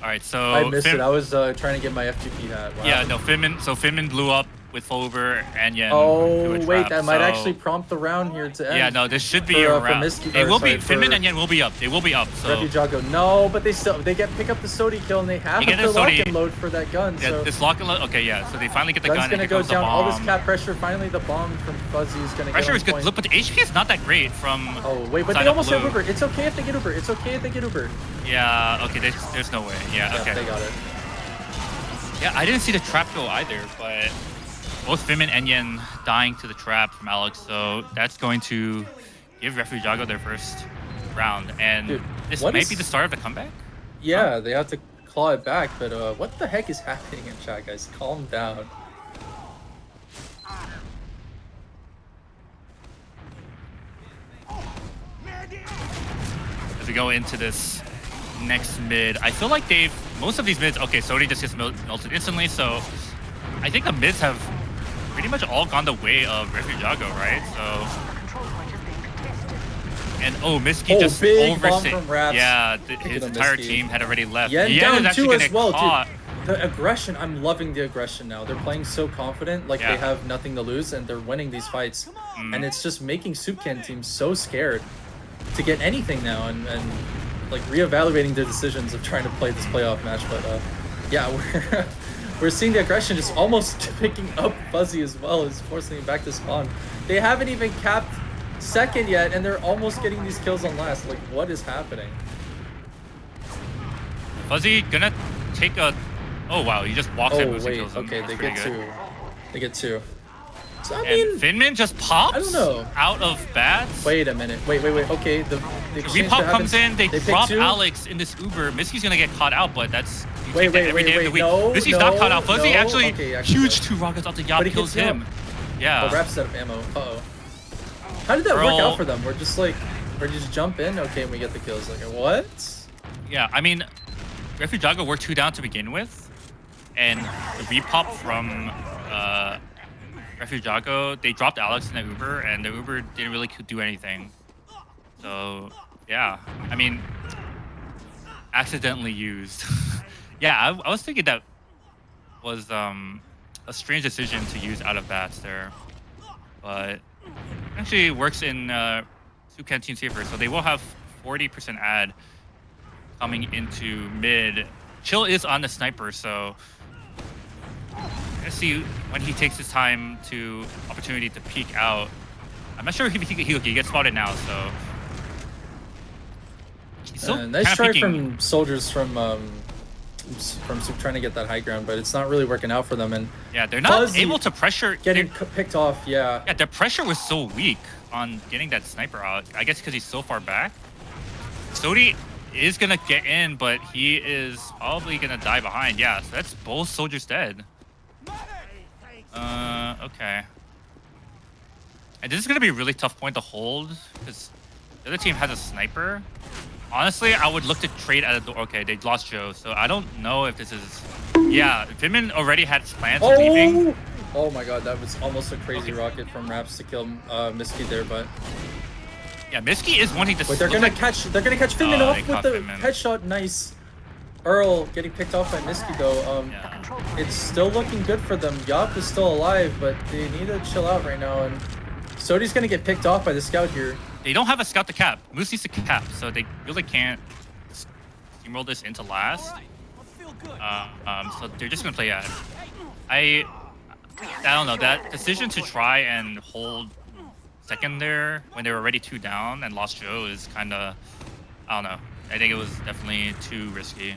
Speaker 1: All right, so
Speaker 2: I missed it. I was trying to get my FGP hat. Wow.
Speaker 1: yeah, no, Finman blew up with Fulber and Yen.
Speaker 2: Oh,
Speaker 1: to a
Speaker 2: wait,
Speaker 1: trap,
Speaker 2: that might
Speaker 1: so-
Speaker 2: actually prompt the round here to end.
Speaker 1: Yeah, no, this should be
Speaker 2: For,
Speaker 1: a
Speaker 2: for
Speaker 1: round.
Speaker 2: Misky-
Speaker 1: They
Speaker 2: or
Speaker 1: will
Speaker 2: sorry,
Speaker 1: be Finman
Speaker 2: for-
Speaker 1: and Yen will be up. They will be up. So
Speaker 2: Refujago, no, but they pick up the Sodi kill and they have
Speaker 1: You get
Speaker 2: the
Speaker 1: the
Speaker 2: lock
Speaker 1: Sodi-
Speaker 2: and load for that gun.
Speaker 1: yeah,
Speaker 2: So
Speaker 1: this lock and load. Okay, yeah. So they finally get the
Speaker 2: gun's
Speaker 1: gun.
Speaker 2: gonna
Speaker 1: And
Speaker 2: go
Speaker 1: here comes the
Speaker 2: down. All this
Speaker 1: bomb.
Speaker 2: cap pressure. Finally, the bomb from Fuzzy is gonna
Speaker 1: Pressure
Speaker 2: get
Speaker 1: is
Speaker 2: on
Speaker 1: good.
Speaker 2: point.
Speaker 1: Look, but the HP is not that great from.
Speaker 2: Oh wait, but
Speaker 1: side
Speaker 2: they
Speaker 1: of
Speaker 2: almost have
Speaker 1: blue.
Speaker 2: Uber. It's okay if they get Uber. It's okay if they get Uber.
Speaker 1: Yeah. Okay. There's no way. Yeah.
Speaker 2: Yeah,
Speaker 1: Okay.
Speaker 2: they got it.
Speaker 1: Yeah. I didn't see the trap go either, but both Finman and Yen dying to the trap from Alex. So that's going to give Refujago their first round, and
Speaker 2: Dude,
Speaker 1: this
Speaker 2: what
Speaker 1: might
Speaker 2: is-
Speaker 1: be the start of the comeback.
Speaker 2: Yeah, they have to claw it back. But what the heck is happening in chat, guys? Calm down.
Speaker 1: As we go into this next mid, I feel like most of these mids. Okay, Sodi just gets melted instantly, so I think the mids have pretty much all gone the way of Refujago, right? So
Speaker 4: The control point is being contested.
Speaker 1: And oh, Miski
Speaker 2: Oh,
Speaker 1: just
Speaker 2: big bomb
Speaker 1: overstayed.
Speaker 2: from Raps.
Speaker 1: Yeah,
Speaker 2: Picking
Speaker 1: his
Speaker 2: up
Speaker 1: entire
Speaker 2: Miski.
Speaker 1: team had already left.
Speaker 2: Yeah, and
Speaker 1: Yen is
Speaker 2: down
Speaker 1: actually
Speaker 2: two
Speaker 1: gonna
Speaker 2: as well,
Speaker 1: caught.
Speaker 2: dude. The aggression, I'm loving the aggression now. They're playing so confident, like
Speaker 1: Yeah.
Speaker 2: they have nothing to lose, and they're winning these fights.
Speaker 1: Mm.
Speaker 2: And it's just making soupcan teams so scared to get anything now, and like reevaluating their decisions of trying to play this playoff match. But yeah, we're seeing the aggression just almost picking up Fuzzy as well, is forcing him back to spawn. They haven't even capped second yet, and they're almost getting these kills on last. Like, what is happening?
Speaker 1: Fuzzy gonna take a. Oh wow, he just walks
Speaker 2: Oh
Speaker 1: and moves and
Speaker 2: wait,
Speaker 1: kills him.
Speaker 2: okay,
Speaker 1: That's
Speaker 2: they
Speaker 1: pretty
Speaker 2: get
Speaker 1: good.
Speaker 2: two. They get two. So I
Speaker 1: And
Speaker 2: mean,
Speaker 1: Finman just pops.
Speaker 2: I don't know.
Speaker 1: Out of bats.
Speaker 2: wait a minute. Wait. Okay, the exchange
Speaker 1: Repop
Speaker 2: that
Speaker 1: comes
Speaker 2: happens-
Speaker 1: in. They
Speaker 2: pick
Speaker 1: drop
Speaker 2: two.
Speaker 1: Alex in this Uber. Miski's gonna get caught out, but that's. You
Speaker 2: Wait,
Speaker 1: take that
Speaker 2: wait,
Speaker 1: every
Speaker 2: wait,
Speaker 1: day of the
Speaker 2: wait,
Speaker 1: week.
Speaker 2: no,
Speaker 1: Miski's not caught out.
Speaker 2: no,
Speaker 1: Fuzzy
Speaker 2: no.
Speaker 1: actually,
Speaker 2: Okay, actually
Speaker 1: huge
Speaker 2: no.
Speaker 1: two rockets off the
Speaker 2: But
Speaker 1: Yop
Speaker 2: he
Speaker 1: kills
Speaker 2: gets
Speaker 1: him. Yeah.
Speaker 2: Oh, Rap's out of ammo. Uh-oh. How did that work out for them? We're just like, we're just jump in, okay, and we get the kills. Like, what?
Speaker 1: Yeah, I mean, Refujago were 2 down to begin with, and the repop from Refujago, they dropped Alex in the Uber, and the Uber didn't really do anything. So, yeah, I mean, accidentally used. Yeah, I was thinking that was a strange decision to use out of bats there, but actually works in soupcan team's favor, so they will have 40% ad coming into mid. Chill is on the sniper, so let's see when he takes his time to opportunity to peek out. I'm not sure if he gets spotted now, so he's still
Speaker 2: Nice
Speaker 1: kinda
Speaker 2: try
Speaker 1: peeking.
Speaker 2: from soldiers from Soup trying to get that high ground, but it's not really working out for them. And
Speaker 1: Yeah, they're not
Speaker 2: Fuzzy
Speaker 1: able to pressure.
Speaker 2: getting picked off, yeah.
Speaker 1: Yeah, their pressure was so weak on getting that sniper out. I guess because he's so far back. Sodi is gonna get in, but he is probably gonna die behind. Yeah, so that's both soldiers dead. Okay. And this is gonna be a really tough point to hold because the other team has a sniper. Honestly, I would look to trade at a door. Okay, they lost Joe, so I don't know if this is. Yeah, Finman already had plans of leaving.
Speaker 2: Oh my god, that was almost a crazy rocket from Raps to kill Miski there, but
Speaker 1: Yeah, Miski is wanting to.
Speaker 2: but they're gonna catch Finman
Speaker 1: Oh,
Speaker 2: off
Speaker 1: they
Speaker 2: with
Speaker 1: caught
Speaker 2: the
Speaker 1: Finman.
Speaker 2: headshot. Nice. Earl getting picked off by Miski though.
Speaker 1: Yeah.
Speaker 2: It's still looking good for them. Yop is still alive, but they need to chill out right now. And Sodi's gonna get picked off by the scout here.
Speaker 1: They don't have a scout to cap. Moose needs to cap, so they really can't steamroll this into last. So they're just gonna play ad. I don't know, that decision to try and hold second there when they were already 2 down and lost Joe is kind of, I don't know. I think it was definitely too risky.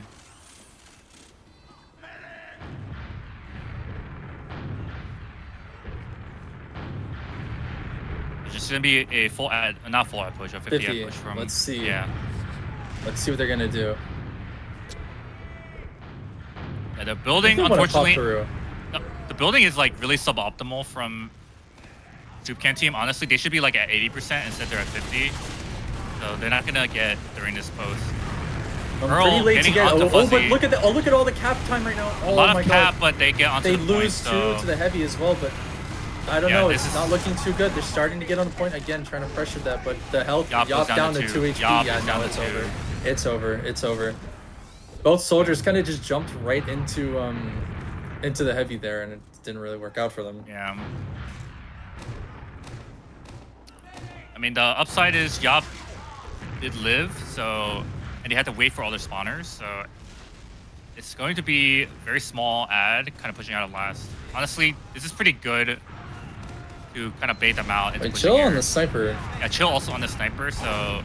Speaker 1: It's just gonna be a full ad, not full ad push, a 50 ad push from.
Speaker 2: Let's see.
Speaker 1: Yeah.
Speaker 2: Let's see what they're gonna do.
Speaker 1: Yeah, the building,
Speaker 2: They wanna pop
Speaker 1: unfortunately,
Speaker 2: through.
Speaker 1: no, the building is like really suboptimal from soupcan team. Honestly, they should be like at 80% instead they're at 50. So they're not gonna get during this post. Earl
Speaker 2: Pretty late to
Speaker 1: getting
Speaker 2: get.
Speaker 1: onto
Speaker 2: Oh,
Speaker 1: Fuzzy.
Speaker 2: but look at look at all the cap time right now. Oh
Speaker 1: A lot
Speaker 2: my
Speaker 1: of cap,
Speaker 2: god.
Speaker 1: but they get onto
Speaker 2: They
Speaker 1: the point,
Speaker 2: lose
Speaker 1: so
Speaker 2: two to the heavy as well, but I don't
Speaker 1: Yeah,
Speaker 2: know.
Speaker 1: this
Speaker 2: It's
Speaker 1: is-
Speaker 2: not looking too good. They're starting to get on the point again, trying to pressure that, but the health
Speaker 1: Yop
Speaker 2: Yop
Speaker 1: goes
Speaker 2: down to 2 HP.
Speaker 1: Yop
Speaker 2: Yeah,
Speaker 1: is
Speaker 2: now
Speaker 1: down to
Speaker 2: it's
Speaker 1: 2.
Speaker 2: over. It's over. It's over. Both soldiers kind of just jumped right into the heavy there, and it didn't really work out for them.
Speaker 1: yeah. I mean, the upside is Yop did live, so and he had to wait for all their spawners, so it's going to be very small ad, kind of pushing out of last. Honestly, this is pretty good to kind of bait them out. Into
Speaker 2: Wait,
Speaker 1: pushing
Speaker 2: chill on
Speaker 1: here.
Speaker 2: the sniper.
Speaker 1: Yeah, chill also on the sniper, so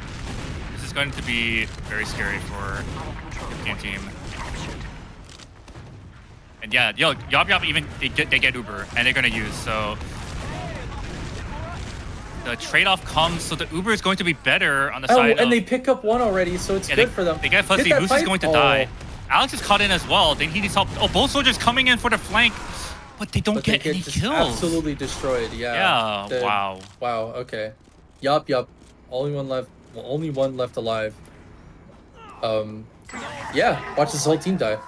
Speaker 1: this is going to be very scary for the Soupcan team. And yeah, Yop even they get Uber and they're gonna use, so the trade-off comes, so the Uber is going to be better on the
Speaker 2: Oh,
Speaker 1: side
Speaker 2: and
Speaker 1: of,
Speaker 2: they pick up one already, so it's
Speaker 1: yeah,
Speaker 2: good for them.
Speaker 1: They get Fuzzy,
Speaker 2: that
Speaker 1: Moose is
Speaker 2: fight?
Speaker 1: going to
Speaker 2: Oh.
Speaker 1: die. Alex is caught in as well, then he needs help. Oh, both soldiers coming in for the flank, but they don't
Speaker 2: But they
Speaker 1: get any
Speaker 2: just
Speaker 1: kills.
Speaker 2: absolutely destroyed. Yeah.
Speaker 1: Yeah, wow.
Speaker 2: Wow. Okay. Yup. Only one left. Well, only one left alive. Yeah. Watch this whole team die.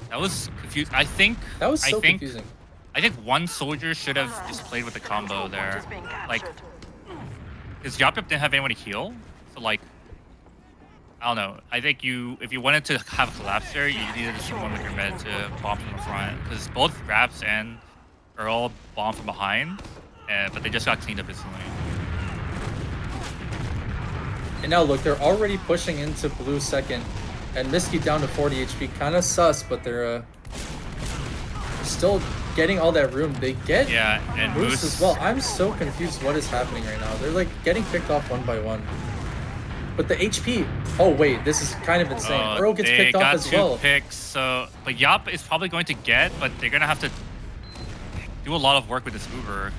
Speaker 1: That was confused. I think
Speaker 2: That was so
Speaker 1: I think,
Speaker 2: confusing.
Speaker 1: I think one soldier should have just played with the combo there. Like, because Yop didn't have anyone to heal. So like, I don't know. I think if you wanted to have a collapse there, you needed someone with your med to bomb from the front because both Raps and Earl bomb from behind, but they just got cleaned up instantly.
Speaker 2: And now look, they're already pushing into blue second, and Misky down to 40 HP. Kind of sus, but they're still getting all that room. They get
Speaker 1: and
Speaker 2: Moose as well. I'm so confused what is happening right now. They're like getting picked off one by one. But the HP. Oh wait, this is kind of insane. Earl gets picked off as well.
Speaker 1: They got 2 picks, so but Yop is probably going to get, but they're gonna have to do a lot of work with this Uber.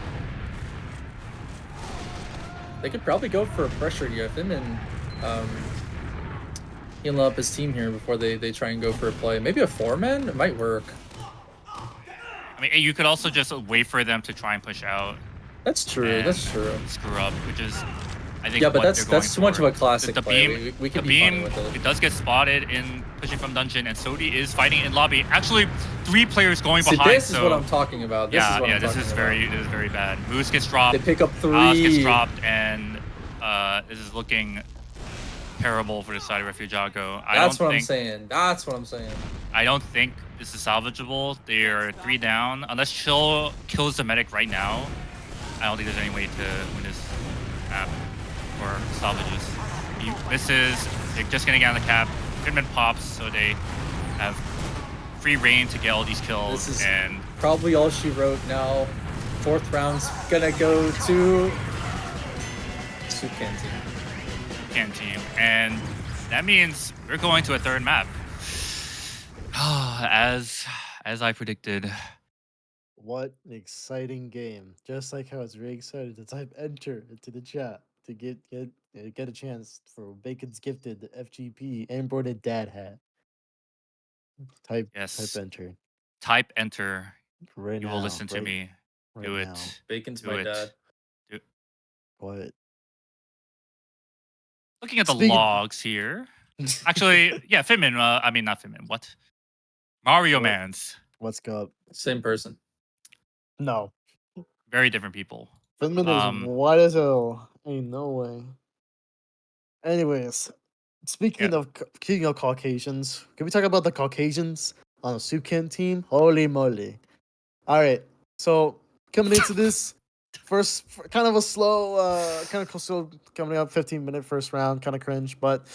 Speaker 2: They could probably go for a pressure here. Finman heal up his team here before they try and go for a play. Maybe a 4-man? It might work.
Speaker 1: I mean, you could also just wait for them to try and push out.
Speaker 2: That's true. That's true.
Speaker 1: Screw up, which is, I think.
Speaker 2: Yeah, but
Speaker 1: that's
Speaker 2: too much of a classic
Speaker 1: the
Speaker 2: play.
Speaker 1: Beam,
Speaker 2: We can
Speaker 1: the
Speaker 2: be
Speaker 1: beam,
Speaker 2: fine with it.
Speaker 1: it does get spotted in pushing from dungeon, and Sodi is fighting in lobby. Actually, 3 players going
Speaker 2: See,
Speaker 1: behind.
Speaker 2: This is what I'm talking about. This
Speaker 1: This is very bad. Moose gets dropped.
Speaker 2: They pick up 3.
Speaker 1: Oz gets dropped, and this is looking terrible for the side of Refujago.
Speaker 2: That's what I'm saying. That's what I'm saying.
Speaker 1: I don't think this is salvageable. They're 3 down. Unless Chill kills the medic right now, I don't think there's any way to win this map or salvages. He misses. They're just gonna get on the cap. Goodman pops, so they have free reign to get all these kills.
Speaker 2: This is
Speaker 1: and
Speaker 2: probably all she wrote now. 4th round's gonna go to soupcan team.
Speaker 1: And that means we're going to a 3rd map. As I predicted.
Speaker 3: What an exciting game! Just like how I was very excited to type enter into the chat to get a chance for Bacon's gifted FGP embroidered dad hat. Type enter.
Speaker 1: Type enter.
Speaker 3: Right
Speaker 1: you
Speaker 3: now.
Speaker 1: will listen to me.
Speaker 3: Right
Speaker 1: Do it.
Speaker 3: now.
Speaker 2: Bacon's
Speaker 1: Do
Speaker 2: my
Speaker 1: it.
Speaker 2: dad.
Speaker 1: Do
Speaker 3: What?
Speaker 1: Looking at the logs here. Actually, yeah, Finman. I mean, not Finman. What? Mario Mans.
Speaker 3: What's up?
Speaker 2: Same person.
Speaker 3: No.
Speaker 1: Very different people.
Speaker 3: Finman is white as hell. Ain't no way. Anyways, speaking of Caucasians, can we talk about the Caucasians on the soupcan team? Holy moly! All right, so coming into this first, kind of a slow, slow coming up 15-minute first round, kind of cringe, but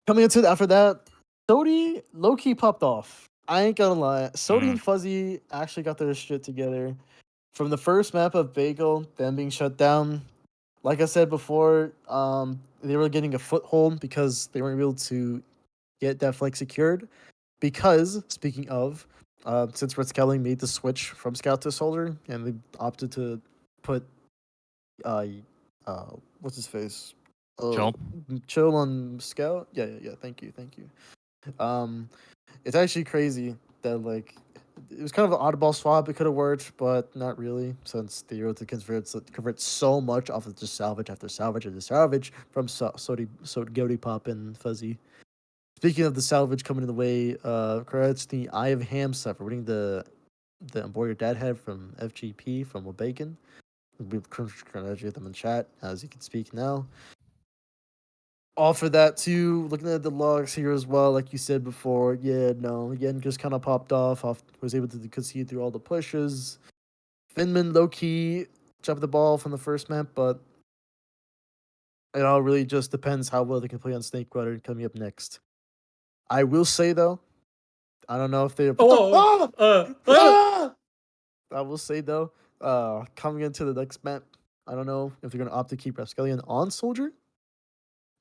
Speaker 3: coming into after that, Sodi low-key popped off. I ain't gonna lie, Sodi and Fuzzy actually got their shit together. From the first map of Bagel, them being shut down, like I said before, they were getting a foothold because they weren't able to get that flank secured. Because, speaking of, since Red Scaling made the switch from Scout to Soldier, and they opted to put, what's his face? Chill on Scout? Yeah, thank you. It's actually crazy that, like, it was kind of an oddball swap. It could have worked, but not really, since they were able to convert so much off of just salvage after salvage after salvage from Goaty Pop and Fuzzy. Speaking of the salvage coming in the way, credits the Eye of Hamsa for winning the Embroidered Dad Head from FGP from Bacon. We congratulate them in chat, as you can speak now. All for that too. Looking at the logs here as well, like you said before, Yen just kind of popped off. Was able to concede through all the pushes. Finman low key jumped the ball from the first map, but it all really just depends how well they can play on Snake Rider coming up next. I will say though, I don't know if they. I will say though, coming into the next map, I don't know if they're gonna opt to keep Rascallion on Soldier.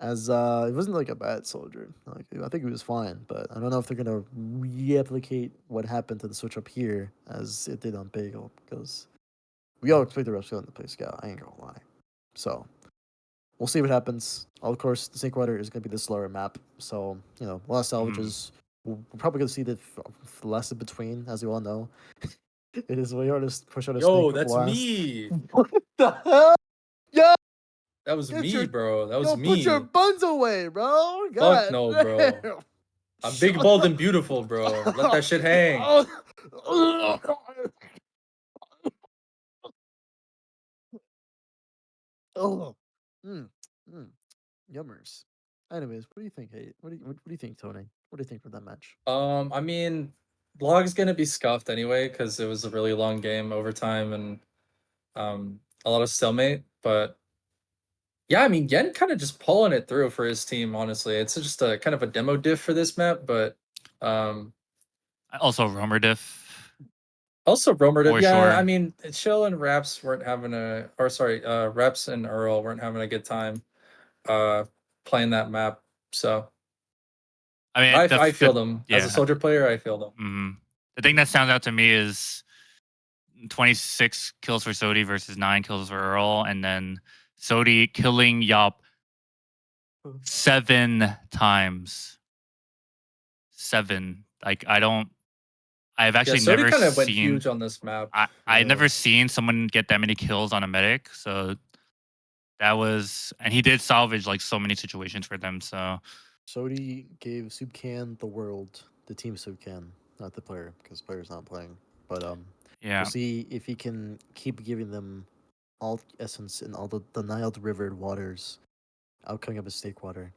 Speaker 3: As it wasn't like a bad soldier. Like, I think it was fine, but I don't know if they're gonna replicate what happened to the switch up here as it did on Bagel, because we all expect the Rascallion to play Scout. I ain't gonna lie. So we'll see what happens. Of course, the Snake Rider is gonna be the slower map, so a lot of salvages. We're probably gonna see the less in between, as you all know. It is way harder to push out a snake.
Speaker 2: Yo, that's me.
Speaker 3: What the hell? Yeah.
Speaker 2: That was me, bro. That was me.
Speaker 3: Put your buns away, bro. God.
Speaker 2: Fuck no, bro. I'm big, bold, and beautiful, bro. Let that shit hang.
Speaker 3: Mm, mm, yummers. Anyways, what do you think? Hey, what do you think, Tony? What do you think for that match?
Speaker 2: I mean, Log's gonna be scuffed anyway because it was a really long game, overtime, and a lot of stalemate. But yeah, I mean, Yen kind of just pulling it through for his team. Honestly, it's just a kind of a demo diff for this map, but um,
Speaker 1: Also, Roamer diff
Speaker 2: also Romer diff.
Speaker 1: for
Speaker 2: Yeah, I
Speaker 1: sure.
Speaker 2: mean, Chill and Raps weren't having a, or sorry, Raps and Earl weren't having a good time uh playing that map. So
Speaker 1: I mean,
Speaker 2: I feel them as a
Speaker 1: yeah.
Speaker 2: soldier player. I feel them.
Speaker 1: The thing that stands out to me is 26 kills for Sodi versus 9 kills for Earl, and then Sodi killing Yop 7 times. 7. Like I've
Speaker 2: Yeah,
Speaker 1: actually
Speaker 2: Sodi
Speaker 1: never
Speaker 2: kind of went
Speaker 1: seen
Speaker 2: huge on this map.
Speaker 1: I
Speaker 3: Yeah.
Speaker 1: never seen someone get that many kills on a medic. So that was, and he did salvage like so many situations for them. So
Speaker 3: Sodi gave soupcan the world, the team soupcan, not the player, because player's not playing. But
Speaker 1: yeah,
Speaker 3: we'll see if he can keep giving them all essence in all the Nile rivered waters outcoming up a snake water.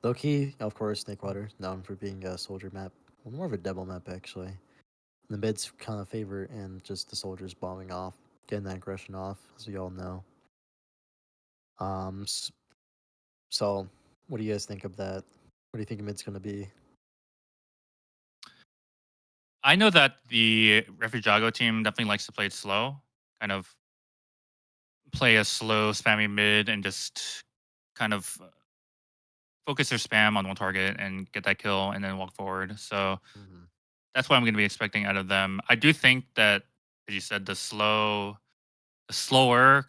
Speaker 3: Low key, of course, snake water, known for being a soldier map. Well, more of a demo map actually. The mids kind of favor and just the soldiers bombing off, getting that aggression off, as we all know. So what do you guys think of that? What do you think mid's gonna be?
Speaker 1: I know that the Refujago team definitely likes to play it slow, kind of play a slow, spammy mid, and just kind of focus their spam on one target and get that kill, and then walk forward. So
Speaker 3: Mm-hmm.
Speaker 1: that's what I'm going to be expecting out of them. I do think that, as you said, the slower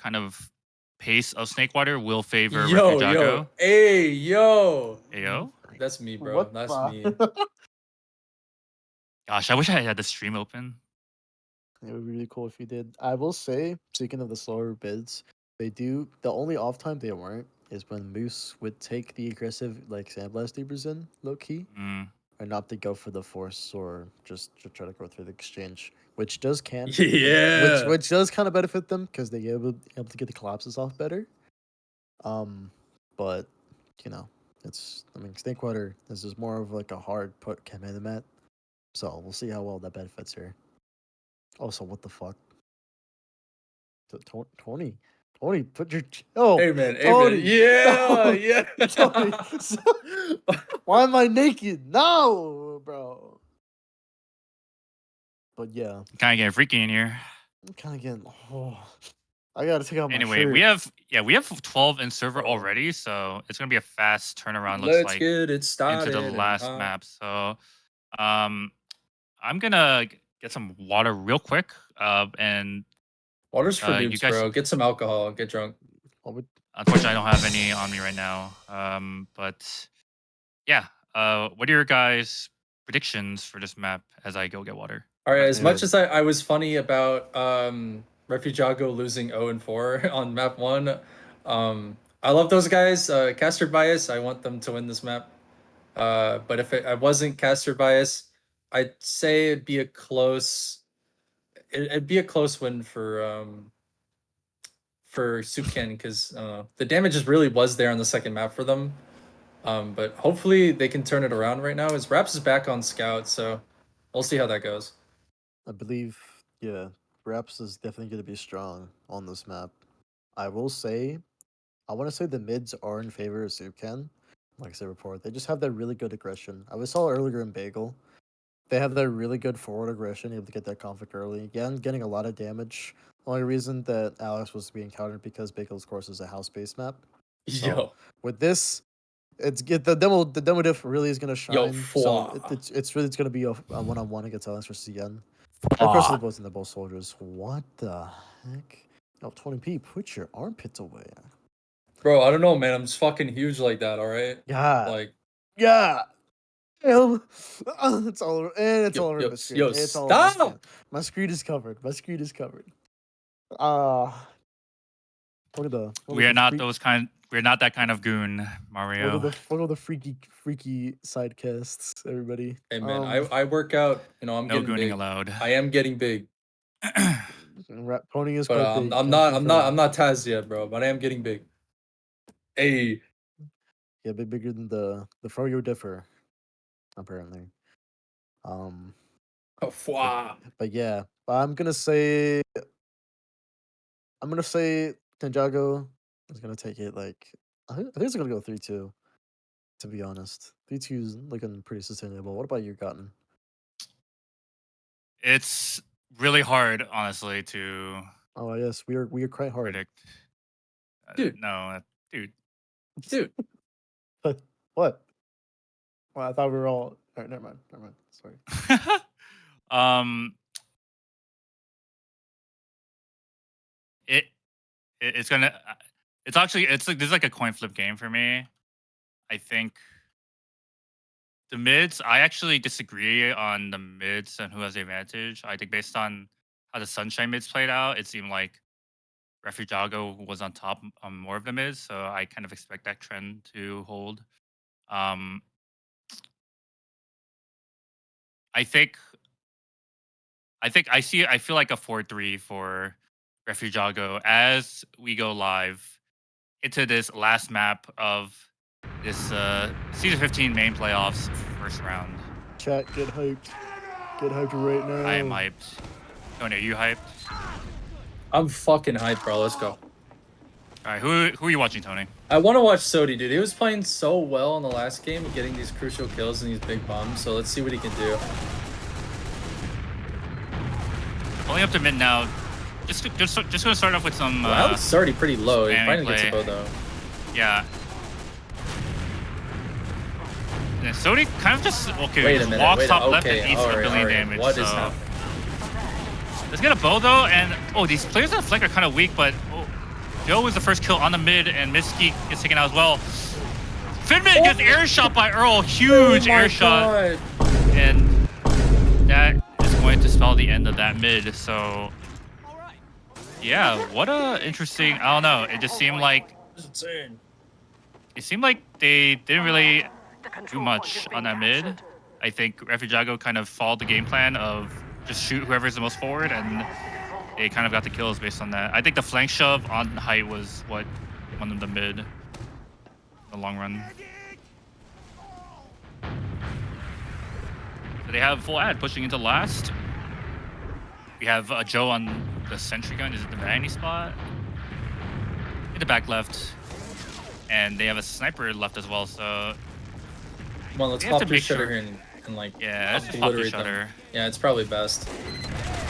Speaker 1: kind of pace of Snakewater will favor
Speaker 2: Yo,
Speaker 1: Refujago.
Speaker 2: hey, yo.
Speaker 1: Ayo.
Speaker 2: That's me, bro.
Speaker 3: What
Speaker 2: That's me.
Speaker 3: the?
Speaker 1: Gosh, I wish I had the stream open.
Speaker 3: It would be really cool if you did. I will say, speaking of the slower bids, they do the only off time they weren't is when Moose would take the aggressive like Sandblast Deepers in low key,
Speaker 1: Mm.
Speaker 3: and not to go for the force or just to try to go through the exchange, which does
Speaker 2: Yeah.
Speaker 3: which does kind of benefit them because they able to get the collapses off better. But you know, I mean Snakewater is just more of like a hard put command the mat, so we'll see how well that benefits her. Also, what the fuck? Tony, Tony, put your
Speaker 2: Hey man,
Speaker 3: Tony,
Speaker 2: yeah,
Speaker 3: no,
Speaker 2: yeah.
Speaker 3: Tony. Why am I naked? No, bro. But yeah,
Speaker 1: Kind of getting freaky in here.
Speaker 3: I'm kind of getting. Oh, I gotta take off my
Speaker 1: Anyway,
Speaker 3: shirt.
Speaker 1: we have 12 in server
Speaker 2: Oh.
Speaker 1: already, so it's gonna be a fast turnaround. Looks
Speaker 2: Let's
Speaker 1: like
Speaker 2: get it started.
Speaker 1: into the last map. So, I'm gonna get some water real quick. And
Speaker 2: Water's for
Speaker 1: you
Speaker 2: noobs,
Speaker 1: guys,
Speaker 2: bro. Get some alcohol. Get drunk.
Speaker 1: unfortunately, I don't have any on me right now. But yeah, what are your guys' predictions for this map as I go get water?
Speaker 2: All right. As
Speaker 3: Yeah.
Speaker 2: much as I was funny about Refujago losing 0 and 4 on map 1, I love those guys. Caster bias. I want them to win this map. But if I wasn't caster bias, I'd say it'd be a close. It'd be a close win for soupcan because the damage just really was there on the second map for them. But hopefully they can turn it around right now. As Raps is back on scout, so we'll see how that goes.
Speaker 3: I believe, yeah, Raps is definitely going to be strong on this map. I will say, I want to say the mids are in favor of Sukan. Like I said before, they just have that really good aggression. I saw earlier in Bagel, they have that really good forward aggression, able to get that conflict early. Again, getting a lot of damage. Only reason that Alex was being countered because Bagel's course is a house-based map. So
Speaker 2: Yo,
Speaker 3: with this, the demo diff really is gonna
Speaker 2: yo,
Speaker 3: shine. So
Speaker 2: fwa.
Speaker 3: it's gonna be a one-on-one against Alex versus Yen. Of course, they're both in the both soldiers. What the heck? Oh, 20p, put your armpits away.
Speaker 2: Bro, I don't know, man. I'm just fucking huge like that. All right,
Speaker 3: Yeah,
Speaker 2: like
Speaker 3: yeah. It's all over, and it's all over
Speaker 2: yo,
Speaker 3: my screen.
Speaker 2: yo,
Speaker 3: It's all over my screen.
Speaker 2: stop.
Speaker 3: My screen is covered. My screen is covered. Look at the
Speaker 1: We are not those kind. We're not that kind of goon, Mario.
Speaker 3: look at the freaky side casts, everybody.
Speaker 2: Hey, man, I work out. You know, I'm
Speaker 1: No
Speaker 2: getting
Speaker 1: gooning
Speaker 2: big.
Speaker 1: allowed.
Speaker 2: I am getting big,
Speaker 3: Pony is
Speaker 2: but
Speaker 3: quite big.
Speaker 2: I'm
Speaker 3: can
Speaker 2: not
Speaker 3: confirm.
Speaker 2: Taz yet, bro. But I am getting big. Hey.
Speaker 3: Yeah, a bit bigger than the Froyo differ, apparently. Um,
Speaker 2: Oh, wow.
Speaker 3: but yeah, I'm gonna say Ninjago is gonna take it. Like I think it's gonna go 3-2. To be honest, 3-2 is looking pretty sustainable. What about you, Gotten?
Speaker 1: It's really hard, honestly, to
Speaker 3: Oh yes, we are quite hard.
Speaker 1: predict.
Speaker 2: Dude.
Speaker 1: No, dude.
Speaker 2: Dude.
Speaker 3: What? Well, I thought we were all. All right, never mind. Never mind. Sorry.
Speaker 1: um, it, it's gonna. It's actually this is like a coin flip game for me. I think the mids. I actually disagree on the mids and who has the advantage. I think based on how the Sunshine mids played out, it seemed like Refujago was on top on more of the mids, so I kind of expect that trend to hold. Um, I think I feel like a 4-3 for Refujago as we go live into this last map of this season 15 main playoffs first round.
Speaker 3: Chat, get hyped. Get hyped right now.
Speaker 1: I am hyped. Tony, are you hyped?
Speaker 2: I'm fucking hyped, bro. Let's go.
Speaker 1: All right, who are you watching, Tony?
Speaker 2: I want to watch Sodi, dude. He was playing so well in the last game, getting these crucial kills and these big bombs. So let's see what he can do.
Speaker 1: Pulling up to mid now. Just gonna start off with some.
Speaker 2: Wow, it's already pretty low. He
Speaker 1: spamming
Speaker 2: finally gets a
Speaker 1: play.
Speaker 2: bow though.
Speaker 1: Yeah. And Sodi kind of just
Speaker 2: Wait a
Speaker 1: just
Speaker 2: minute.
Speaker 1: walks
Speaker 2: Wait.
Speaker 1: top left
Speaker 2: Okay.
Speaker 1: and eats
Speaker 2: All
Speaker 1: a
Speaker 2: right.
Speaker 1: billion
Speaker 2: All right.
Speaker 1: damage.
Speaker 2: What
Speaker 1: so.
Speaker 2: is happening?
Speaker 1: Let's get a bow though, and these players on flank are kind of weak, but Joe was the first kill on the mid, and Misky gets taken out as well. Finman gets air shot by Earl, huge
Speaker 2: Oh my
Speaker 1: air shot,
Speaker 2: God.
Speaker 1: and that is going to spell the end of that mid. So, yeah, what a interesting. I don't know. It just seemed like they didn't really
Speaker 4: The
Speaker 1: do
Speaker 4: control
Speaker 1: much
Speaker 4: point is
Speaker 1: on that
Speaker 4: being
Speaker 1: mid.
Speaker 4: captured.
Speaker 1: I think Refujago kind of followed the game plan of just shoot whoever's the most forward, and they kind of got the kills based on that. I think the flank shove on height was what won them the mid in the long run. So they have full ad pushing into last. We have Joe on the sentry gun. Is it the vanity spot? In the back left. And they have a sniper left as well, so
Speaker 2: Come on, let's
Speaker 1: We have
Speaker 2: pop
Speaker 1: to
Speaker 2: through
Speaker 1: make
Speaker 2: shutter
Speaker 1: sure-
Speaker 2: here and like
Speaker 1: yeah, let's just pop the
Speaker 2: obliterate them.
Speaker 1: shutter.
Speaker 2: Yeah, it's probably best.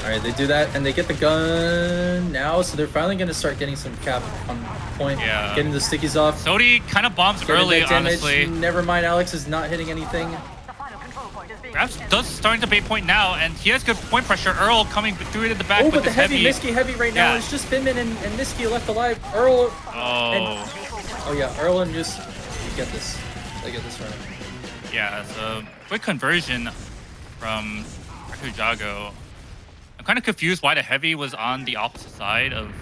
Speaker 2: All right, they do that and they get the gun now, so they're finally gonna start getting some cap on point.
Speaker 1: Yeah.
Speaker 2: Getting the stickies off.
Speaker 1: Sodi kind of bombs
Speaker 2: Getting
Speaker 1: early,
Speaker 2: that damage.
Speaker 1: honestly.
Speaker 2: Never mind, Alex is not hitting anything.
Speaker 4: The final control point is being
Speaker 1: Perhaps
Speaker 4: contested.
Speaker 1: does starting to bait point now, and he has good point pressure. Earl coming through it in the back
Speaker 2: Oh,
Speaker 1: with
Speaker 2: but the
Speaker 1: his
Speaker 2: heavy, Misky heavy right now.
Speaker 1: Yeah.
Speaker 2: It's just Finman and Misky left alive. Earl.
Speaker 1: Oh,
Speaker 2: Oh yeah, Earl and just they get this. They get this right.
Speaker 1: yeah. So quick conversion from Refujago. I'm kind of confused why the heavy was on the opposite side of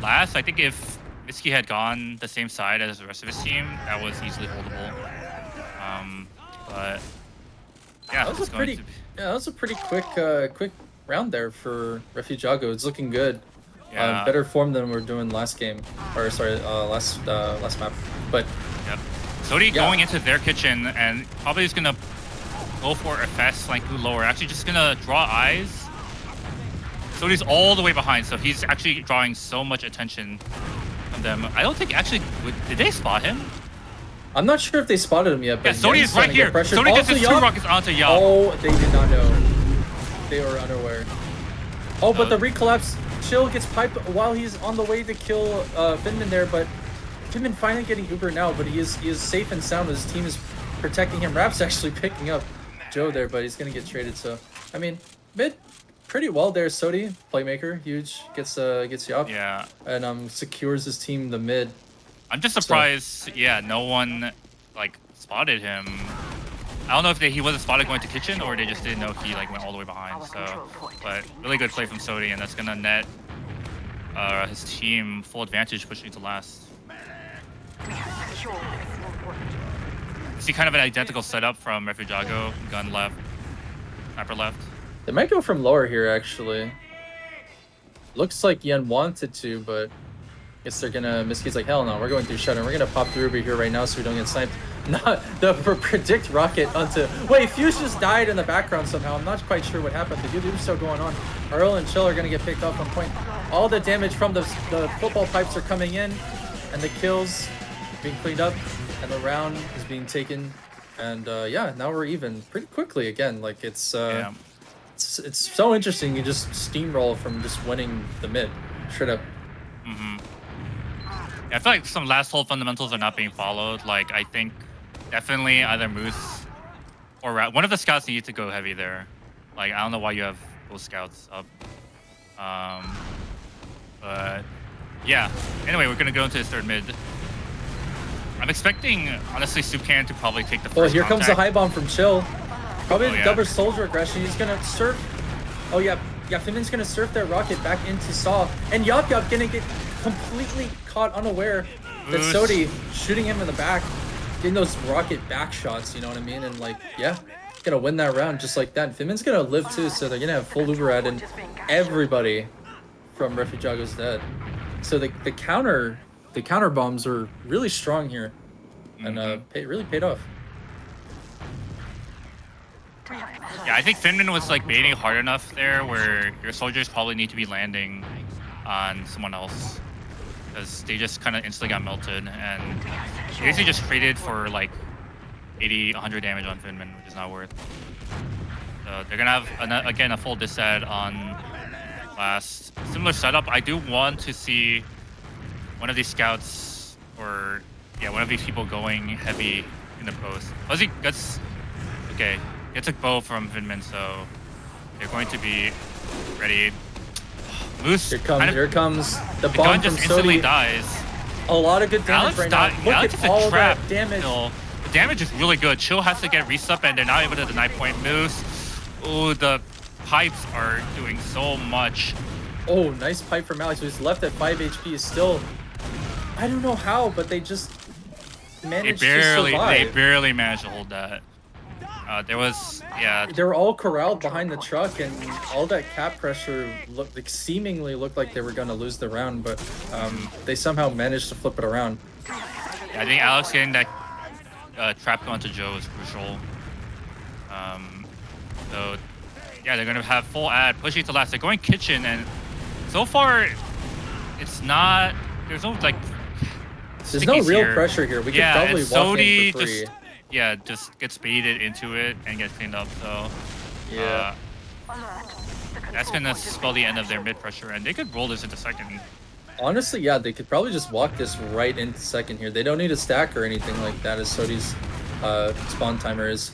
Speaker 1: last. I think if Misky had gone the same side as the rest of his team, that was easily holdable. But yeah,
Speaker 2: That was
Speaker 1: it's
Speaker 2: a
Speaker 1: going
Speaker 2: pretty,
Speaker 1: to be-
Speaker 2: yeah, that was a pretty quick round there for Refujago. It's looking good.
Speaker 1: yeah.
Speaker 2: Better form than we were doing last game, or sorry, last map. But
Speaker 1: Yep. Sodi
Speaker 2: Yeah.
Speaker 1: going into their kitchen and probably is gonna go for a fast flank lower. Actually, just gonna draw eyes. Sodi's all the way behind, so he's actually drawing so much attention from them. I don't think actually did they spot him?
Speaker 2: I'm not sure if they spotted him yet.
Speaker 1: Yeah,
Speaker 2: But
Speaker 1: Sodi
Speaker 2: Yen's
Speaker 1: is right
Speaker 2: starting to get
Speaker 1: here.
Speaker 2: pressured.
Speaker 1: Sodi gets
Speaker 2: Also,
Speaker 1: his two
Speaker 2: Yop.
Speaker 1: rockets onto Yop.
Speaker 2: Oh, they did not know. They were unaware. Oh, but
Speaker 1: No.
Speaker 2: the recollapse chill gets piped while he's on the way to kill Finman there, but Finman finally getting Uber now, but he is safe and sound. His team is protecting him. Rap's actually picking up Joe there, but he's gonna get traded. So I mean, mid pretty well there. Sodi, playmaker, huge, gets Yop
Speaker 1: Yeah.
Speaker 2: and secures his team the mid.
Speaker 1: I'm just surprised, yeah, no one like spotted him. I don't know if he wasn't spotted going to kitchen or they just didn't know he like went all the way behind. So, but really good play from Sodi, and that's gonna net his team full advantage pushing to last.
Speaker 4: We have secured the control point.
Speaker 1: See kind of an identical setup from Refujago, gun left, sniper left.
Speaker 2: They might go from lower here actually. Looks like Yen wanted to, but Guess they're gonna. Miski's like, hell no, we're going through Shudder. We're gonna pop through over here right now so we don't get sniped. Not the predict rocket onto. Wait, Fuse just died in the background somehow. I'm not quite sure what happened. The dude still going on. Earl and Chill are gonna get picked off on point. All the damage from the football pipes are coming in, and the kills being cleaned up, and the round is being taken. And yeah, now we're even pretty quickly again. Like it's so interesting. You just steamroll from just winning the mid straight up.
Speaker 1: Yeah, I feel like some last hold fundamentals are not being followed. Like I think definitely either Moose or one of the scouts need to go heavy there. Like I don't know why you have those scouts up. But yeah. Anyway, we're gonna go into the third mid. I'm expecting honestly soupcan to probably take the first.
Speaker 2: Oh, here comes the
Speaker 1: contact.
Speaker 2: high bomb from Chill. Probably
Speaker 1: yeah.
Speaker 2: double soldier aggression. He's gonna surf. Oh yeah, Finman's gonna surf that rocket back into Saw, and Yup gonna get completely caught unaware that
Speaker 1: Moose.
Speaker 2: Sodi shooting him in the back, getting those rocket back shots. You know what I mean? And like, yeah, gonna win that round just like that. Finman's gonna live too, so they're gonna have full Uberad and everybody from Refujago's dead. So the counter bombs are really strong here, and really paid off.
Speaker 1: Yeah, I think Finman was like baiting hard enough there where your soldiers probably need to be landing on someone else because they just kind of instantly got melted and they basically just traded for like 80, 100 damage on Finman, which is not worth. So they're gonna have again a full disad on last. Similar setup. I do want to see one of these scouts or yeah, one of these people going heavy in the post. Fuzzy gets okay. Gets a bow from Finman, so they're going to be ready. Moose.
Speaker 2: Here comes the bomb
Speaker 1: gun
Speaker 2: from
Speaker 1: just instantly
Speaker 2: Sodi.
Speaker 1: dies.
Speaker 2: A lot of good damage right now. Look
Speaker 1: Alex
Speaker 2: at
Speaker 1: is
Speaker 2: all
Speaker 1: a trap.
Speaker 2: that damage.
Speaker 1: Still. The damage is really good. Chill has to get resup and they're not able to deny point Moose. Oh, the pipes are doing so much.
Speaker 2: Oh, nice pipe from Alex, who's left at 5 HP. Is still, I don't know how, but they just managed to survive.
Speaker 1: They barely managed to hold that. There was, yeah.
Speaker 2: They were all corralled behind the truck, and all that cap pressure seemingly looked like they were going to lose the round, but they somehow managed to flip it around.
Speaker 1: Yeah, I think Alex getting that trap going to Joe is crucial. So, yeah, they're going to have full ad, pushing to last. They're going kitchen, and so far, it's not, there's no, like,
Speaker 2: there's no real
Speaker 1: here.
Speaker 2: pressure here. We could
Speaker 1: yeah,
Speaker 2: probably
Speaker 1: and
Speaker 2: walk
Speaker 1: Sodi
Speaker 2: in for free.
Speaker 1: just gets baited into it and gets cleaned up. So
Speaker 2: Yeah.
Speaker 1: That's gonna spell the end of their mid pressure, and they could roll this into second.
Speaker 2: Honestly, yeah, they could probably just walk this right into second here. They don't need a stack or anything like that, as Sodi's spawn timer is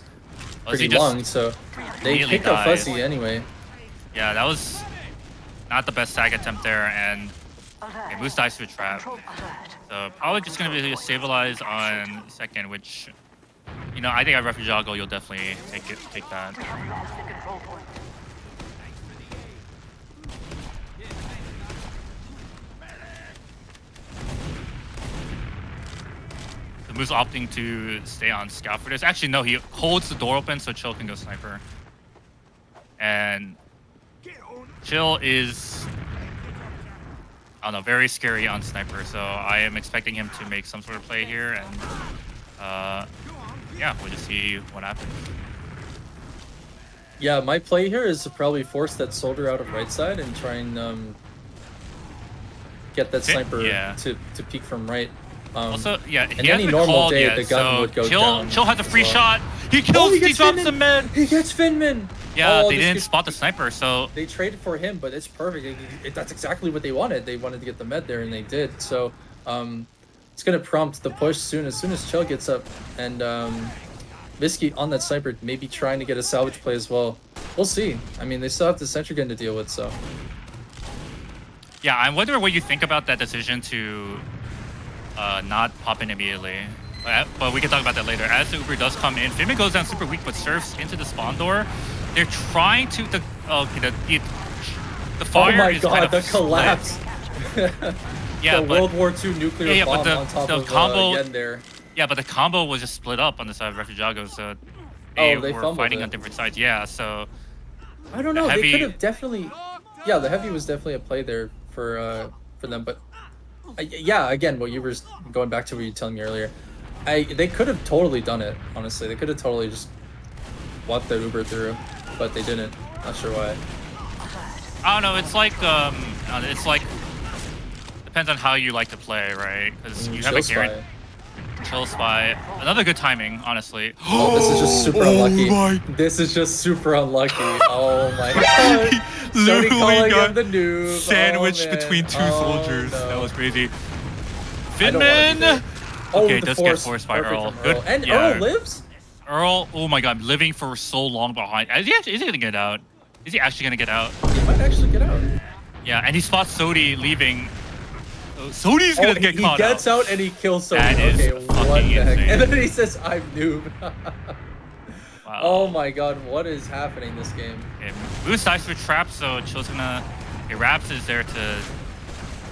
Speaker 2: pretty long, so they pick up Fuzzy anyway.
Speaker 1: Yeah, that was not the best tag attempt there, and Moose dies to a trap. So probably just gonna be stabilize on second, which, you know, I think at Refujago you'll definitely take that. The Moose opting to stay on scout for this. Actually, no, he holds the door open so Chill can go sniper. And Chill is, I don't know, very scary on sniper, so I am expecting him to make some sort of play here, and yeah, we'll just see what happens.
Speaker 2: Yeah, my play here is to probably force that soldier out of right side and try and get that sniper to peek from right.
Speaker 1: Also, yeah,
Speaker 2: in any normal day, the gun would go down.
Speaker 1: Chill has a free shot. He kills. He drops the mid.
Speaker 2: He gets Finman.
Speaker 1: Yeah, they didn't spot the sniper, so
Speaker 2: they traded for him, but it's perfect. That's exactly what they wanted. They wanted to get the med there, and they did. So, it's gonna prompt the push as soon as Chill gets up, and Miski on that sniper, maybe trying to get a salvage play as well. We'll see. I mean, they still have the sentry gun to deal with, so.
Speaker 1: Yeah, I wonder what you think about that decision to not pop in immediately. But we can talk about that later. As the Uber does come in, Finman goes down super weak, but surfs into the spawn door. They're trying to the fire.
Speaker 2: Oh my
Speaker 1: is
Speaker 2: god,
Speaker 1: kind of
Speaker 2: the collapse.
Speaker 1: Yeah,
Speaker 2: the World War II nuclear bomb on top of
Speaker 1: combo
Speaker 2: Yen there.
Speaker 1: Yeah, but the combo was just split up on the side of Refujago, so they were fighting on different sides. Yeah, so
Speaker 2: I don't know. They could have definitely. Yeah, the heavy was definitely a play there for them, but Yeah, again, what you were going back to what you were telling me earlier. They could have totally done it, honestly. They could have totally just walked the Uber through, but they didn't. Not sure why.
Speaker 1: I don't know. It's like depends on how you like to play, right? Because you have a guarantee. Chill spy. Another good timing, honestly.
Speaker 2: Oh, this is just super unlucky. This is just super unlucky. Oh my god.
Speaker 1: Literally
Speaker 2: calling
Speaker 1: got
Speaker 2: him the noob.
Speaker 1: sandwiched
Speaker 2: Oh,
Speaker 1: between two soldiers.
Speaker 2: No.
Speaker 1: That was crazy.
Speaker 2: I don't wanna be
Speaker 1: Finman!
Speaker 2: there. Oh,
Speaker 1: Okay,
Speaker 2: the
Speaker 1: does
Speaker 2: force.
Speaker 1: get forced by
Speaker 2: Perfect
Speaker 1: Earl.
Speaker 2: from
Speaker 1: Good.
Speaker 2: And
Speaker 1: yeah.
Speaker 2: Earl lives?
Speaker 1: Earl, oh my god, living for so long behind. Is he gonna get out? Is he actually gonna get out?
Speaker 2: He might actually get out.
Speaker 1: Yeah, and he spots Sodi leaving. Sodi's gonna get caught
Speaker 2: He gets out and he kills Sodi.
Speaker 1: That is
Speaker 2: Okay, what
Speaker 1: fucking
Speaker 2: the heck?
Speaker 1: insane.
Speaker 2: And then he says, I'm noob.
Speaker 1: Wow.
Speaker 2: Oh my god, what is happening this game?
Speaker 1: Okay, Moose dives for trap, so Chill's gonna. Okay, Raps is there to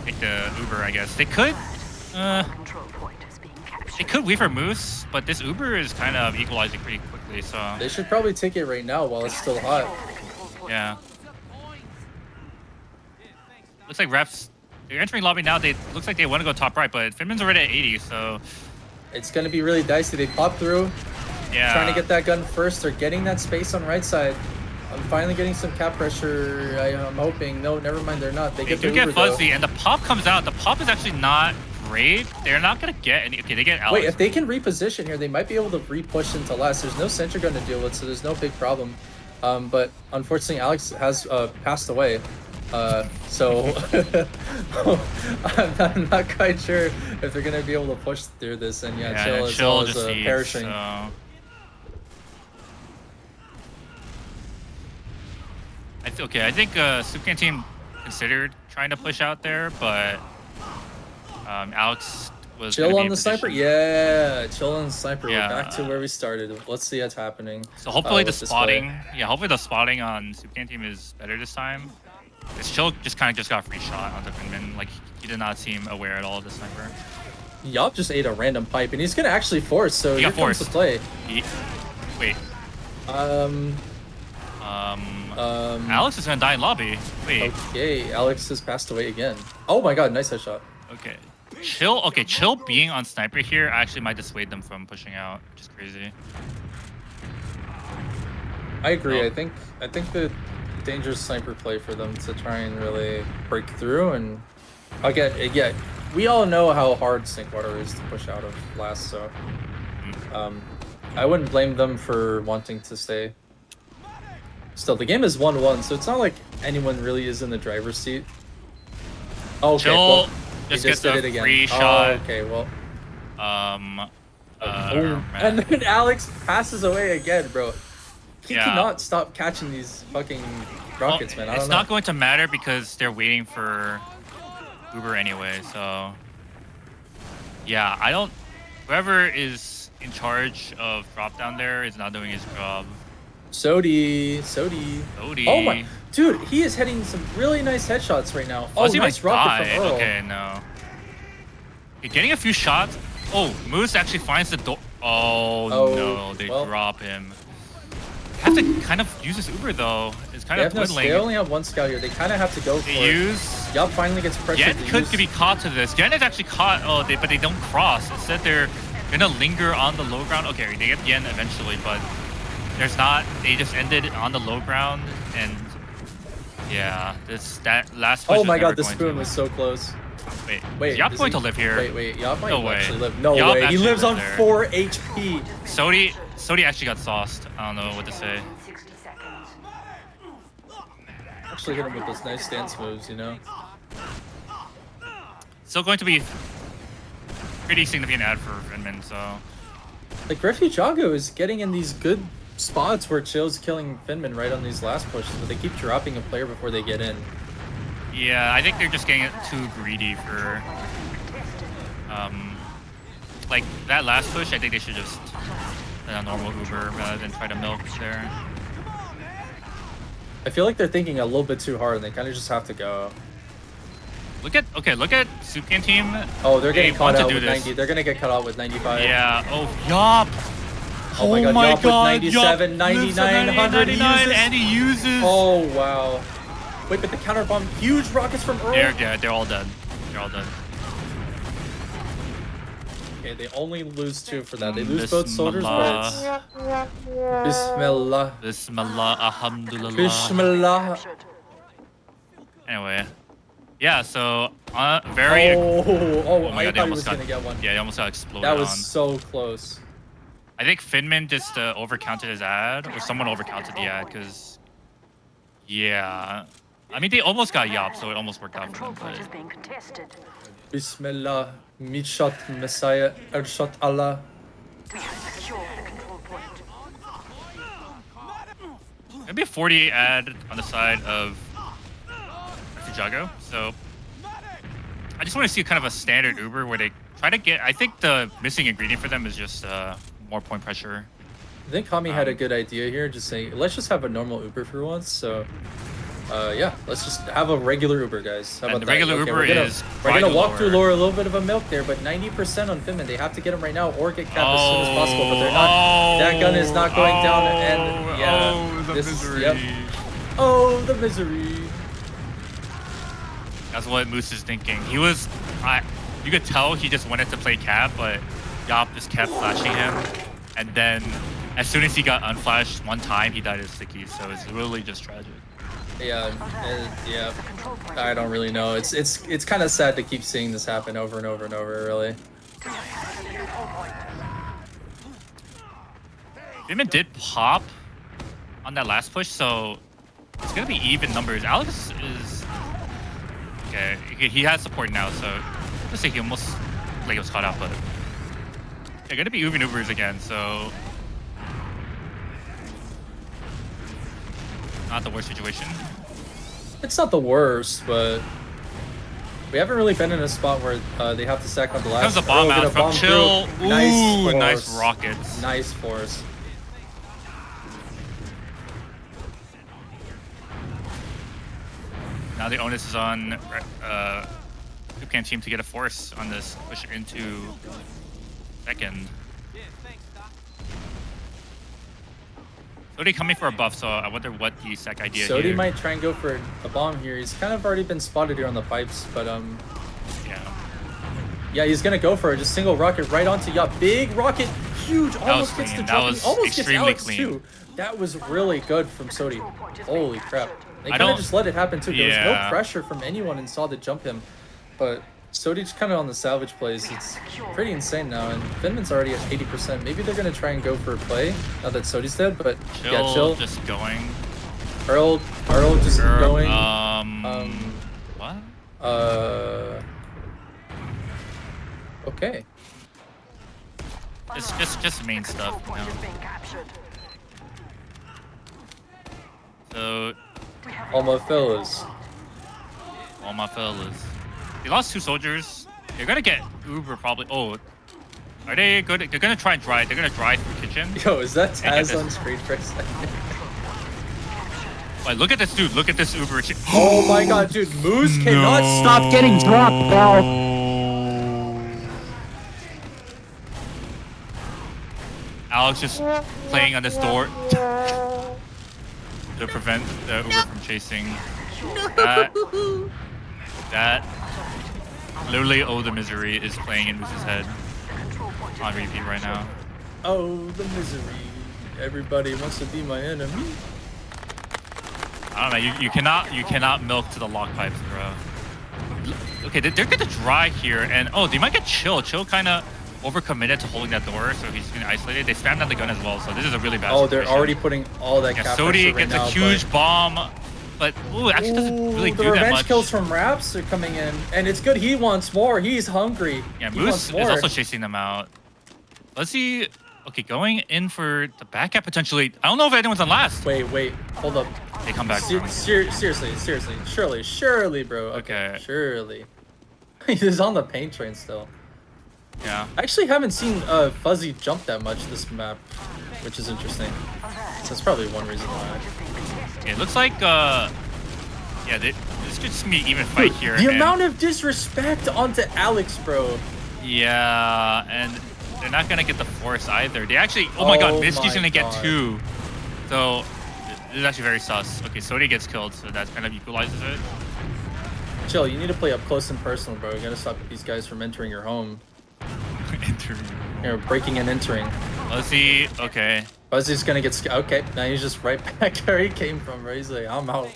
Speaker 1: take the Uber, I guess. They could.
Speaker 4: Control point is being
Speaker 1: They
Speaker 4: captured.
Speaker 1: could wait for Moose, but this Uber is kind of equalizing pretty quickly, so.
Speaker 2: They should probably take it right now while it's still hot.
Speaker 1: Yeah. Looks like Raps. They're entering lobby now. They looks like they want to go top right, but Finman's already at 80, so.
Speaker 2: It's gonna be really dicey. They pop through,
Speaker 1: Yeah.
Speaker 2: trying to get that gun first. They're getting that space on right side. I'm finally getting some cap pressure. I'm hoping. No, never mind. They're not. They
Speaker 1: They
Speaker 2: get
Speaker 1: do
Speaker 2: the
Speaker 1: get
Speaker 2: Uber, though.
Speaker 1: fuzzy, and the pop comes out. The pop is actually not great. They're not gonna get any. Okay, they get Alex.
Speaker 2: Wait, if they can reposition here, they might be able to re-push into last. There's no sentry gun to deal with, so there's no big problem. But unfortunately, Alex has passed away. So I'm not quite sure if they're gonna be able to push through this. And yeah, Chill is
Speaker 1: Chill
Speaker 2: always
Speaker 1: just sees,
Speaker 2: perishing.
Speaker 1: so. I think soupcan team considered trying to push out there, but Alex was gonna
Speaker 2: Chill
Speaker 1: be
Speaker 2: on
Speaker 1: in
Speaker 2: the sniper?
Speaker 1: position.
Speaker 2: Yeah, Chill on the sniper.
Speaker 1: Yeah.
Speaker 2: We're back to where we started. Let's see what's happening.
Speaker 1: So hopefully the
Speaker 2: with this
Speaker 1: spotting,
Speaker 2: play.
Speaker 1: yeah, hopefully the spotting on soupcan team is better this time. This Chill just got free shot onto Finman. Like he did not seem aware at all of the sniper.
Speaker 2: Yop just ate a random pipe, and he's gonna actually force. So
Speaker 1: He
Speaker 2: here
Speaker 1: got
Speaker 2: comes the
Speaker 1: forced.
Speaker 2: play.
Speaker 1: Wait. Alex is gonna die in lobby. Wait.
Speaker 2: Okay, Alex has passed away again. Oh my god, nice headshot.
Speaker 1: Okay. Chill. Okay, Chill being on sniper here actually might dissuade them from pushing out, which is crazy.
Speaker 2: I agree.
Speaker 1: Oh.
Speaker 2: I think the dangerous sniper play for them to try and really break through. And again, yeah, we all know how hard Sinkwater is to push out of last, so I wouldn't blame them for wanting to stay. Still, the game is 1-1, so it's not like anyone really is in the driver's seat. Oh, okay,
Speaker 1: Chill
Speaker 2: well, he
Speaker 1: just gets
Speaker 2: did
Speaker 1: a
Speaker 2: it again.
Speaker 1: free
Speaker 2: Oh,
Speaker 1: shot.
Speaker 2: okay, well.
Speaker 1: Man.
Speaker 2: And then Alex passes away again, bro. He
Speaker 1: Yeah.
Speaker 2: cannot stop catching these fucking rockets, man. I
Speaker 1: It's
Speaker 2: don't know.
Speaker 1: not going to matter because they're waiting for Uber anyway, so yeah, I don't. Whoever is in charge of drop down there is not doing his job.
Speaker 2: Sodi.
Speaker 1: Sodi.
Speaker 2: Oh my, dude, he is hitting some really nice headshots right now. Oh,
Speaker 1: Fuzzy
Speaker 2: nice
Speaker 1: might
Speaker 2: rocket
Speaker 1: die.
Speaker 2: from Earl.
Speaker 1: Okay, no. You're getting a few shots. Oh, Moose actually finds the door. Oh, no, they
Speaker 2: well.
Speaker 1: drop him. Have to kind of use this Uber though. It's kind of dwindling.
Speaker 2: They only have one scout here. They kind of have to go for
Speaker 1: They
Speaker 2: it.
Speaker 1: use.
Speaker 2: Yup finally gets pressured.
Speaker 1: Yen
Speaker 2: to
Speaker 1: could
Speaker 2: use-
Speaker 1: be caught to this. Yen is actually caught. Oh, but they don't cross. Instead, they're gonna linger on the low ground. Okay, they get Yen eventually, but there's not. They just ended on the low ground, and yeah, that last. Push
Speaker 2: Oh
Speaker 1: is
Speaker 2: my
Speaker 1: never
Speaker 2: god, the
Speaker 1: going
Speaker 2: spoon
Speaker 1: to-
Speaker 2: was so close.
Speaker 1: Wait, is Yop
Speaker 2: is
Speaker 1: going
Speaker 2: he-
Speaker 1: to live here?
Speaker 2: Wait, Yop might
Speaker 1: No way.
Speaker 2: actually live. No
Speaker 1: Yop
Speaker 2: way. He
Speaker 1: actually
Speaker 2: lives on
Speaker 1: lives there.
Speaker 2: 4 HP.
Speaker 1: Sodi actually got sauced. I don't know what to say.
Speaker 4: 60 seconds.
Speaker 2: Actually hit him with those nice dance moves, you know?
Speaker 1: Still going to be pretty significant ad for Finman, so
Speaker 2: Like, Refujago is getting in these good spots where Chill's killing Finman right on these last pushes, but they keep dropping a player before they get in.
Speaker 1: yeah, I think they're just getting too greedy for like that last push. I think they should just a normal Uber rather than try to milk there.
Speaker 2: I feel like they're thinking a little bit too hard, and they kind of just have to go.
Speaker 1: Look at soupcan team.
Speaker 2: Oh, they're getting
Speaker 1: They
Speaker 2: caught
Speaker 1: want to
Speaker 2: out
Speaker 1: do
Speaker 2: with
Speaker 1: this.
Speaker 2: 90. They're gonna get cut out with 95.
Speaker 1: Yeah. Oh, Yop.
Speaker 2: Oh my god, Yop with 97,
Speaker 1: Yop
Speaker 2: 99, 100, he
Speaker 1: 99,
Speaker 2: uses.
Speaker 1: and he uses.
Speaker 2: Oh, wow. Wait, but the counter bomb, huge rockets from Earl.
Speaker 1: They're all dead. They're all dead.
Speaker 2: Okay, they only lose 2 for that. They lose both soldiers, but it's
Speaker 1: Bismillah.
Speaker 2: Bismillah.
Speaker 1: Bismillah, alhamdulillah.
Speaker 2: Bismillah.
Speaker 4: Captured.
Speaker 1: Anyway, yeah. So very.
Speaker 2: Oh,
Speaker 1: my
Speaker 2: I
Speaker 1: God, they
Speaker 2: thought he
Speaker 1: almost
Speaker 2: was
Speaker 1: got.
Speaker 2: gonna get one.
Speaker 1: Yeah, he almost got exploded
Speaker 2: That was
Speaker 1: on.
Speaker 2: so close.
Speaker 1: I think Finman just overcounted his ad, or someone overcounted the ad, because yeah, I mean they almost got Yop, so it almost worked
Speaker 4: The
Speaker 1: out for
Speaker 4: control
Speaker 1: them.
Speaker 4: point
Speaker 1: But
Speaker 4: is being contested.
Speaker 2: Bismillah. Midshot Messiah. Ershot Allah.
Speaker 4: We have secured the control point.
Speaker 1: maybe a 48 ad on the side of Refujago. So I just want to see kind of a standard Uber where they try to get. I think the missing ingredient for them is just more point pressure.
Speaker 2: I think Hami had a good idea here, just saying, let's just have a normal Uber for once. So, yeah, let's just have a regular Uber, guys. How
Speaker 1: And
Speaker 2: about
Speaker 1: the
Speaker 2: that?
Speaker 1: regular
Speaker 2: Okay,
Speaker 1: Uber is
Speaker 2: we're gonna
Speaker 1: try to
Speaker 2: walk through
Speaker 1: lower.
Speaker 2: Laura a little bit of a milk there, but 90% on Finman. They have to get him right now or get capped as soon as possible. But they're not. That gun is not going down, and yeah,
Speaker 1: the
Speaker 2: this
Speaker 1: misery.
Speaker 2: is oh the misery.
Speaker 1: That's what Moose is thinking. He was, you could tell he just wanted to play cap, but Yop just kept flashing him, and then as soon as he got unflashed one time, he died as sticky. So it's really just tragic.
Speaker 2: Yeah, yeah.
Speaker 4: The control point
Speaker 2: I don't really know. It's kind of sad to keep seeing this happen over and over and over. Really.
Speaker 4: We have captured the control point.
Speaker 1: Finman did pop on that last push, so it's gonna be even numbers. Alex is okay. He has support now, so let's say he almost like he was caught out, but they're gonna be even Ubers again. So not the worst situation.
Speaker 2: It's not the worst, but we haven't really been in a spot where they have to sack on the last.
Speaker 1: Comes a bomb
Speaker 2: get
Speaker 1: out
Speaker 2: a
Speaker 1: from
Speaker 2: bomb
Speaker 1: Chill.
Speaker 2: through.
Speaker 1: Ooh, nice
Speaker 2: force.
Speaker 1: rockets.
Speaker 2: Nice force.
Speaker 1: Now the onus is on soupcan team to get a force on this push into second. Sodi coming for a buff, so I wonder what the sec idea
Speaker 2: Sodi
Speaker 1: here.
Speaker 2: might try and go for a bomb here. He's kind of already been spotted here on the pipes, but yeah, he's gonna go for it. Just single rocket right onto Yup. Big rocket, huge, almost gets the
Speaker 1: clean. That
Speaker 2: drop.
Speaker 1: was
Speaker 2: Almost gets
Speaker 1: extremely
Speaker 2: Alex
Speaker 1: clean.
Speaker 2: too. That was really good from Sodi. Holy crap! They
Speaker 1: I
Speaker 2: kind of
Speaker 1: don't-
Speaker 2: just let it happen too. There was
Speaker 1: Yeah.
Speaker 2: no pressure from anyone and saw to jump him, but Sodi's kind of on the salvage plays. It's pretty insane now, and Finman's already at 80%. Maybe they're gonna try and go for a play now that Sodi's dead, but yeah, Chill.
Speaker 1: Just going.
Speaker 2: Earl just going.
Speaker 1: What?
Speaker 2: Okay.
Speaker 1: It's just main
Speaker 4: Control
Speaker 1: stuff.
Speaker 4: point
Speaker 1: You
Speaker 4: is
Speaker 1: know?
Speaker 4: being captured.
Speaker 1: So
Speaker 4: We have
Speaker 2: All my fellas.
Speaker 1: all my fellas, they lost 2 soldiers. They're gonna get Uber probably. Oh, are they good? They're gonna try and drive. They're gonna drive through kitchen.
Speaker 2: Yo, is that
Speaker 1: I get
Speaker 2: Taz
Speaker 1: this.
Speaker 2: on screen for a second?
Speaker 1: Wait, look at this dude. Look at this Uber.
Speaker 2: Oh my god, dude, Moose cannot stop
Speaker 3: getting dropped, pal.
Speaker 1: Alex just playing on this door to prevent the Uber from chasing. That literally, oh, the misery is playing in Moose's head on repeat right now.
Speaker 2: Oh, the misery. Everybody wants to be my enemy.
Speaker 1: I don't know. You cannot milk to the lock pipes, bro. Okay, they're gonna dry here, and oh, they might get Chill. Chill kind of overcommitted to holding that door, so he's gonna isolate it. They spammed on the gun as well, so this is a really bad.
Speaker 2: Oh, they're
Speaker 1: situation.
Speaker 2: already putting all that
Speaker 1: Yeah,
Speaker 2: cap
Speaker 1: Sodi
Speaker 2: pressure right
Speaker 1: gets
Speaker 2: now,
Speaker 1: a huge bomb, but ooh, it actually doesn't really
Speaker 2: the
Speaker 1: do that
Speaker 2: revenge
Speaker 1: much.
Speaker 2: kills from Raps are coming in, and it's good. He wants more. He's hungry.
Speaker 1: Yeah,
Speaker 2: He
Speaker 1: Moose
Speaker 2: wants
Speaker 1: is
Speaker 2: more.
Speaker 1: also chasing them out. Let's see. Okay, going in for the back cap potentially. I don't know if anyone's on last.
Speaker 2: Wait, hold up.
Speaker 1: They come back.
Speaker 2: Seriously, surely, bro.
Speaker 1: Okay.
Speaker 2: Surely. He's on the paint train still.
Speaker 1: Yeah.
Speaker 2: I actually haven't seen Fuzzy jump that much this map, which is interesting. So that's probably one reason why.
Speaker 1: It looks like yeah, this could just be even fight here.
Speaker 2: The
Speaker 1: and-
Speaker 2: amount of disrespect onto Alex, bro.
Speaker 1: Yeah, and they're not gonna get the force either. They actually, oh my god,
Speaker 2: Oh
Speaker 1: Misty's
Speaker 2: my
Speaker 1: gonna get
Speaker 2: God.
Speaker 1: 2. So this is actually very sus. Okay, Sodi gets killed, so that kind of equalizes it.
Speaker 2: Chill, you need to play up close and personal, bro. You gotta stop these guys from entering your home.
Speaker 1: entering.
Speaker 2: You're breaking and entering.
Speaker 1: Fuzzy, okay.
Speaker 2: Fuzzy's gonna get okay. Now he's just right back where he came from. Right? He's like, I'm out.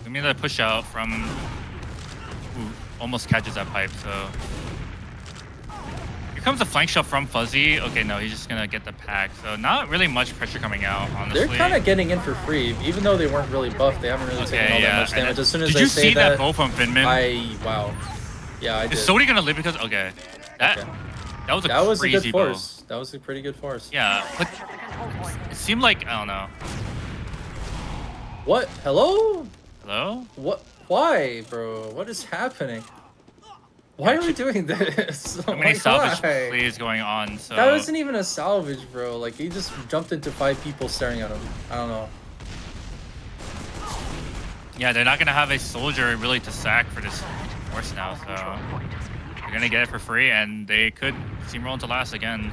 Speaker 1: We made that push out from. Ooh, almost catches that pipe. So here comes a flank shot from Fuzzy. Okay, no, he's just gonna get the pack. So not really much pressure coming out. Honestly,
Speaker 2: They're kind of getting in for free, even though they weren't really buffed. They haven't really taken all that much
Speaker 1: and
Speaker 2: damage. As soon as
Speaker 1: did
Speaker 2: they
Speaker 1: you
Speaker 2: say
Speaker 1: see that bow from Finman?
Speaker 2: wow. Yeah, I did.
Speaker 1: Is Sodi gonna live because okay, that
Speaker 2: Okay.
Speaker 1: that was a
Speaker 2: a
Speaker 1: crazy
Speaker 2: good
Speaker 1: bow.
Speaker 2: force. That was a pretty good force.
Speaker 1: Yeah, but it seemed like I don't know.
Speaker 2: What? Hello?
Speaker 1: Hello?
Speaker 2: What? Why, bro? What is happening? Why are we doing this?
Speaker 1: How many salvage
Speaker 2: why?
Speaker 1: plays going on? So
Speaker 2: That wasn't even a salvage, bro. Like, he just jumped into 5 people staring at him. I don't know.
Speaker 1: yeah, they're not gonna have a soldier really to sack for this force now. So they're gonna get it for free, and they could steamroll into last again.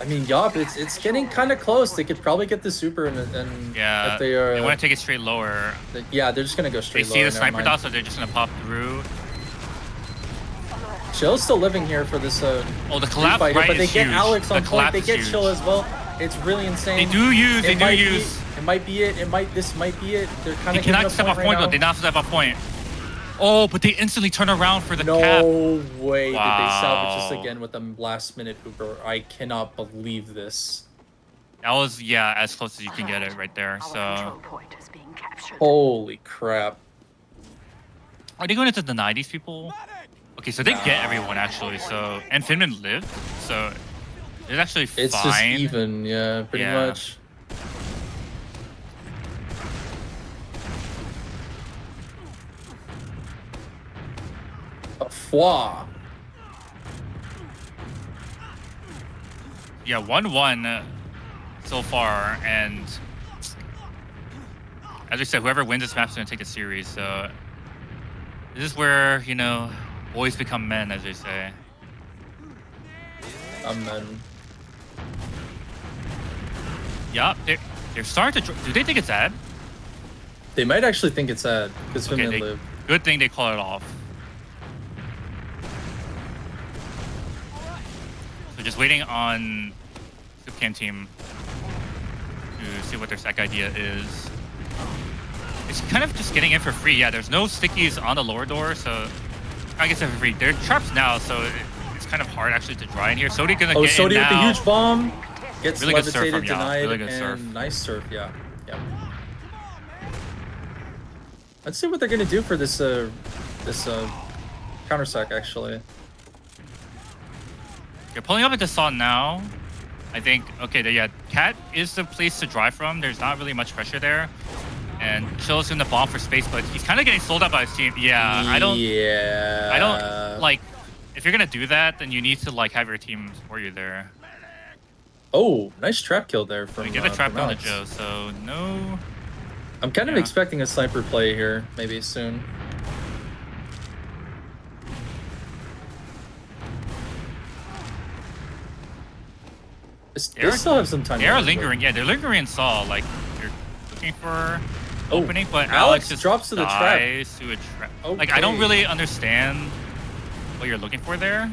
Speaker 2: I mean, yup, it's getting kind of close. They could probably get the super, and
Speaker 1: Yeah,
Speaker 2: if they are,
Speaker 1: they want to take it straight lower.
Speaker 2: yeah, they're just gonna go
Speaker 1: They
Speaker 2: straight.
Speaker 1: see
Speaker 2: lower,
Speaker 1: the
Speaker 2: never
Speaker 1: sniper
Speaker 2: mind.
Speaker 1: dot, so they're just gonna pop through.
Speaker 2: Chill's still living here for this
Speaker 1: Oh, the collapse
Speaker 2: fight,
Speaker 1: right
Speaker 2: but they
Speaker 1: is
Speaker 2: get
Speaker 1: huge.
Speaker 2: Alex
Speaker 1: The
Speaker 2: on point.
Speaker 1: collapse
Speaker 2: They
Speaker 1: is
Speaker 2: get
Speaker 1: huge.
Speaker 2: Chill as well. It's really insane.
Speaker 1: They do use. They
Speaker 2: It
Speaker 1: do
Speaker 2: might
Speaker 1: use.
Speaker 2: Be, it might be it. This might be it. They're kind
Speaker 1: They
Speaker 2: of
Speaker 1: cannot step off point though. They not step off point. Oh, but they instantly turn around for the
Speaker 2: No
Speaker 1: cap.
Speaker 2: way did they salvage this
Speaker 1: Wow.
Speaker 2: again with a last minute Uber. I cannot believe this.
Speaker 1: That was as close as you can get it right there.
Speaker 4: Our
Speaker 1: So
Speaker 4: control point is being captured.
Speaker 2: Holy crap.
Speaker 1: are they going to deny these people? Okay, so they get everyone actually. So and Finman lived. So it's actually fine.
Speaker 2: It's just even, yeah, pretty
Speaker 1: Yeah.
Speaker 2: much. A foie.
Speaker 1: Yeah, 1-1 so far, and as we said, whoever wins this match is going to take the series. So this is where boys become men, as they say.
Speaker 2: Amen.
Speaker 1: Yeah, they're starting to. Do they think it's ad?
Speaker 2: They might actually think it's sad because
Speaker 1: Okay,
Speaker 2: Finland live.
Speaker 1: good thing they call it off. So just waiting on soupcan team to see what their sack idea is. It's kind of just getting in for free. Yeah, there's no stickies on the lower door, so I guess they're for free. They're traps now, so it's kind of hard actually to dry in here. Sodi gonna get
Speaker 2: Sodi
Speaker 1: in
Speaker 2: with the
Speaker 1: now.
Speaker 2: huge bomb. Gets
Speaker 1: Really good surf
Speaker 2: levitated,
Speaker 1: from Yao.
Speaker 2: denied,
Speaker 1: Really good
Speaker 2: and
Speaker 1: surf.
Speaker 2: nice surf, yeah. Yep. Let's see what they're gonna do for this counter sack actually.
Speaker 1: You're pulling up into Saw now. I think, okay, yeah, Cat is the place to drive from. There's not really much pressure there. And Chill's in the bomb for space, but he's kind of getting sold out by his team. Yeah, I don't like, if you're going to do that, then you need to like have your team support you there.
Speaker 2: Oh, nice trap kill there from
Speaker 1: We get a trap
Speaker 2: from
Speaker 1: down to
Speaker 2: Alex.
Speaker 1: Joe, so no.
Speaker 2: I'm kind of
Speaker 1: Yeah.
Speaker 2: expecting a sniper play here, maybe soon. They still have some time.
Speaker 1: They are
Speaker 2: left, but-
Speaker 1: lingering. Yeah, they're lingering in Saw. Like, they're looking for
Speaker 2: Oh,
Speaker 1: opening, but
Speaker 2: Alex
Speaker 1: Alex just
Speaker 2: drops to the trap.
Speaker 1: dies to a trap. Like, I don't
Speaker 2: Okay.
Speaker 1: really understand what you're looking for there.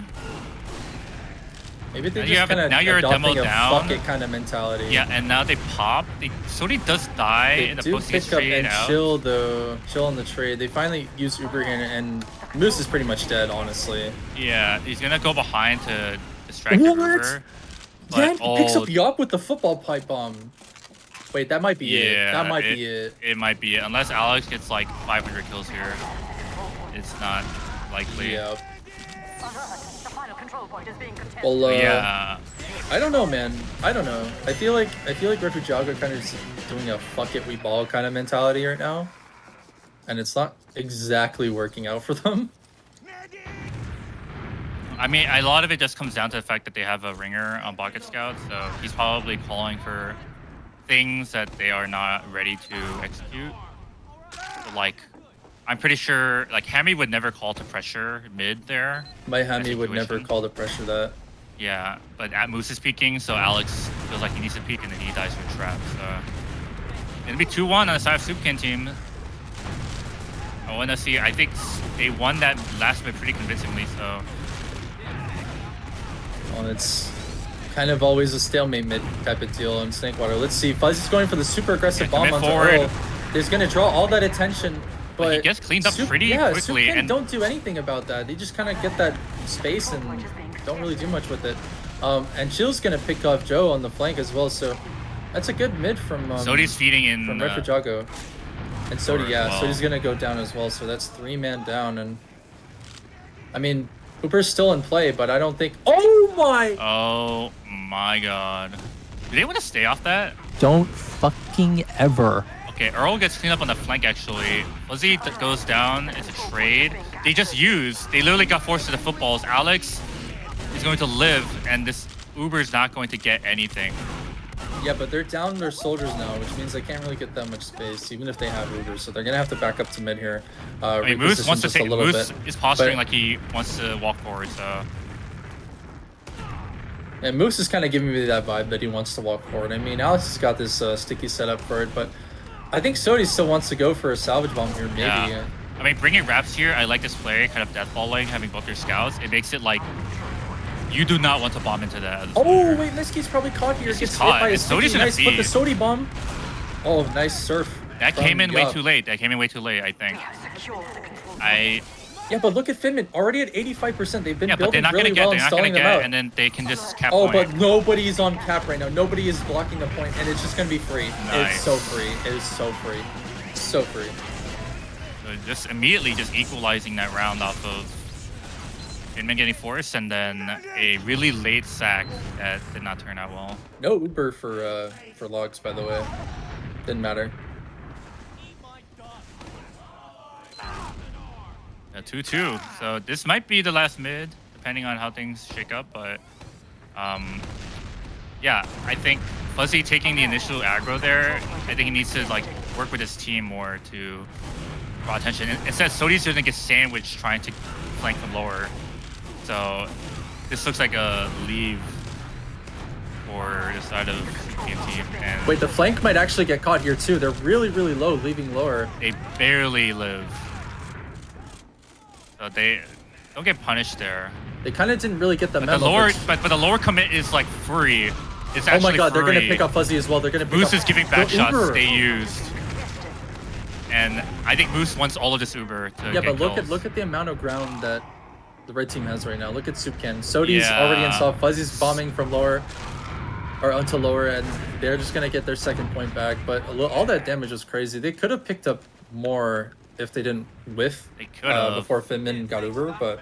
Speaker 2: Maybe they
Speaker 1: Now you
Speaker 2: just
Speaker 1: have a-
Speaker 2: kind of
Speaker 1: now you're a demo down.
Speaker 2: fuck it kind of mentality.
Speaker 1: Yeah, and now they pop. Sodi does die
Speaker 2: They
Speaker 1: in the
Speaker 2: do
Speaker 1: post gets
Speaker 2: pick up
Speaker 1: traded
Speaker 2: and
Speaker 1: out.
Speaker 2: chill though. Chill on the trade. They finally use Uber again, and Moose is pretty much dead, honestly.
Speaker 1: Yeah, he's gonna go behind to distract the
Speaker 2: What?
Speaker 1: Uber.
Speaker 2: Yeah,
Speaker 1: But,
Speaker 2: he picks up Yop with the football pipe bomb. Wait, that might be it.
Speaker 1: yeah,
Speaker 2: That might be it.
Speaker 1: It might be it. Unless Alex gets like 500 kills here. It's not likely.
Speaker 2: Yeah.
Speaker 4: The final control point is being contested.
Speaker 2: Well,
Speaker 1: Yeah.
Speaker 2: I don't know, man. I don't know. I feel like Refujago kind of is doing a fuck it we ball kind of mentality right now, and it's not exactly working out for them.
Speaker 1: I mean, a lot of it just comes down to the fact that they have a ringer on Pocket Scout, so he's probably calling for things that they are not ready to execute. So, like, I'm pretty sure, like, Hammy would never call to pressure mid there.
Speaker 2: My Hammy would never
Speaker 1: situation.
Speaker 2: call to pressure that.
Speaker 1: Yeah, but at Moose is peeking, so Alex feels like he needs to peek, and then he dies for a trap. So it'll be 2-1 on the side of soupcan team. I want to see. I think they won that last bit pretty convincingly. So
Speaker 2: Well, it's kind of always a stalemate mid type of deal on Snakewater. Let's see. Fuzzy's going for the super aggressive
Speaker 1: Yeah,
Speaker 2: bomb
Speaker 1: commit
Speaker 2: onto
Speaker 1: forward.
Speaker 2: Earl. He's going to draw all that attention, but
Speaker 1: he gets cleaned up pretty
Speaker 2: yeah,
Speaker 1: quickly.
Speaker 2: soupcan
Speaker 1: And
Speaker 2: don't do anything about that. They just kind of get that space and don't really do much with it. And Chill's going to pick off Joe on the flank as well. So that's a good mid from
Speaker 1: Sodi's feeding in
Speaker 2: from Refujago. And Sodi,
Speaker 1: forward
Speaker 2: yeah,
Speaker 1: as well.
Speaker 2: Sodi's gonna go down as well, so that's 3-man down. And I mean, Hooper's still in play, but I don't think. Oh my!
Speaker 1: Oh my god. Do they want to stay off that?
Speaker 5: Don't fucking ever.
Speaker 1: Okay, Earl gets cleaned up on the flank actually. Fuzzy goes down. It's a trade. They just used. They literally got forced to the footballs. Alex is going to live, and this Uber's not going to get anything.
Speaker 2: Yeah, but they're down their soldiers now, which means they can't really get that much space, even if they have Ubers. So they're gonna have to back up to mid here.
Speaker 1: I mean, Moose
Speaker 2: reposition
Speaker 1: wants to
Speaker 2: just a
Speaker 1: take.
Speaker 2: little
Speaker 1: Moose
Speaker 2: bit.
Speaker 1: is posturing
Speaker 2: But-
Speaker 1: like he wants to walk forward. So
Speaker 2: And Moose is kind of giving me that vibe that he wants to walk forward. I mean, Alex has got this sticky setup for it, but I think Sodi still wants to go for a salvage bomb here, maybe.
Speaker 1: yeah. I mean, bringing Raps here, I like this play, kind of deathballing, having both your scouts. It makes it like you do not want to bomb into that.
Speaker 2: Oh, wait, Miski's probably caught here.
Speaker 1: Miski's
Speaker 2: Gets
Speaker 1: caught,
Speaker 2: hit by a
Speaker 1: and Sodi's
Speaker 2: sticky.
Speaker 1: gonna
Speaker 2: Nice, put the
Speaker 1: feed.
Speaker 2: Sodi bomb. Oh, nice surf.
Speaker 1: That
Speaker 2: from
Speaker 1: came in way
Speaker 2: Yup.
Speaker 1: too late. That came in way too late, I think.
Speaker 4: We have secured the control.
Speaker 2: Yeah, but look at Finman, already at 85%. They've been
Speaker 1: Yeah, but they're
Speaker 2: building
Speaker 1: not
Speaker 2: really
Speaker 1: gonna get.
Speaker 2: well
Speaker 1: They're
Speaker 2: and
Speaker 1: not gonna
Speaker 2: stalling them
Speaker 1: get,
Speaker 2: out.
Speaker 1: and then they can just cap
Speaker 2: Oh,
Speaker 1: point.
Speaker 2: but nobody's on cap right now. Nobody is blocking the point, and it's just gonna be free.
Speaker 1: Nice.
Speaker 2: It's so free. It is so free. So free.
Speaker 1: So just immediately just equalizing that round off of Finman getting forced, and then a really late sack that did not turn out well.
Speaker 2: No Uber for logs, by the way. Didn't matter.
Speaker 1: 2-2. So this might be the last mid, depending on how things shake up. But yeah, I think Fuzzy taking the initial aggro there, I think he needs to like work with his team more to draw attention. Instead, Sodi's gonna get sandwiched trying to flank from lower. So this looks like a leave for the side of TF2. And
Speaker 2: Wait, the flank might actually get caught here too. They're really, really low, leaving lower.
Speaker 1: they barely live. So they don't get punished there.
Speaker 2: They kind of didn't really get the
Speaker 1: But
Speaker 2: memo.
Speaker 1: the lower,
Speaker 2: but-
Speaker 1: but the lower commit is like free. It's
Speaker 2: oh
Speaker 1: actually
Speaker 2: my god, they're gonna
Speaker 1: free.
Speaker 2: pick up Fuzzy as well. They're gonna pick
Speaker 1: Moose
Speaker 2: up
Speaker 1: is giving back
Speaker 2: the
Speaker 1: shots
Speaker 2: Uber.
Speaker 1: they used, and I think Moose wants all of this Uber to
Speaker 2: Yeah,
Speaker 1: get
Speaker 2: but
Speaker 1: kills.
Speaker 2: look at the amount of ground that the red team has right now. Look at soupcan. Sodi's
Speaker 1: Yeah.
Speaker 2: already in soft. Fuzzy's bombing from lower or onto lower, and they're just gonna get their second point back. But all that damage was crazy. They could have picked up more if they didn't whiff
Speaker 1: They could have.
Speaker 2: before Finman got Uber, but.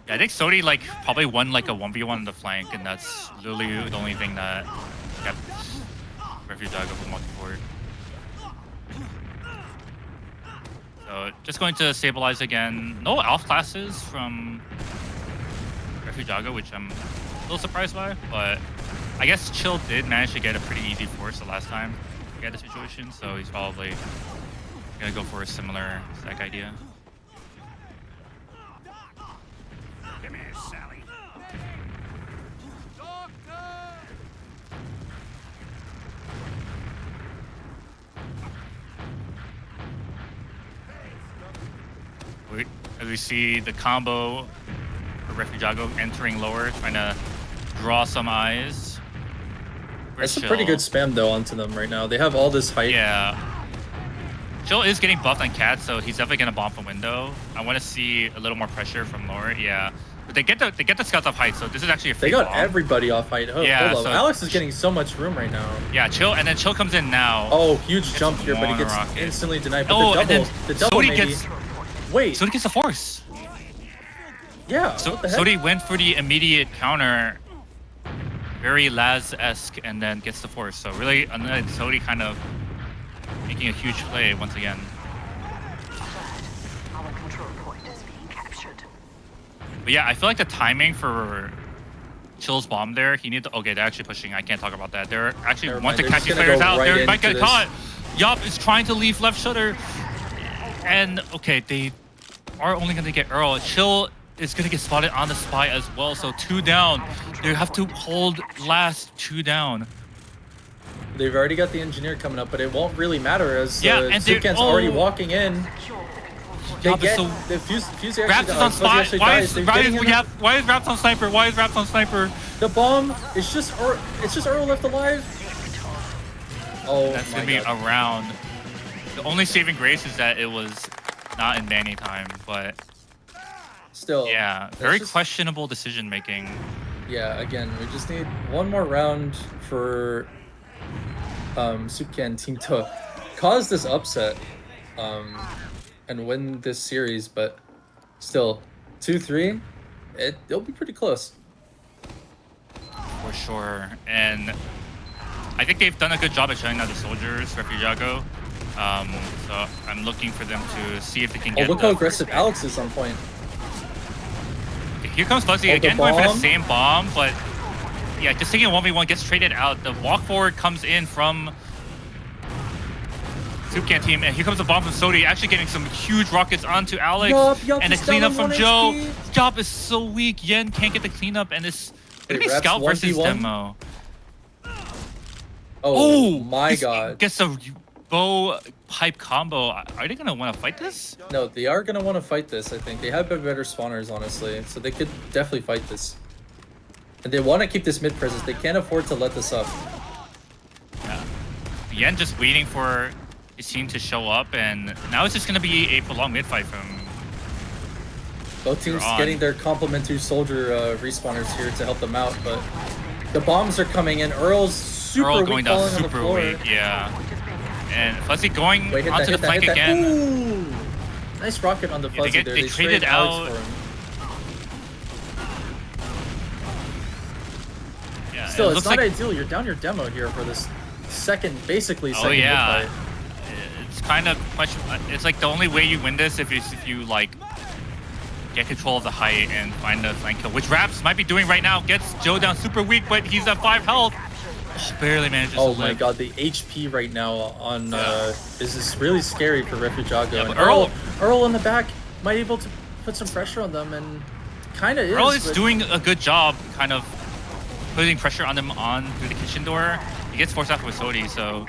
Speaker 1: Yeah, I think Sodi like probably won like a 1v1 on the flank, and that's literally the only thing that kept Refujago from walking forward. So just going to stabilize again. No elf classes from Refujago, which I'm a little surprised by, but I guess Chill did manage to get a pretty easy force the last time he had the situation, so he's probably gonna go for a similar stack idea. As we see the combo for Refujago entering lower, trying to draw some eyes.
Speaker 2: That's a pretty good spam though onto them right now. They have all this height.
Speaker 1: Yeah. Chill is getting buffed on Cat, so he's definitely gonna bomb from window. I want to see a little more pressure from lower. Yeah, but they get the scouts off height, so this is actually a free
Speaker 2: They got
Speaker 1: bomb.
Speaker 2: everybody off height.
Speaker 1: Yeah,
Speaker 2: Hold up.
Speaker 1: so-
Speaker 2: Alex is getting so much room right now.
Speaker 1: Yeah, Chill, and then Chill comes in now.
Speaker 2: Oh, huge jump here, but he
Speaker 1: one
Speaker 2: gets
Speaker 1: rocket.
Speaker 2: instantly denied. But
Speaker 1: Oh,
Speaker 2: the
Speaker 1: and
Speaker 2: double,
Speaker 1: then
Speaker 2: the double
Speaker 1: Sodi
Speaker 2: maybe.
Speaker 1: gets
Speaker 2: Wait,
Speaker 1: Sodi gets the force.
Speaker 2: yeah.
Speaker 1: So
Speaker 2: what the heck?
Speaker 1: Sodi went for the immediate counter, very Laz-esque, and then gets the force. So really, and then Sodi kind of making a huge play once again.
Speaker 4: Our control point is being captured.
Speaker 1: But yeah, I feel like the timing for Chill's bomb there, he needs to, okay, they're actually pushing. I can't talk about that. They're actually
Speaker 2: Never
Speaker 1: want
Speaker 2: mind,
Speaker 1: to
Speaker 2: they're
Speaker 1: catch
Speaker 2: just
Speaker 1: these
Speaker 2: gonna
Speaker 1: players
Speaker 2: go
Speaker 1: out.
Speaker 2: right
Speaker 1: They might
Speaker 2: into
Speaker 1: get
Speaker 2: this.
Speaker 1: caught. Yup is trying to leave left shutter. And okay, they are only going to get Earl. Chill is going to get spotted on the spy as well. So 2 down. They have to hold last 2 down.
Speaker 2: They've already got the engineer coming up, but it won't really matter as
Speaker 1: Yeah, and they're-
Speaker 2: soupcan's already
Speaker 1: oh.
Speaker 2: walking in.
Speaker 4: Secure the control point.
Speaker 2: They
Speaker 1: Yup is
Speaker 2: get
Speaker 1: so.
Speaker 2: the Fuse
Speaker 1: Raps
Speaker 2: actually,
Speaker 1: is on
Speaker 2: Fuzzy
Speaker 1: spot.
Speaker 2: actually
Speaker 1: Why
Speaker 2: dies.
Speaker 1: is
Speaker 2: They're
Speaker 1: why
Speaker 2: getting
Speaker 1: is
Speaker 2: him.
Speaker 1: yeah, why is Raps on sniper? Why is Raps on sniper?
Speaker 2: The bomb. It's just Earl left alive. Oh
Speaker 1: That's
Speaker 2: my
Speaker 1: gonna be
Speaker 2: god.
Speaker 1: around. The only saving grace is that it was not in banning time, but
Speaker 2: Still.
Speaker 1: yeah,
Speaker 2: that's
Speaker 1: very
Speaker 2: just-
Speaker 1: questionable decision making.
Speaker 2: Yeah. Again, we just need one more round for soupcan team to cause this upset, and win this series. But still, 2-3. It'll be pretty close.
Speaker 1: For sure, and I think they've done a good job at shutting down the soldiers, Refujago. So I'm looking for them to see if they can
Speaker 2: Oh,
Speaker 1: get.
Speaker 2: look how aggressive Alex is on point.
Speaker 1: Here comes Fuzzy
Speaker 2: Oh, the
Speaker 1: again, going for the
Speaker 2: bomb?
Speaker 1: same bomb, but yeah, just taking a 1v1 gets traded out. The walk forward comes in from soupcan team, and here comes the bomb from Sodi, actually getting some huge rockets onto Alex,
Speaker 2: Yup,
Speaker 1: and a
Speaker 2: he's down
Speaker 1: cleanup
Speaker 2: on
Speaker 1: from
Speaker 2: 1
Speaker 1: Joe.
Speaker 2: HP.
Speaker 1: Job is so weak. Yen can't get the cleanup, and it's gonna
Speaker 2: Wait,
Speaker 1: be
Speaker 2: Raps
Speaker 1: Scout versus
Speaker 2: 1v1?
Speaker 1: Demo.
Speaker 2: Oh my god.
Speaker 1: Gets a bow pipe combo. Are they gonna want to fight this?
Speaker 2: No, they are gonna want to fight this. I think they have better spawners, honestly, so they could definitely fight this. And they want to keep this mid presence. They can't afford to let this up.
Speaker 1: Yeah. Yen just waiting for his team to show up, and now it's just gonna be a prolonged mid fight from.
Speaker 2: Both teams
Speaker 1: on.
Speaker 2: getting their complimentary soldier respawners here to help them out, but the bombs are coming in. Earl's super
Speaker 1: Earl
Speaker 2: weak,
Speaker 1: going down
Speaker 2: falling on the
Speaker 1: super
Speaker 2: floor.
Speaker 1: weak, yeah. And Fuzzy going
Speaker 2: Wait, hit
Speaker 1: onto
Speaker 2: that,
Speaker 1: the flank
Speaker 2: hit that.
Speaker 1: again.
Speaker 2: Ooh! Nice rocket on the
Speaker 1: Yeah,
Speaker 2: Fuzzy
Speaker 1: they
Speaker 2: there.
Speaker 1: traded
Speaker 2: Alex
Speaker 1: out-
Speaker 2: for him.
Speaker 1: Yeah,
Speaker 2: Still,
Speaker 1: it
Speaker 2: it's
Speaker 1: looks
Speaker 2: not
Speaker 1: like,
Speaker 2: ideal. You're down your demo here for this basically
Speaker 1: oh
Speaker 2: second
Speaker 1: yeah,
Speaker 2: mid-fight.
Speaker 1: it's kind of question. It's like the only way you win this if you like get control of the height and find the flank kill, which Raps might be doing right now. Gets Joe down super weak, but he's at 5 health. Oh, barely manages
Speaker 2: Oh
Speaker 1: to
Speaker 2: my
Speaker 1: live.
Speaker 2: god, the HP right now on
Speaker 1: Yeah.
Speaker 2: is just really scary for Refujago.
Speaker 1: Yeah,
Speaker 2: and
Speaker 1: but
Speaker 2: Earl in the back might be able to put some pressure on them, and kind of is.
Speaker 1: Earl is
Speaker 2: but-
Speaker 1: doing a good job, kind of putting pressure on them through the kitchen door. He gets forced out with Sodi, so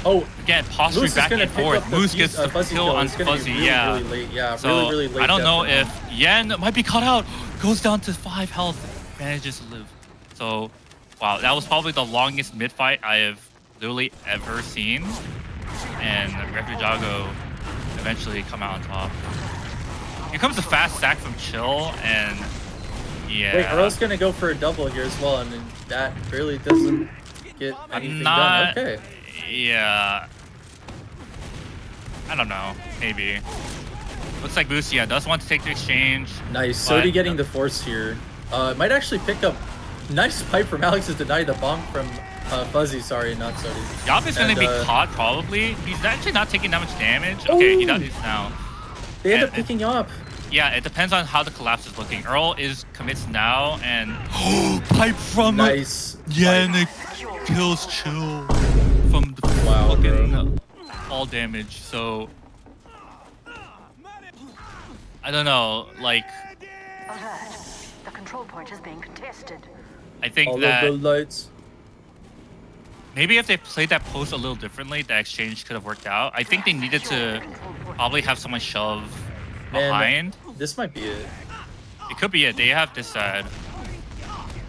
Speaker 2: Oh,
Speaker 1: again posturing
Speaker 2: Moose is
Speaker 1: back
Speaker 2: gonna
Speaker 1: and
Speaker 2: pick
Speaker 1: forth.
Speaker 2: up the
Speaker 1: Moose
Speaker 2: fuse-
Speaker 1: gets the
Speaker 2: Fuzzy
Speaker 1: kill on
Speaker 2: It's gonna be
Speaker 1: Fuzzy,
Speaker 2: really,
Speaker 1: yeah.
Speaker 2: really late. Yeah,
Speaker 1: So
Speaker 2: really late.
Speaker 1: I don't know
Speaker 2: death
Speaker 1: if Yen might be caught out. Goes down to 5 health, manages to live. So, wow, that was probably the longest mid fight I have literally ever seen. And Refujago eventually come out on top. Here comes a fast stack from Chill, and yeah.
Speaker 2: Wait, Earl's gonna go for a double here as well, and that really doesn't get anything
Speaker 1: not.
Speaker 2: done. Okay.
Speaker 1: Yeah. I don't know. Maybe. Looks like Moose, yeah, does want to take the exchange.
Speaker 2: Nice.
Speaker 1: but-
Speaker 2: Sodi getting the force here. Might actually pick up. Nice pipe from Alex to deny the bomb from Fuzzy. Sorry, not Sodi.
Speaker 1: Yop is going
Speaker 2: And,
Speaker 1: to be caught, probably. He's actually not taking that much damage. Okay, he does now.
Speaker 2: They end
Speaker 1: And-
Speaker 2: up picking up.
Speaker 1: Yeah, it depends on how the collapse is looking. Earl is commits now, and pipe from
Speaker 2: Nice.
Speaker 1: Yen kills Chill from the
Speaker 2: Wow,
Speaker 1: fucking all damage. So I don't know. Like,
Speaker 4: Alert. The control point is being contested.
Speaker 1: I think
Speaker 2: All
Speaker 1: that
Speaker 2: of the lights.
Speaker 1: maybe if they played that post a little differently, the exchange could have worked out. I think they needed to probably have someone shove
Speaker 2: Man,
Speaker 1: behind.
Speaker 2: This might be it.
Speaker 1: It could be it. They have this side.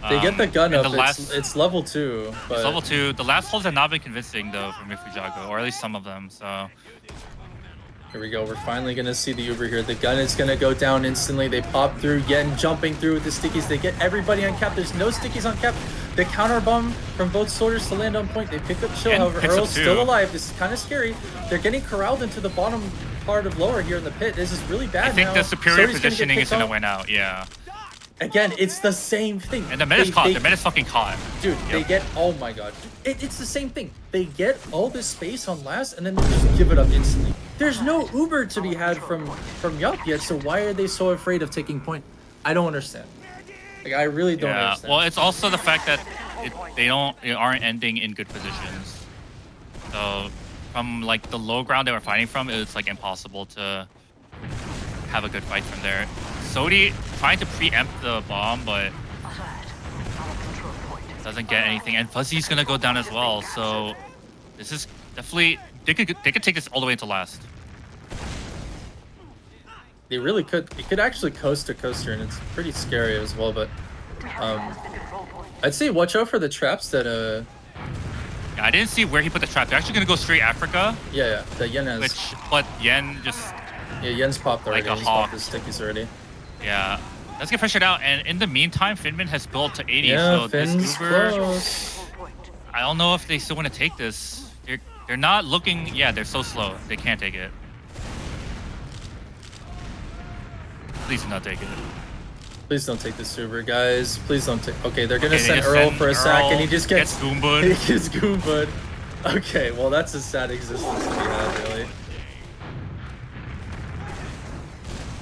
Speaker 2: They get the gun
Speaker 1: and
Speaker 2: up.
Speaker 1: the last-
Speaker 2: It's level 2. But
Speaker 1: It's level 2. The last holes have not been convincing though from Refujago, or at least some of them. So
Speaker 2: here we go. We're finally gonna see the Uber here. The gun is gonna go down instantly. They pop through. Yen jumping through with the stickies. They get everybody on cap. There's no stickies on cap. The counter bomb from both soldiers to land on point. They pick up Chill.
Speaker 1: Yen
Speaker 2: However,
Speaker 1: picks up
Speaker 2: Earl's
Speaker 1: two.
Speaker 2: still alive. This is kind of scary. They're getting corralled into the bottom part of lower here in the pit. This is really bad.
Speaker 1: I think
Speaker 2: now.
Speaker 1: the superior
Speaker 2: Sodi's gonna get
Speaker 1: positioning is
Speaker 2: picked
Speaker 1: gonna
Speaker 2: off.
Speaker 1: win out. Yeah.
Speaker 2: Again, it's the same thing.
Speaker 1: And the mid is
Speaker 2: They-
Speaker 1: caught.
Speaker 2: they-
Speaker 1: The mid is fucking caught.
Speaker 2: Dude, they
Speaker 1: Yep.
Speaker 2: get, oh my god. It's the same thing. They get all this space on last and then they just give it up instantly. There's no Uber to be had from Yup yet, so why are they so afraid of taking point? I don't understand. Like, I really don't
Speaker 1: Yeah.
Speaker 2: understand.
Speaker 1: Well, it's also the fact that they aren't ending in good positions. So from like the low ground they were fighting from, it's like impossible to have a good fight from there. Sodi trying to preempt the bomb, but
Speaker 4: Alert. Our control point is
Speaker 1: doesn't get anything. And Fuzzy's gonna go down as well. So this is definitely they could take this all the way into last.
Speaker 2: they really could. It could actually coast to coaster, and it's pretty scary as well. But I'd say watch out for the traps that
Speaker 1: Yeah, I didn't see where he put the trap. They're actually gonna go straight Africa,
Speaker 2: yeah, that Yen has.
Speaker 1: but Yen just
Speaker 2: Yeah, Yen's popped already.
Speaker 1: Like a
Speaker 2: He's
Speaker 1: hawk.
Speaker 2: popped his stickies already.
Speaker 1: yeah. Let's get pressured out, and in the meantime, Finman has built to 80.
Speaker 2: Yeah,
Speaker 1: so
Speaker 2: Finn's
Speaker 1: this Uber,
Speaker 2: close.
Speaker 1: I don't know if they still want to take this. They're not looking. Yeah, they're so slow. They can't take it. Please do not take it.
Speaker 2: Please don't take this Uber, guys. Please don't take. Okay, they're gonna
Speaker 1: Okay, they
Speaker 2: send
Speaker 1: just
Speaker 2: Earl
Speaker 1: send
Speaker 2: for a sack, and he
Speaker 1: Earl,
Speaker 2: just gets
Speaker 1: Goombud.
Speaker 2: He gets Goombud. Okay, well that's a sad existence to be had, really.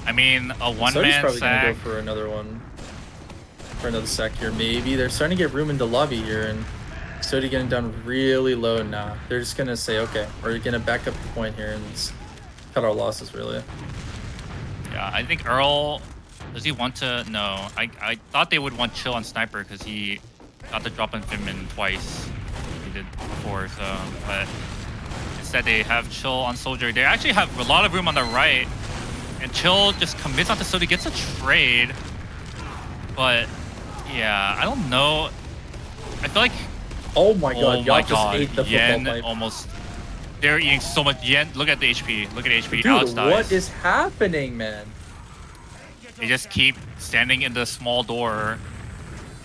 Speaker 1: I mean, a
Speaker 2: Sodi's
Speaker 1: one-man
Speaker 2: probably gonna
Speaker 1: sack.
Speaker 2: go for another one, for another sack here. Maybe they're starting to get room in the lobby here, and Sodi getting down really low now. They're just gonna say, okay, we're gonna back up the point here and cut our losses, really.
Speaker 1: Yeah, I think Earl. Does he want to? No. I thought they would want chill on Sniper because he got the drop on Finman twice. He did before, so. But instead, they have chill on Soldier. They actually have a lot of room on the right. And chill just commits onto Sodi, gets a trade. But yeah, I don't know. I feel like.
Speaker 2: Oh my god,
Speaker 1: Oh
Speaker 2: y'all
Speaker 1: my
Speaker 2: just
Speaker 1: god.
Speaker 2: ate the
Speaker 1: Yen
Speaker 2: football pipe.
Speaker 1: almost. They're eating so much Yen. Look at the HP. Look at HP.
Speaker 2: Dude,
Speaker 1: Alex dies.
Speaker 2: what is happening, man?
Speaker 1: They just keep standing in the small door,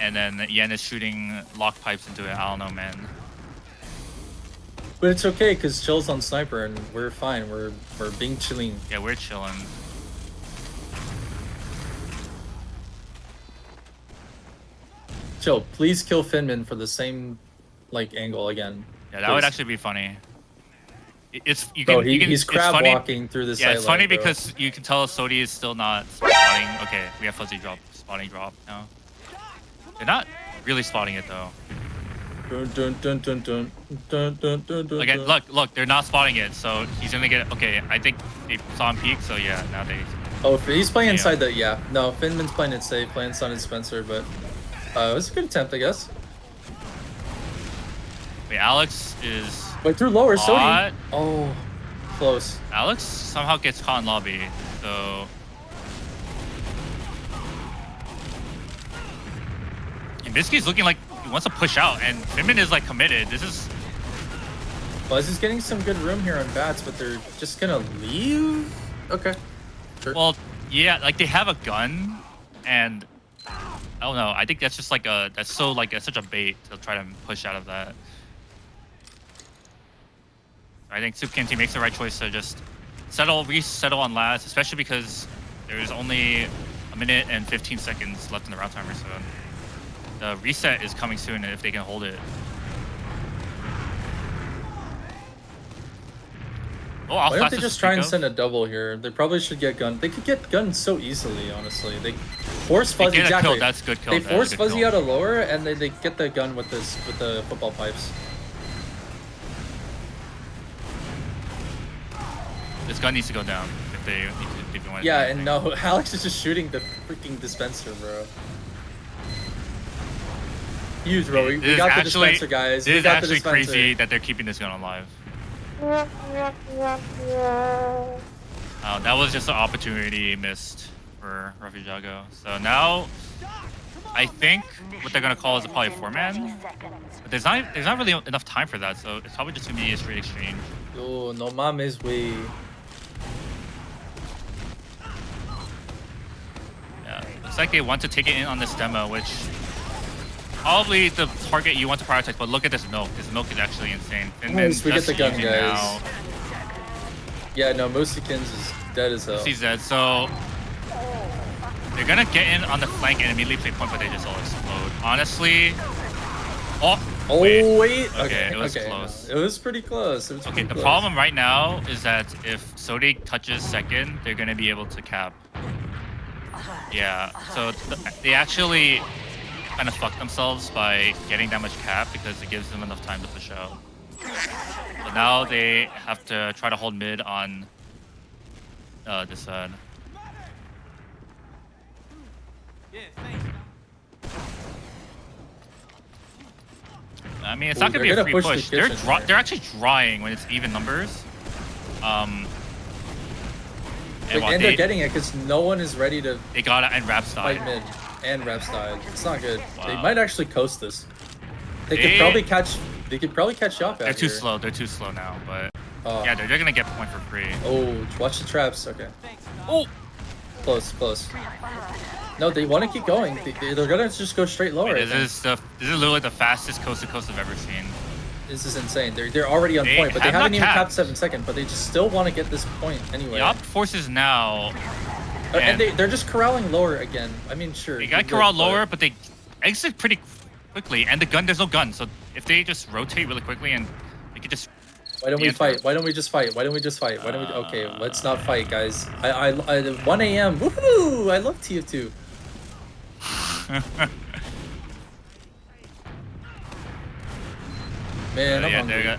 Speaker 1: and then Yen is shooting lock pipes into it. I don't know, man.
Speaker 2: But it's okay, because Chill's on Sniper, and we're fine. We're being chilling.
Speaker 1: Yeah, we're chilling.
Speaker 2: Chill, please kill Finman for the same, like, angle again.
Speaker 1: Yeah, that would
Speaker 2: Please.
Speaker 1: actually be funny. It's you
Speaker 2: Bro,
Speaker 1: can, you can
Speaker 2: he's
Speaker 1: it's
Speaker 2: crab
Speaker 1: funny.
Speaker 2: walking through the
Speaker 1: Yeah, it's
Speaker 2: sideline,
Speaker 1: funny
Speaker 2: bro.
Speaker 1: because you can tell Sodi is still not spotting. Okay, we have fuzzy drop, spotting drop now. They're not really spotting it though.
Speaker 2: Dun, dun, dun, dun, dun, dun, dun, dun, dun,
Speaker 1: Again,
Speaker 2: dun.
Speaker 1: look, they're not spotting it, so he's gonna get. Okay, I think they saw him peek, so yeah, now they.
Speaker 2: Oh, he's playing
Speaker 1: Yeah.
Speaker 2: inside the, yeah. No, Finman's playing it safe, playing Sun and Spencer, but it was a good attempt, I guess.
Speaker 1: Wait, Alex is.
Speaker 2: Wait, through lower, Sodi.
Speaker 1: What?
Speaker 2: Oh, close.
Speaker 1: Alex somehow gets caught in lobby, so. And Biscuit's looking like he wants to push out, and Finman is like committed. This is.
Speaker 2: Buzz is getting some good room here on bats, but they're just gonna leave? Okay. Sure.
Speaker 1: Well, yeah, like they have a gun, and I don't know. I think that's just like a that's so like it's such a bait to try to push out of that. I think soupcan team makes the right choice to just resettle on last, especially because there's only a minute and 15 seconds left in the round timer. So the reset is coming soon if they can hold it. Oh,
Speaker 2: Why don't they just try and send a double here? They probably should get gun. They could get guns so easily, honestly. They force Fuzzy.
Speaker 1: Get a
Speaker 2: Exactly.
Speaker 1: kill. That's good kill.
Speaker 2: They
Speaker 1: That's a
Speaker 2: force
Speaker 1: good
Speaker 2: Fuzzy
Speaker 1: kill.
Speaker 2: out of lower, and they get the gun with the football pipes.
Speaker 1: This gun needs to go down if they want to.
Speaker 2: Yeah,
Speaker 1: do
Speaker 2: and
Speaker 1: anything.
Speaker 2: no, Alex is just shooting the freaking dispenser, bro. Huge, bro. We
Speaker 1: This
Speaker 2: got
Speaker 1: is
Speaker 2: the
Speaker 1: actually-
Speaker 2: dispenser, guys.
Speaker 1: This
Speaker 2: We
Speaker 1: is
Speaker 2: got the
Speaker 1: actually
Speaker 2: dispenser.
Speaker 1: crazy that they're keeping this gun alive. That was just an opportunity missed for Refujago. So now, I think what they're gonna call is probably a 4-man. But there's not really enough time for that, so it's probably just gonna be a straight exchange.
Speaker 2: Oh, no mames, we.
Speaker 1: Yeah, looks like they want to take it in on this demo, which probably the target you want to prioritize. But look at this milk. This milk is actually insane. And then
Speaker 2: Nice, we get
Speaker 1: just
Speaker 2: the gun,
Speaker 1: using
Speaker 2: guys.
Speaker 1: now.
Speaker 2: Yeah, no, Moosikins is dead as hell.
Speaker 1: He's dead, so they're gonna get in on the flank and immediately play point, but they just all explode. Honestly,
Speaker 2: Oh
Speaker 1: wait.
Speaker 2: wait.
Speaker 1: Okay, it was
Speaker 2: okay,
Speaker 1: close.
Speaker 2: no, it was pretty close. It was
Speaker 1: Okay,
Speaker 2: pretty
Speaker 1: the
Speaker 2: close.
Speaker 1: problem right now is that if Sodi touches second, they're gonna be able to cap. Yeah, so they actually kind of fucked themselves by getting that much cap because it gives them enough time to push out. So now they have to try to hold mid on this side. I mean, it's not
Speaker 2: Ooh,
Speaker 1: gonna be
Speaker 2: they're
Speaker 1: a
Speaker 2: gonna
Speaker 1: free
Speaker 2: push the
Speaker 1: push. They're
Speaker 2: kitchen here.
Speaker 1: they're actually drawing when it's even numbers. And Okay, well,
Speaker 2: and they're getting it because no one is ready to
Speaker 1: they got it and Raps
Speaker 2: fight
Speaker 1: died.
Speaker 2: mid, and Reps died. It's not good. They
Speaker 1: Wow.
Speaker 2: might actually coast this. They could probably catch. They could probably catch Yop out
Speaker 1: They're too
Speaker 2: here.
Speaker 1: slow. They're too slow now, but
Speaker 2: Oh.
Speaker 1: yeah, they're gonna get point for free.
Speaker 2: Oh, watch the traps. Okay.
Speaker 1: Oh,
Speaker 2: Close, close. No, they want to keep going. They're gonna just go straight lower.
Speaker 1: this is literally the fastest coast to coast I've ever seen.
Speaker 2: This is insane. They're already on
Speaker 1: They
Speaker 2: point, but they
Speaker 1: have not
Speaker 2: haven't even
Speaker 1: capped.
Speaker 2: capped 7 seconds. But they just still want to get this point anyway.
Speaker 1: Yop forces now.
Speaker 2: And they're just corralling lower again. I mean, sure.
Speaker 1: They got corralled lower, but they exit pretty quickly. And the gun, there's no gun. So if they just rotate really quickly and they could just.
Speaker 2: Why don't we fight? Why don't we just fight? Why don't we just fight? Why don't we? Okay, let's not fight, guys. I 1 a.m. Woohoo! I love TF2. Man, I'm
Speaker 1: yeah,
Speaker 2: hungry.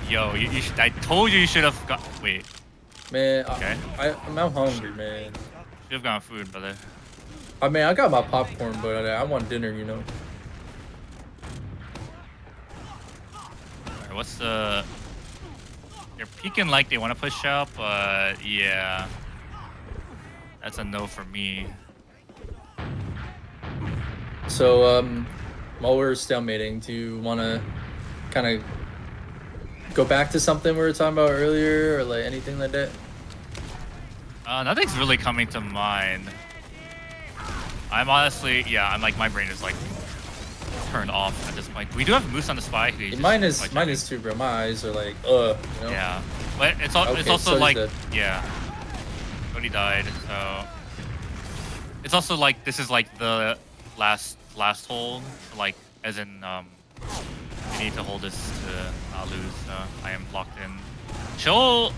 Speaker 1: Yo, you should, I told you should have got. Wait,
Speaker 2: Man,
Speaker 1: okay.
Speaker 2: I'm hungry, man.
Speaker 1: Should have gotten food, brother.
Speaker 2: I mean, I got my popcorn, but I want dinner, you know.
Speaker 1: Alright, what's the? They're peeking like they want to push out, but yeah, that's a no for me.
Speaker 2: So, while we're stalemating, do you want to kind of go back to something we were talking about earlier, or like anything like that?
Speaker 1: Nothing's really coming to mind. I'm honestly, yeah, I'm like, my brain is like turned off at this point. We do have Moose on the spy.
Speaker 2: Mine is too, bro. My eyes are like, you know?
Speaker 1: Yeah, but it's
Speaker 2: Okay,
Speaker 1: also
Speaker 2: so
Speaker 1: like,
Speaker 2: dead.
Speaker 1: yeah, Cody died, so it's also like this is like the last hold, like as in we need to hold this to not lose. I am locked in. Chill.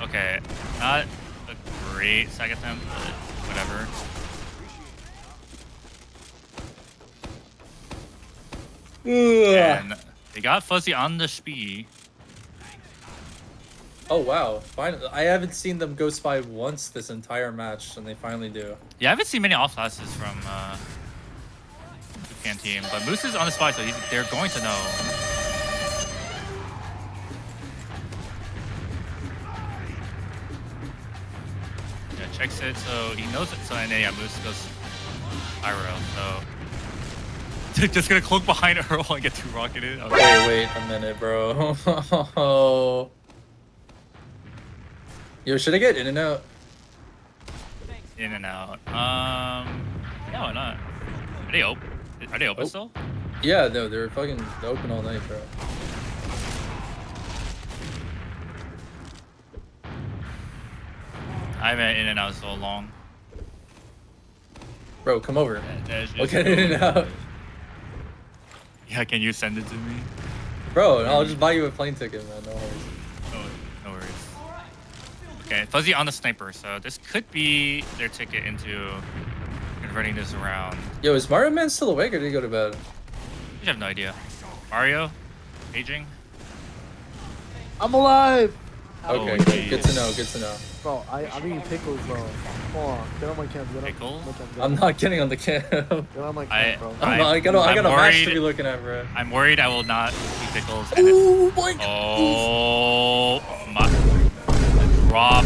Speaker 1: Okay, not a great second attempt, but whatever. And they got Fuzzy on the Spee.
Speaker 2: Oh wow! Finally, I haven't seen them go spy once this entire match, and they finally do.
Speaker 1: Yeah, I haven't seen many off classes from Soupcan team, but Moose is on the spy, so they're going to know. Yeah, checks it, so he knows it. So and then, yeah, Moose goes pyro. So just gonna cloak behind Earl and get two rocketed. Okay.
Speaker 2: Wait a minute, bro. Yo, should I get in and out?
Speaker 1: In and out. Yeah, why not? Are they open? Are they open still?
Speaker 2: Yeah, no, they're fucking open all night, bro.
Speaker 1: I haven't in and out so long.
Speaker 2: Bro, come over.
Speaker 1: There's just-
Speaker 2: We'll get in and out.
Speaker 1: Yeah, can you send it to me?
Speaker 2: Bro, I'll just buy you a plane ticket, man. No worries.
Speaker 1: No worries. Okay, Fuzzy on the sniper, so this could be their ticket into converting this around.
Speaker 2: Yo, is Mario Man still awake or did he go to bed?
Speaker 1: I have no idea. Mario? Aging?
Speaker 3: I'm alive!
Speaker 2: Okay,
Speaker 1: Oh,
Speaker 2: good to
Speaker 1: jeez.
Speaker 2: know, good to know.
Speaker 3: Bro, I'm eating pickles, bro. Hold on. Get on my cam. Get on
Speaker 1: Pickles?
Speaker 3: my cam.
Speaker 2: I'm not getting on the cam.
Speaker 3: Get on my cam, bro.
Speaker 2: I got
Speaker 1: I'm
Speaker 2: a match to
Speaker 1: worried-
Speaker 2: be looking at, bro.
Speaker 1: I'm worried I will not eat pickles. And
Speaker 2: Oh my god.
Speaker 1: oh my! Drop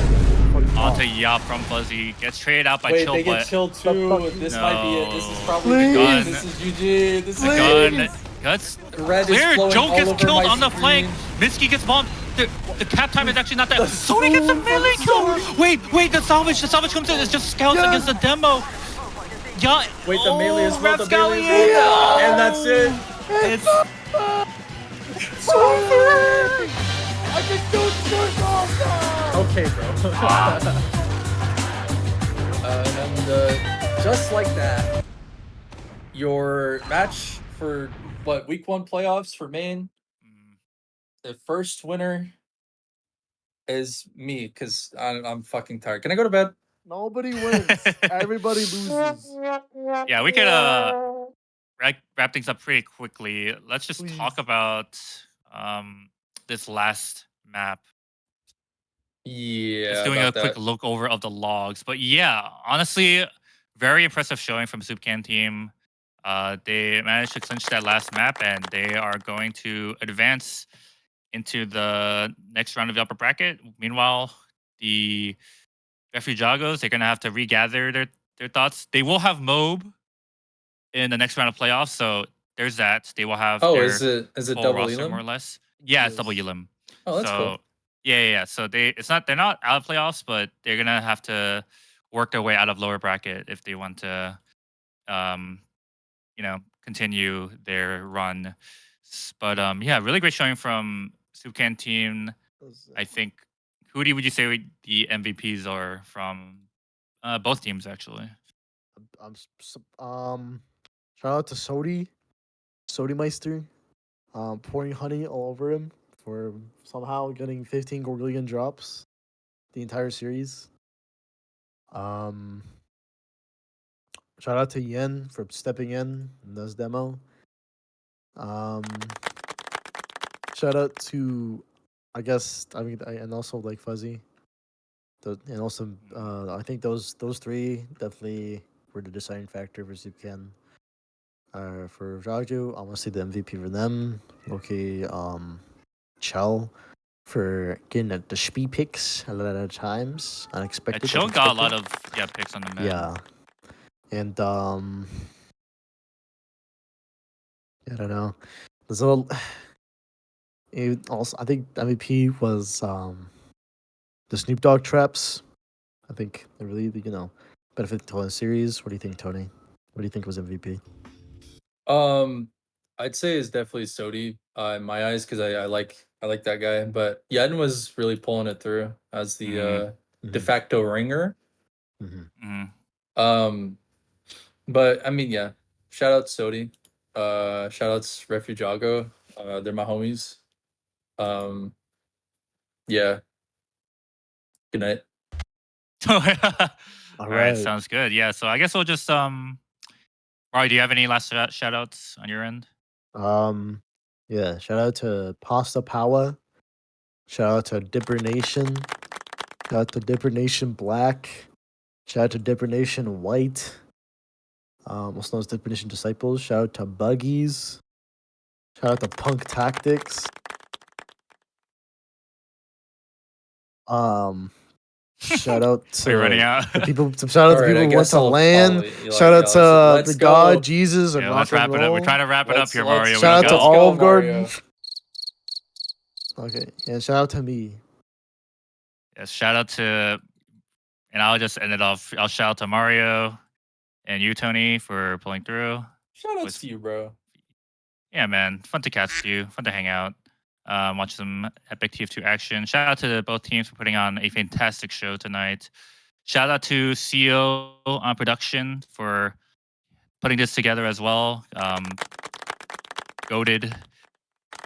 Speaker 1: onto Yop from Fuzzy. Gets traded out by
Speaker 2: Wait,
Speaker 1: Chill,
Speaker 2: they get
Speaker 1: but
Speaker 2: chill too. This might be it. This is
Speaker 1: No.
Speaker 2: probably the
Speaker 1: Gun.
Speaker 2: game. This is GG. This is
Speaker 1: gun guts.
Speaker 2: Red is
Speaker 1: Clear.
Speaker 2: flowing
Speaker 1: Joe
Speaker 2: all
Speaker 1: gets
Speaker 2: over
Speaker 1: killed
Speaker 2: my
Speaker 1: on the flank.
Speaker 2: screen.
Speaker 1: Mitsuki gets bombed. The cap time is actually not that. Sony gets a melee kill. Wait, the salvage comes in. It's just scouts against the demo. Yeah.
Speaker 2: Wait, the melee is well, the melee is
Speaker 1: Rapscallion.
Speaker 2: well. And that's it.
Speaker 1: It's
Speaker 3: I can do shit off
Speaker 2: Okay, bro. And just like that, your match for what, week 1 playoffs for Main, the first winner is me because I'm fucking tired. Can I go to bed?
Speaker 3: Nobody wins. Everybody loses.
Speaker 1: yeah. We could wrap things up pretty quickly. Let's just
Speaker 3: Please.
Speaker 1: talk about this last map.
Speaker 2: Yeah.
Speaker 1: Just doing a
Speaker 2: about
Speaker 1: quick
Speaker 2: that.
Speaker 1: look over of the logs. But yeah, honestly, very impressive showing from Soupcan team. They managed to clinch that last map, and they are going to advance into the next round of the upper bracket. Meanwhile, the Refujagos, they're gonna have to regather their thoughts. They will have MOB in the next round of playoffs, so there's that. They will have
Speaker 2: Oh,
Speaker 1: their
Speaker 2: is it
Speaker 1: full
Speaker 2: double
Speaker 1: roster more
Speaker 2: Elam?
Speaker 1: or less. Yeah, it's double
Speaker 3: Yes.
Speaker 1: Elam.
Speaker 2: Oh, that's
Speaker 1: So
Speaker 2: cool.
Speaker 1: yeah. So they're not out of playoffs, but they're gonna have to work their way out of lower bracket if they want to, um, continue their run. But yeah, really great showing from soupcan team. I think. Would you say the MVPs are from both teams actually?
Speaker 3: Shout out to Sodi Meister, pouring honey all over him for somehow getting 15 Gorgullion drops the entire series. Shout out to Yen for stepping in this demo. Shout out to, and also like Fuzzy. And also, I think those three definitely were the deciding factor for Zipcan. For Raju, I want to say the MVP for them. Okay, Chell for getting the Spee picks a lot of times. Unexpected.
Speaker 1: Chill got a lot of picks on the mid.
Speaker 3: Yeah. And I don't know. There's a also I think MVP was the Snoop Dogg traps. I think they really benefit the whole series. What do you think, Tony? What do you think was MVP?
Speaker 2: I'd say it's definitely Sodi in my eyes because I like that guy. But Yen was really pulling it through as the de
Speaker 3: Mhm.
Speaker 2: facto ringer.
Speaker 3: Mhm.
Speaker 2: But I mean, yeah. Shout out Sodi. Shout outs Refujago. They're my homies. Yeah. Good night.
Speaker 1: All
Speaker 3: All
Speaker 1: right,
Speaker 3: right.
Speaker 1: sounds good. Yeah, so I guess we'll just Rory, do you have any last shout outs on your end?
Speaker 3: Yeah. Shout out to Pasta Power. Shout out to Dipper Nation. Shout out to Dipper Nation Black. Shout out to Dipper Nation White. Also known as Dipper Nation Disciples. Shout out to Buggies. Shout out to Punk Tactics. Shout out
Speaker 1: Are you running
Speaker 3: to
Speaker 1: out?
Speaker 3: the people. Shout out to
Speaker 2: Alright,
Speaker 3: people
Speaker 2: I
Speaker 3: who went
Speaker 2: guess
Speaker 3: to
Speaker 2: I'll
Speaker 3: land.
Speaker 2: Eli,
Speaker 3: Shout out to
Speaker 2: let's
Speaker 3: the God,
Speaker 2: go.
Speaker 3: Jesus, and
Speaker 1: Yeah,
Speaker 3: rock
Speaker 1: let's
Speaker 3: and
Speaker 1: wrap it up. We're
Speaker 3: roll.
Speaker 1: trying to wrap it up here, Mario.
Speaker 3: Shout out to
Speaker 2: let's
Speaker 3: Olive
Speaker 2: go,
Speaker 3: Garden.
Speaker 2: Mario.
Speaker 3: Okay, and shout out to me.
Speaker 1: Yes, shout out to, and I'll just end it off. I'll shout out to Mario and you, Tony, for pulling through.
Speaker 2: Shout outs
Speaker 1: Was-
Speaker 2: to you, bro.
Speaker 1: Yeah, man, fun to catch you, fun to hang out, watch some epic TF2 action. Shout out to both teams for putting on a fantastic show tonight. Shout out to CEO on production for putting this together as well. Goated.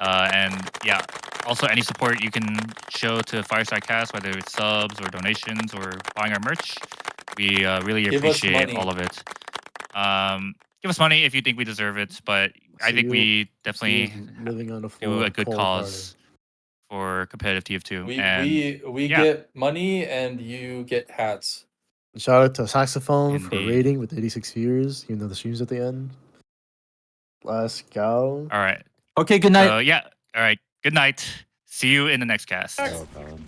Speaker 1: And yeah, also any support you can show to Fireside Cast, whether it's subs or donations or buying our merch, we really
Speaker 2: Give us
Speaker 1: appreciate
Speaker 2: money.
Speaker 1: all of it. Give us money if you think we deserve it, but I think we definitely
Speaker 3: living on the
Speaker 1: do
Speaker 3: floor.
Speaker 1: a good cause for competitive TF2.
Speaker 2: We
Speaker 1: yeah.
Speaker 2: get money and you get hats.
Speaker 3: Shout out to Saxophone for
Speaker 1: Indeed.
Speaker 3: rating with 86 viewers, even though the stream's at the end. Let's go.
Speaker 1: All right.
Speaker 5: Okay, good night.
Speaker 1: So yeah. All right. Good night. See you in the next cast.
Speaker 5: Oh, God.